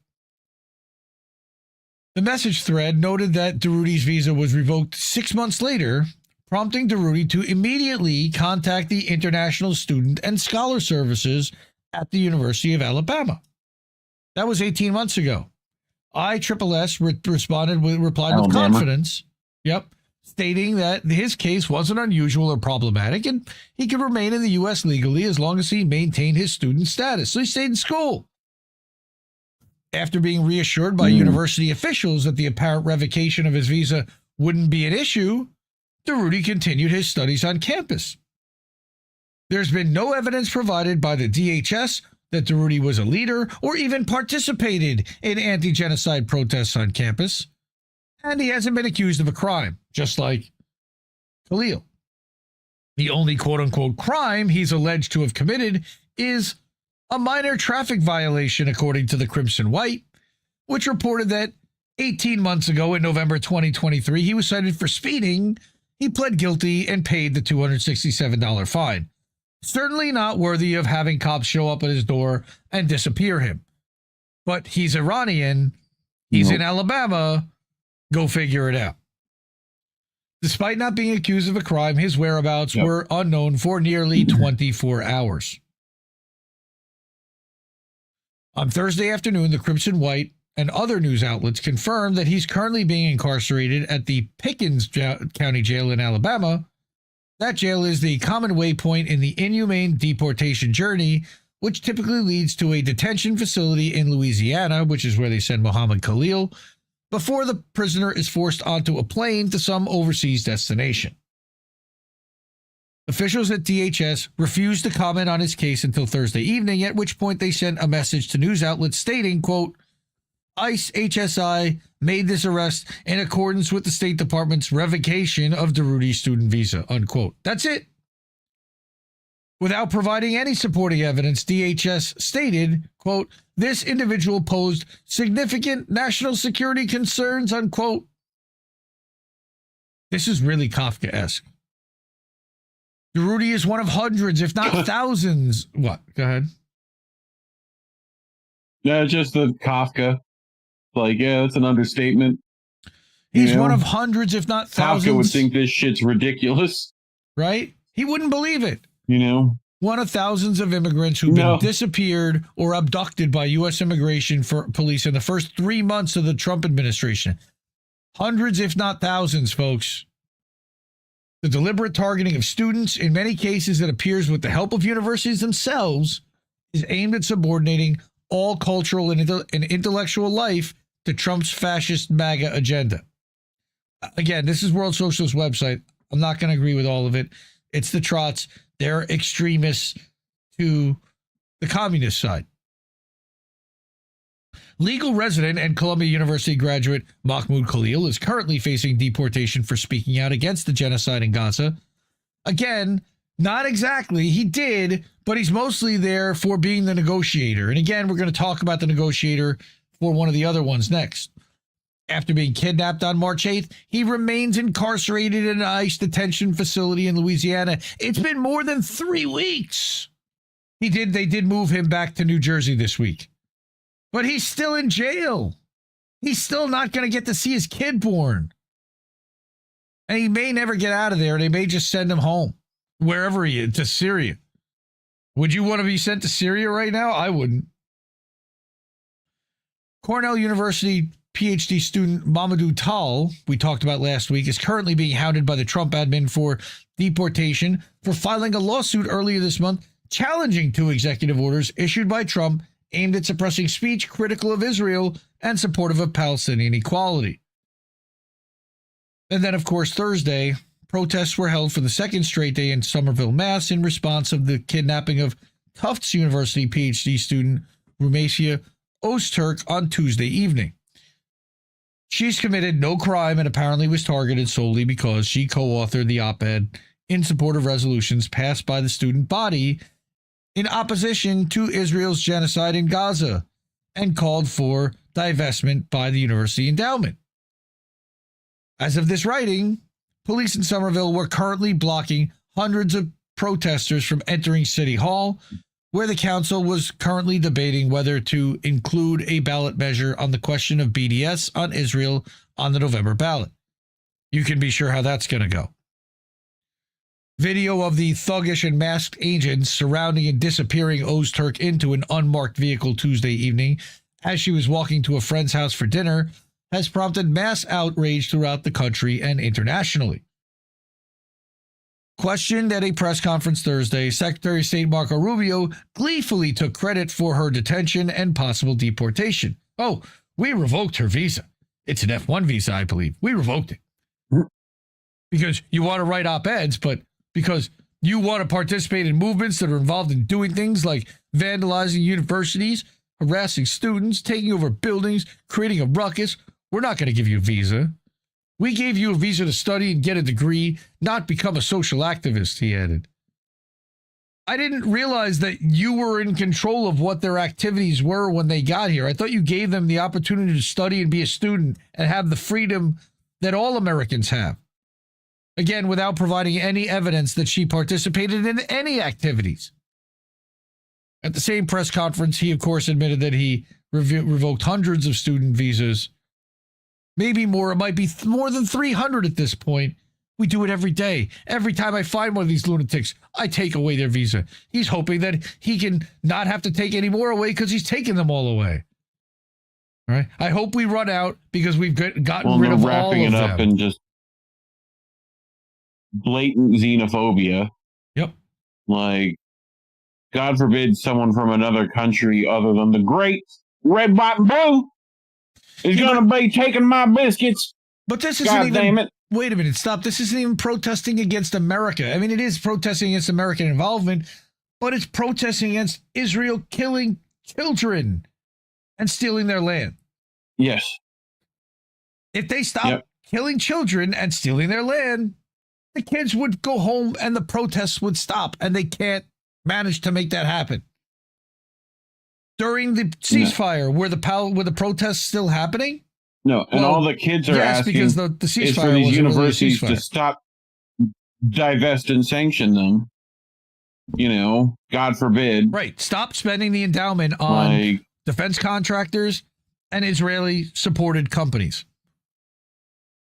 The message thread noted that Daroudi's visa was revoked 6 months later, prompting Daroudi to immediately contact the International Student and Scholar Services at the University of Alabama. That was 18 months ago. ISSS replied with confidence, stating that his case wasn't unusual or problematic and he could remain in the U.S. legally as long as he maintained his student status. So he stayed in school. After being reassured by university officials that the apparent revocation of his visa wouldn't be an issue, Daroudi continued his studies on campus. There's been no evidence provided by the DHS that Daroudi was a leader or even participated in anti-genocide protests on campus, and he hasn't been accused of a crime, just like Khalil. The only quote-unquote crime he's alleged to have committed is a minor traffic violation, according to the Crimson White, which reported that 18 months ago in November 2023, he was cited for speeding. He pled guilty and paid the $267 fine. Certainly not worthy of having cops show up at his door and disappear him. But he's Iranian. He's in Alabama. Go figure it out. Despite not being accused of a crime, his whereabouts were unknown for nearly 24 hours. On Thursday afternoon, the Crimson White and other news outlets confirmed that he's currently being incarcerated at the Pickens County Jail in Alabama. That jail is the common waypoint in the inhumane deportation journey, which typically leads to a detention facility in Louisiana, which is where they send Mohammed Khalil, before the prisoner is forced onto a plane to some overseas destination. Officials at DHS refused to comment on his case until Thursday evening, at which point they sent a message to news outlets stating, quote, ICE HSI made this arrest in accordance with the State Department's revocation of Daroudi's student visa, unquote. That's it. Without providing any supporting evidence, DHS stated, quote, this individual posed significant national security concerns, unquote. This is really Kafkaesque. Durruti is one of hundreds, if not thousands. What? Go ahead. Yeah, just the Kafka. Like, yeah, that's an understatement. He's one of hundreds, if not thousands. Kafka would think this shit's ridiculous. Right? He wouldn't believe it. You know? One of thousands of immigrants who've been disappeared or abducted by U.S. immigration police in the first 3 months of the Trump administration. Hundreds, if not thousands, folks. The deliberate targeting of students, in many cases it appears with the help of universities themselves, is aimed at subordinating all cultural and intellectual life to Trump's fascist MAGA agenda. Again, this is World Socialist website. I'm not going to agree with all of it. It's the trots. They're extremists to the communist side. Legal resident and Columbia University graduate Mahmoud Khalil is currently facing deportation for speaking out against the genocide in Gaza. Again, not exactly. He did, but he's mostly there for being the negotiator. And again, we're going to talk about the negotiator for one of the other ones next. After being kidnapped on March 8th, he remains incarcerated in an ICE detention facility in Louisiana. It's been more than 3 weeks. They did move him back to New Jersey this week. But he's still in jail. He's still not going to get to see his kid born. And he may never get out of there. They may just send him home, wherever he is, to Syria. Would you want to be sent to Syria right now? I wouldn't. Cornell University PhD student Mamadou Tal, we talked about last week, is currently being hounded by the Trump admin for deportation for filing a lawsuit earlier this month challenging 2 executive orders issued by Trump aimed at suppressing speech critical of Israel and supportive of Palestinian equality. And then, of course, Thursday, protests were held for the second straight day in Somerville, Mass. in response of the kidnapping of Tufts University PhD student Rumesia Ozturk on Tuesday evening. She's committed no crime and apparently was targeted solely because she co-authored the op-ed in support of resolutions passed by the student body in opposition to Israel's genocide in Gaza and called for divestment by the university endowment. As of this writing, police in Somerville were currently blocking hundreds of protesters from entering City Hall, where the council was currently debating whether to include a ballot measure on the question of BDS on Israel on the November ballot. You can be sure how that's going to go. Video of the thuggish and masked agents surrounding and disappearing Ozturk into an unmarked vehicle Tuesday evening as she was walking to a friend's house for dinner has prompted mass outrage throughout the country and internationally. Questioned at a press conference Thursday, Secretary of State Marco Rubio gleefully took credit for her detention and possible deportation. Oh, we revoked her visa. It's an F1 visa, I believe. We revoked it. Because you want to write op-eds, but because you want to participate in movements that are involved in doing things like vandalizing universities, harassing students, taking over buildings, creating a ruckus, we're not going to give you a visa. We gave you a visa to study and get a degree, not become a social activist, he added. I didn't realize that you were in control of what their activities were when they got here. I thought you gave them the opportunity to study and be a student and have the freedom that all Americans have. Again, without providing any evidence that she participated in any activities. At the same press conference, he, of course, admitted that he revoked hundreds of student visas. Maybe more. It might be more than 300 at this point. We do it every day. Every time I find one of these lunatics, I take away their visa. He's hoping that he can not have to take any more away because he's taking them all away. All right. I hope we run out because we've gotten rid of all of them. Wrapping it up in just blatant xenophobia. Yep. Like, God forbid someone from another country other than the great red, white, and blue is going to be taking my biscuits. But this isn't even... Damn it. Wait a minute, stop. This isn't even protesting against America. I mean, it is protesting against American involvement, but it's protesting against Israel killing children and stealing their land. Yes. If they stop killing children and stealing their land, the kids would go home and the protests would stop, and they can't managed to make that happen. During the ceasefire, were the protests still happening? No, and all the kids are asking because the ceasefire is for these wasn't universities really a to ceasefire. stop, divest, and sanction them. You know, God forbid. Right. Stop spending the endowment on defense contractors and Israeli-supported companies.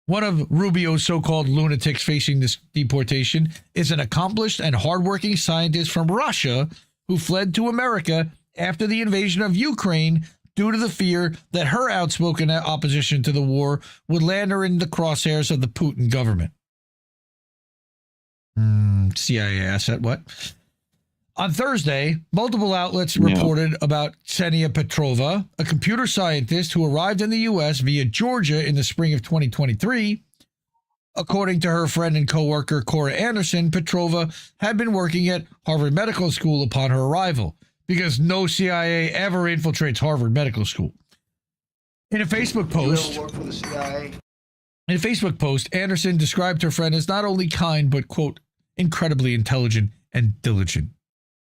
One of Rubio's so-called lunatics facing this deportation is an accomplished and hardworking scientist from Russia who fled to America after the invasion of Ukraine due to the fear that her outspoken opposition to the war would land her in the crosshairs of the Putin government. CIA asset, what? On Thursday, multiple outlets reported about Ksenia Petrova, a computer scientist who arrived in the U.S. via Georgia in the spring of 2023. According to her friend and co-worker Cora Anderson, Petrova had been working at Harvard Medical School upon her arrival, because no CIA ever infiltrates Harvard Medical School. In a Facebook post, Anderson described her friend as not only kind, but, quote, incredibly intelligent and diligent,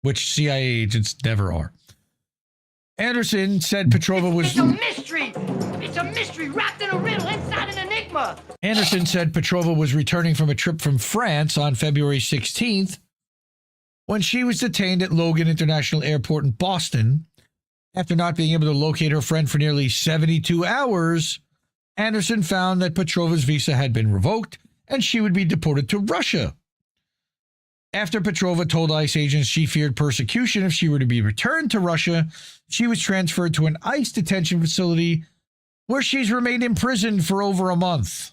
which CIA agents never are. Anderson said Petrova was... It's a mystery! It's a mystery wrapped in a riddle inside an enigma! Anderson said Petrova was returning from a trip from France on February 16th when she was detained at Logan International Airport in Boston. After not being able to locate her friend for nearly 72 hours, Anderson found that Petrova's visa had been revoked and she would be deported to Russia. After Petrova told ICE agents she feared persecution if she were to be returned to Russia, she was transferred to an ICE detention facility where she's remained imprisoned for over a month.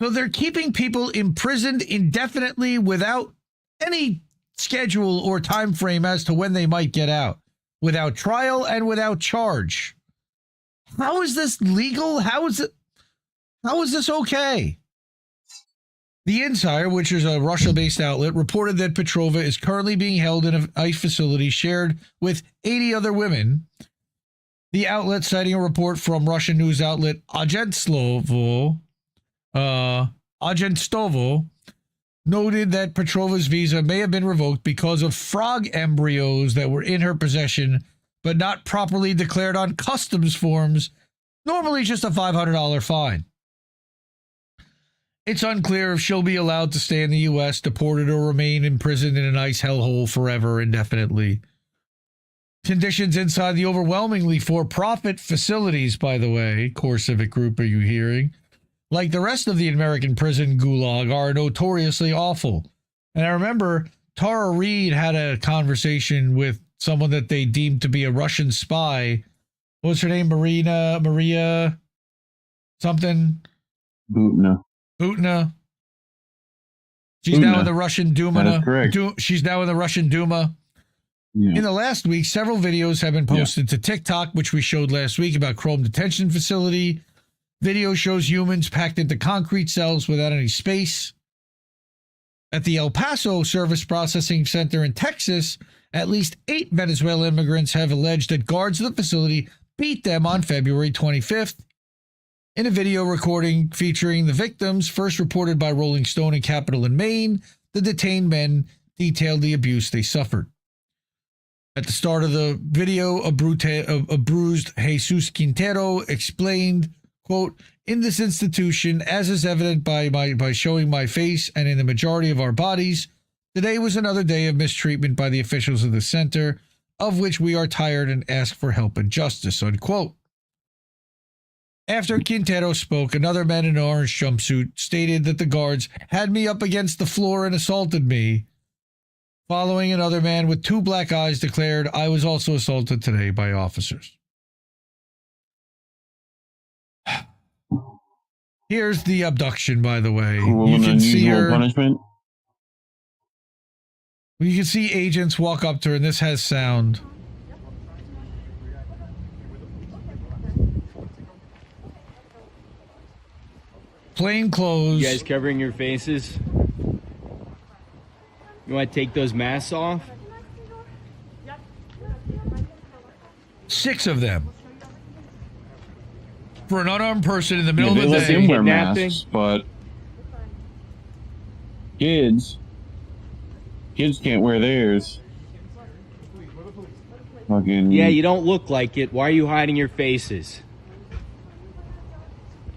So they're keeping people imprisoned indefinitely without any schedule or time frame as to when they might get out, without trial and without charge. How is this legal? How is this okay? The Insider, which is a Russia-based outlet, reported that Petrova is currently being held in an ICE facility shared with 80 other women. The outlet, citing a report from Russian news outlet Agentstovo, noted that Petrova's visa may have been revoked because of frog embryos that were in her possession, but not properly declared on customs forms, normally just a $500 fine. It's unclear if she'll be allowed to stay in the U.S., deported, or remain imprisoned in an ICE hellhole forever, indefinitely. Conditions inside the overwhelmingly for-profit facilities, by the way, Core Civic Group, are you hearing? Like the rest of the American prison gulag, are notoriously awful. And I remember Tara Reid had a conversation with someone that they deemed to be a Russian spy. What's her name? Maria something? Butina. She's now in the Russian Duma. That is correct. She's now in the Russian Duma. Yeah. In the last week, several videos have been posted to TikTok, which we showed last week about Chrome Detention Facility. Video shows humans packed into concrete cells without any space. At the El Paso Service Processing Center in Texas, at least 8 Venezuelan immigrants have alleged that guards of the facility beat them on February 25th. In a video recording featuring the victims, first reported by Rolling Stone and Capital in Maine, the detained men detailed the abuse they suffered. At the start of the video, a bruised Jesus Quintero explained, quote, "In this institution, as is evident by showing my face and in the majority of our bodies, today was another day of mistreatment by the officials of the center, of which we are tired and ask for help and justice," unquote. After Quintero spoke, another man in an orange jumpsuit stated that the guards had me up against the floor and assaulted me. Following, another man with 2 black eyes declared, "I was also assaulted today by officers." Here's the abduction, by the way. You can see her. Punishment. You can see agents walk up to her, and this has sound. Plain clothes. You guys covering your faces? You want to take those masks off? 6 of them. For an unarmed person in the middle of the They day. let them wear masks, but kids can't wear theirs. Fucking... Yeah, you don't look like it. Why are you hiding your faces?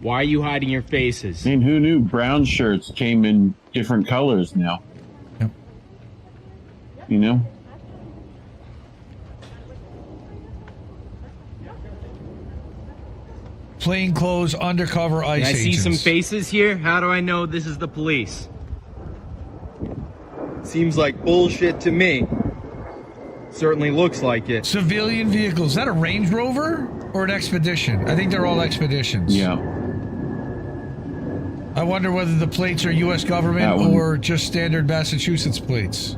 Why are you hiding your faces? I mean, who knew brown shirts came in different colors now? Yep. You know? Plainclothes, undercover ICE Can I see agents. some faces here? How do I know this is the police? Seems like bullshit to me. Certainly looks like it. Civilian vehicles. Is that a Range Rover or an Expedition? I think they're all Expeditions. Yeah. I wonder whether the plates are U.S. government or just standard Massachusetts plates.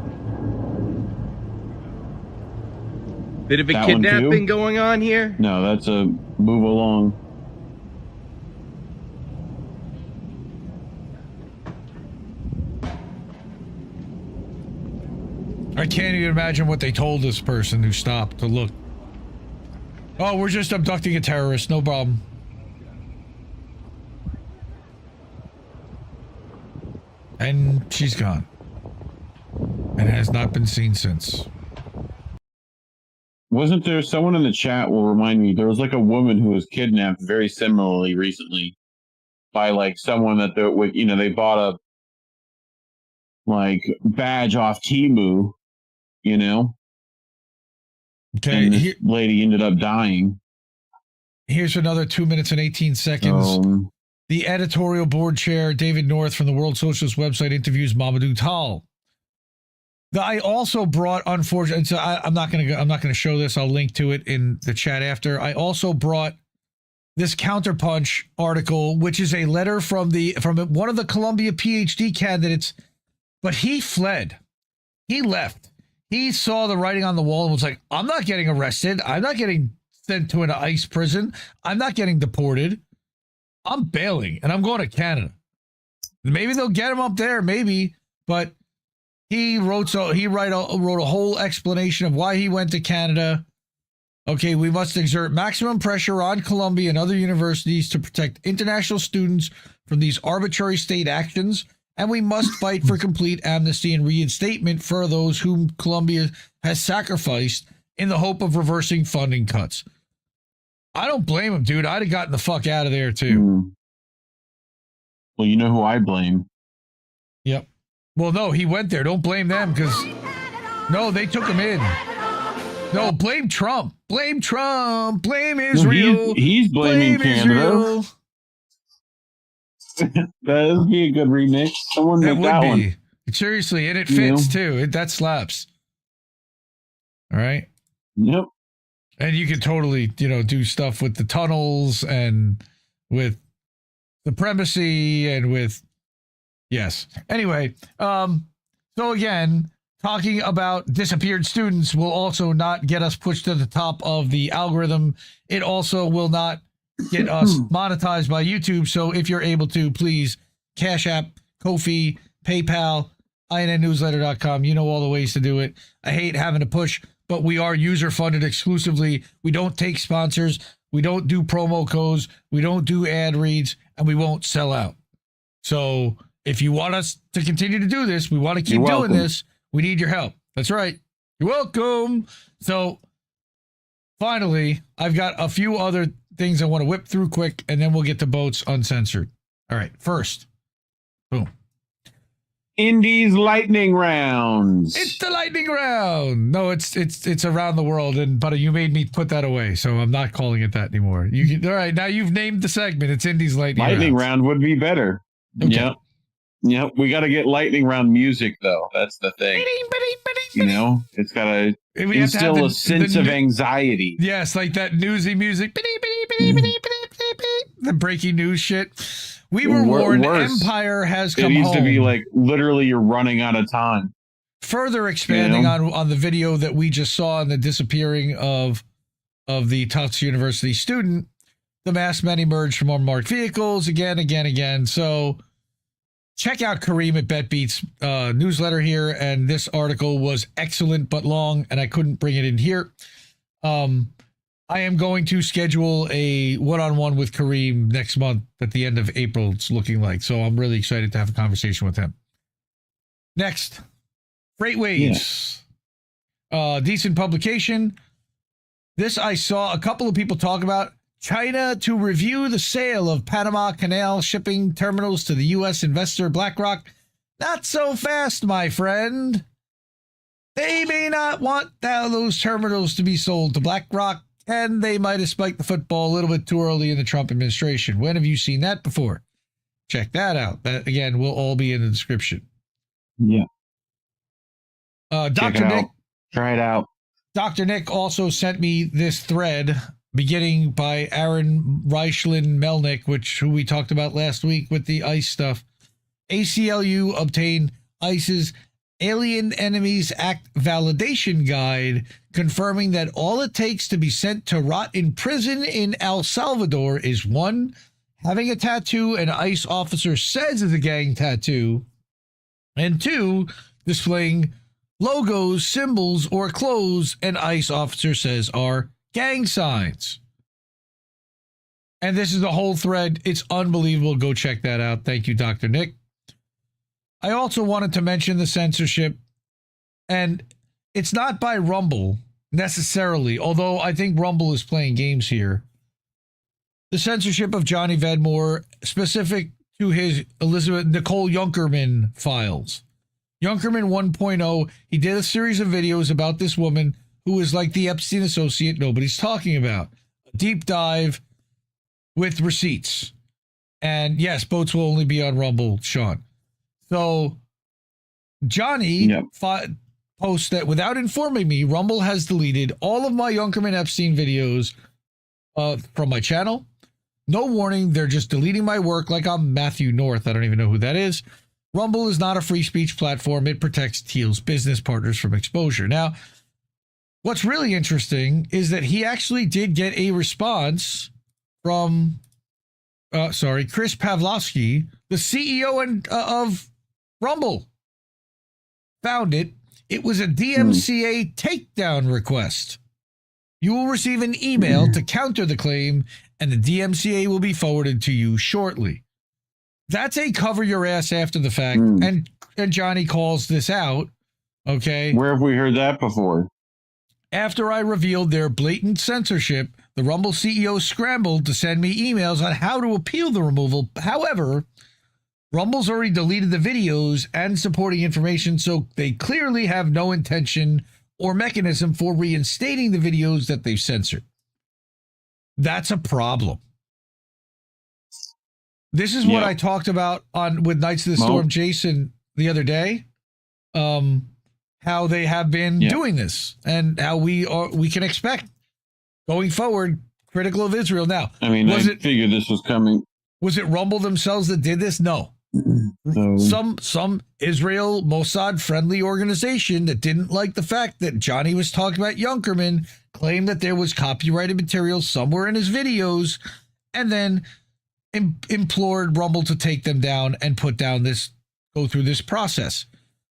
Bit of a kidnapping going on here? No, that's a move along. I can't even imagine what they told this person who stopped to look. Oh, we're just abducting a terrorist, no problem. And she's gone. And has not been seen since. Wasn't there someone in the chat will remind me, there was like a woman who was kidnapped very similarly recently by like someone that they bought a like badge off Temu, you know? Okay. And this lady ended up dying. Here's another 2 minutes and 18 seconds. The editorial board chair, David North from the World Socialist website, interviews Mamadou Tall. I also brought, unfortunately, so I'm not gonna show this. I'll link to it in the chat after. I also brought this Counterpunch article, which is a letter from one of the Columbia PhD candidates, but he fled. He left. He saw the writing on the wall and was like, "I'm not getting arrested. I'm not getting sent to an ICE prison. I'm not getting deported. I'm bailing and I'm going to Canada. Maybe they'll get him up there, maybe, but." He wrote a whole explanation of why he went to Canada. Okay, we must exert maximum pressure on Columbia and other universities to protect international students from these arbitrary state actions, and we must fight for complete amnesty and reinstatement for those whom Columbia has sacrificed in the hope of reversing funding cuts. I don't blame him, dude. I'd have gotten the fuck out of there, too. Well, you know who I blame? Yep. Well, no, he went there. Don't blame them because, no, they took him in. No, blame Trump. Blame Trump. Blame Israel. No, he's blaming Canada. That would be a good remix. Someone make that one. Seriously, and it fits too. That slaps. All right. Yep. And you could totally, do stuff with the tunnels and with supremacy and with. Yes. Anyway, so again, talking about disappeared students will also not get us pushed to the top of the algorithm. It also will not get us monetized by YouTube. So if you're able to, please, Cash App, Ko-fi, PayPal, INNnewsletter.com. You know all the ways to do it. I hate having to push, but we are user-funded exclusively. We don't take sponsors. We don't do promo codes. We don't do ad reads, and we won't sell out. So if you want us to continue to do this, we want to keep doing this, we need your help. That's right. You're welcome. So finally, I've got a few other things I want to whip through quick, and then we'll get to Boats Uncensored. All right. First, boom. Indies lightning rounds. It's the lightning round. No, it's around the world, but you made me put that away, so I'm not calling it that anymore. All right, now you've named the segment. It's Indies lightning round would be better. Okay. Yep. Yep, we got to get lightning round music, though. That's the thing. It's got to instill a sense of anxiety. Yes, like that newsy music. The breaking news shit. We were warned Empire has come home. It needs to be like, literally, you're running out of time. Further expanding on the video that we just saw on the disappearing of the Tufts University student, the masked men emerged from unmarked vehicles again. So check out Kareem at BetBeat's newsletter here, and this article was excellent but long, and I couldn't bring it in here. I am going to schedule a one-on-one with Kareem next month at the end of April, it's looking like, so I'm really excited to have a conversation with him. Next, Freightways. Decent publication. This I saw a couple of people talk about. China to review the sale of Panama Canal shipping terminals to the U.S. investor BlackRock. Not so fast, my friend. They may not want those terminals to be sold to BlackRock, and they might have spiked the football a little bit too early in the Trump administration. When have you seen that before? Check that out. That, again, will all be in the description. Yeah. Dr. Nick. Try it out. Dr. Nick also sent me this thread beginning by Aaron Reichlin Melnick, who we talked about last week with the ICE stuff. ACLU obtained ICE's Alien Enemies Act validation guide, confirming that all it takes to be sent to rot in prison in El Salvador is 1, having a tattoo an ICE officer says is a gang tattoo, and 2, displaying logos, symbols, or clothes an ICE officer says are gang signs. And this is the whole thread. It's unbelievable. Go check that out. Thank you, Dr. Nick. I also wanted to mention the censorship, and it's not by Rumble necessarily, although I think Rumble is playing games here. The censorship of Johnny Vedmore, specific to his Elizabeth Nicole Junkerman files. Junkerman 1.0, he did a series of videos about this woman who is like the Epstein associate nobody's talking about. A deep dive with receipts. And yes, votes will only be on Rumble, Sean. So Johnny posts that without informing me, Rumble has deleted all of my Junkerman Epstein videos from my channel. No warning, they're just deleting my work like I'm Matthew North. I don't even know who that is. Rumble is not a free speech platform. It protects Thiel's business partners from exposure. Now, what's really interesting is that he actually did get a response from, Chris Pavlovsky, the CEO of Rumble. Found it. It was a DMCA takedown request. You will receive an email to counter the claim, and the DMCA will be forwarded to you shortly. That's a cover your ass after the fact, and Johnny calls this out, okay? Where have we heard that before? After I revealed their blatant censorship, the Rumble CEO scrambled to send me emails on how to appeal the removal. However, Rumble's already deleted the videos and supporting information, so they clearly have no intention or mechanism for reinstating the videos that they've censored. That's a problem. This is what I talked about with Knights of the Storm Jason the other day. How they have been doing this and how we can expect going forward critical of Israel. Now, I mean, I figured this was coming. Was it Rumble themselves that did this? No. Some Israel Mossad friendly organization that didn't like the fact that Johnny was talking about Junkerman claimed that there was copyrighted material somewhere in his videos, and then implored Rumble to take them down and go through this process.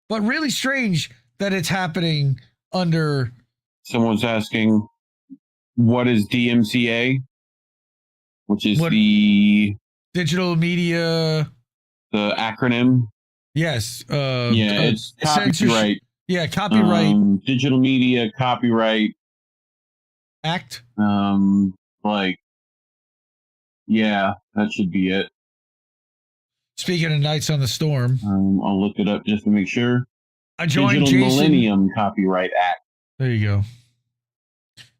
But really strange that it's happening under. Someone's asking, what is DMCA? Which is the digital media. The acronym. Yes. It's copyright. Yeah, copyright. Digital Media Copyright Act. That should be it. Speaking of Knights on the Storm. I'll look it up just to make sure. I joined Digital Jason. Millennium Copyright Act. There you go.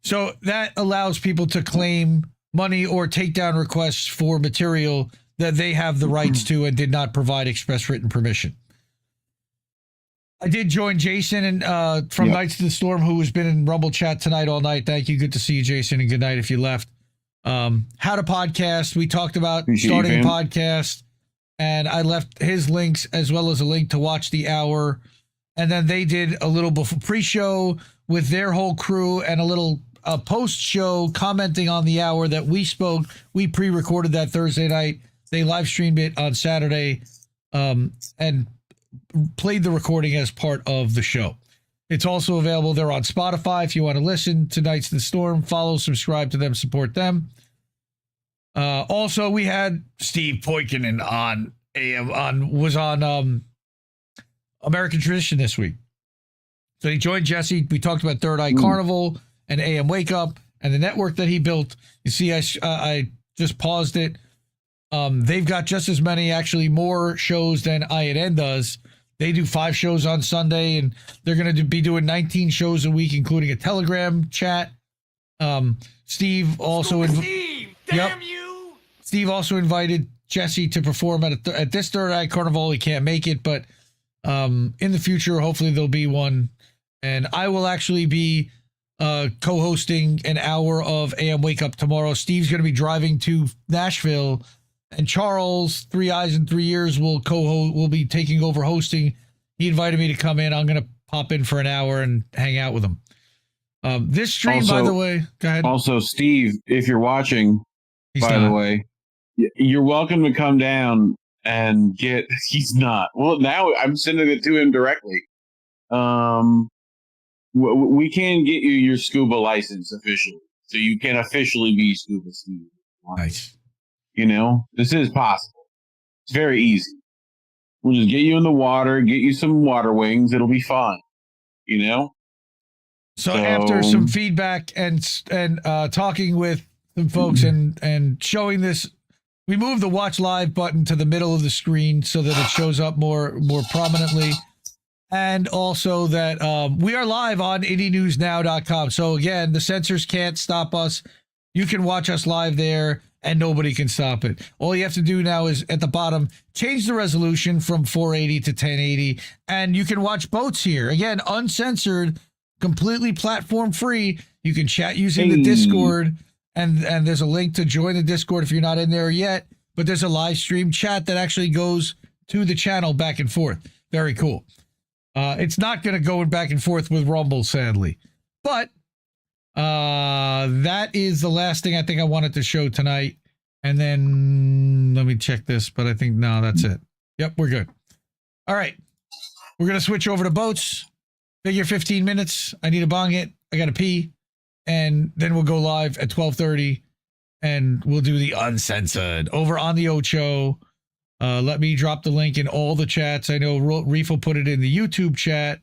So that allows people to claim money or take down requests for material that they have the rights to and did not provide express written permission. I did join Jason from Knights of the Storm, who has been in Rumble chat tonight all night. Thank you. Good to see you, Jason, and good night if you left. How to podcast. We talked about starting a podcast, and I left his links as well as a link to watch the hour. And then they did a little pre-show with their whole crew and a little post-show commenting on the hour that we spoke. We pre-recorded that Thursday night. They live streamed it on Saturday and played the recording as part of the show. It's also available there on Spotify if you want to listen to Knights of the Storm. Follow, subscribe to them, support them. Also, we had Steve Poikonen on American Tradition this week. So he joined Jesse. We talked about Third Eye Carnival and AM Wake Up, and the network that he built. You see, I just paused it. They've got just as many, actually more shows than INN does. They do 5 shows on Sunday, and they're going to be doing 19 shows a week, including a Telegram chat. Steve also Steve also invited Jesse to perform at this Third Eye Carnival. He can't make it, but in the future, hopefully there'll be one. And I will actually be co-hosting an hour of AM Wake Up tomorrow. Steve's going to be driving to Nashville, and Charles, 3 Eyes in 3 Years, will be taking over hosting. He invited me to come in. I'm going to pop in for an hour and hang out with him. This stream, also, by the way, go ahead. Also, Steve, if you're watching, the way, you're welcome to come down and get. He's not. Well, now I'm sending it to him directly. We can get you your scuba license officially, so you can officially be Scuba Steve. Nice. You know, this is possible. It's very easy. We'll just get you in the water, get you some water wings. It'll be fun. You know. So after some feedback and talking with some folks and showing this, we moved the watch live button to the middle of the screen so that it shows up more prominently. And also that we are live on IndieNewsNow.com. So again, the censors can't stop us. You can watch us live there and nobody can stop it. All you have to do now is at the bottom, change the resolution from 480 to 1080. And you can watch boats here. Again, uncensored, completely platform free. You can chat using the Discord, and there's a link to join the Discord if you're not in there yet. But there's a live stream chat that actually goes to the channel back and forth. Very cool. It's not going to go back and forth with Rumble, sadly. But that is the last thing I think I wanted to show tonight. And then let me check this, but I think, no, that's it. Yep, we're good. All right. We're going to switch over to boats. Figure 15 minutes. I need to bong it. I got to pee. And then we'll go live at 12:30 and we'll do the uncensored over on the Ocho. Let me drop the link in all the chats. I know Reef will put it in the YouTube chat,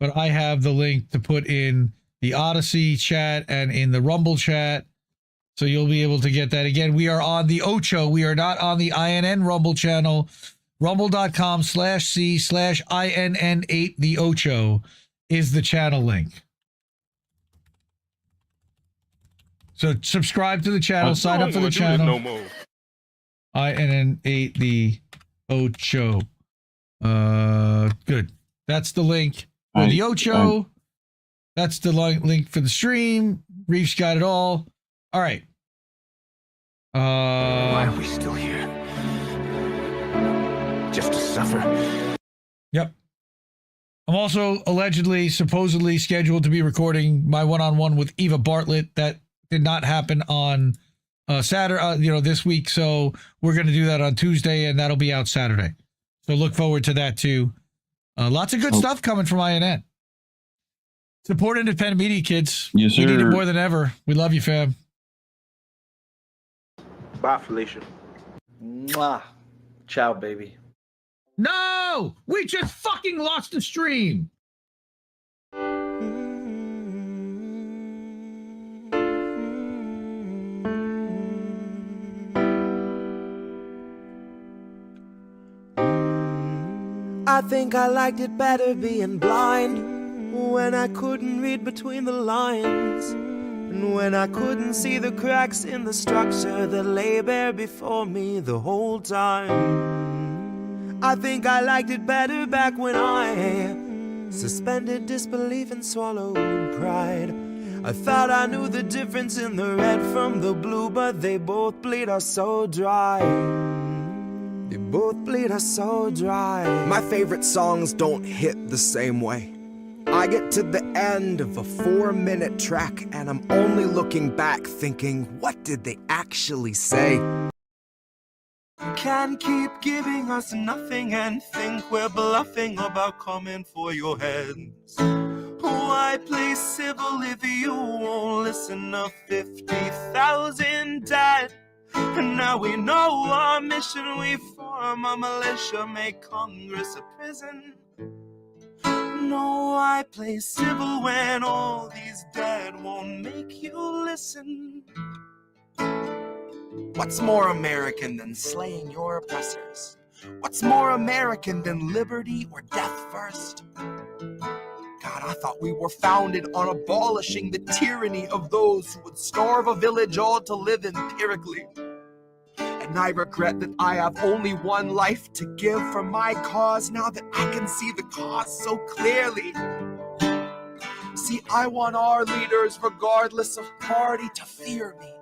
but I have the link to put in the Odyssey chat and in the Rumble chat. So you'll be able to get that. Again, we are on the Ocho. We are not on the INN Rumble channel. Rumble.com/C/INN8 the Ocho is the channel link. So subscribe to the channel, sign up for the channel. No more. INN8 the Ocho. Good. That's the link for the Ocho. That's the link for the stream. Reef's got it all. All right. Why are we still here? Just to suffer. Yep. I'm also supposedly scheduled to be recording my one-on-one with Eva Bartlett. That did not happen on Saturday, this week. So we're going to do that on Tuesday, and that'll be out Saturday. So look forward to that too. Lots of good stuff coming from INN. Support independent media, kids. Yes, sir. We need it more than ever. We love you, fam. Bye, Felicia. Mwah. Ciao, baby. No! We just fucking lost the stream! I think I liked it better being blind, when I couldn't read between the lines, and when I couldn't see the cracks in the structure that lay bare before me the whole time. I think I liked it better back when I suspended disbelief and swallowed pride. I thought I knew the difference in the red from the blue, but they both bleed us so dry. They both bleed us so dry. My favorite songs don't hit the same way. I get to the end of a 4-minute track and I'm only looking back thinking, what did they actually say? Can't keep giving us nothing and think we're bluffing about coming for your heads. Why play civil if you won't listen to 50,000 dead? And now we know our mission, we form a militia, make Congress a prison. know why play civil when all these dead won't make you listen. What's more American than slaying your oppressors? What's more American than liberty or death first? God, I thought we were founded on abolishing the tyranny of those who would starve a village all to live empirically. And I regret that I have only one life to give for my cause now that I can see the cause so clearly. See, I want our leaders, regardless of party, to fear me.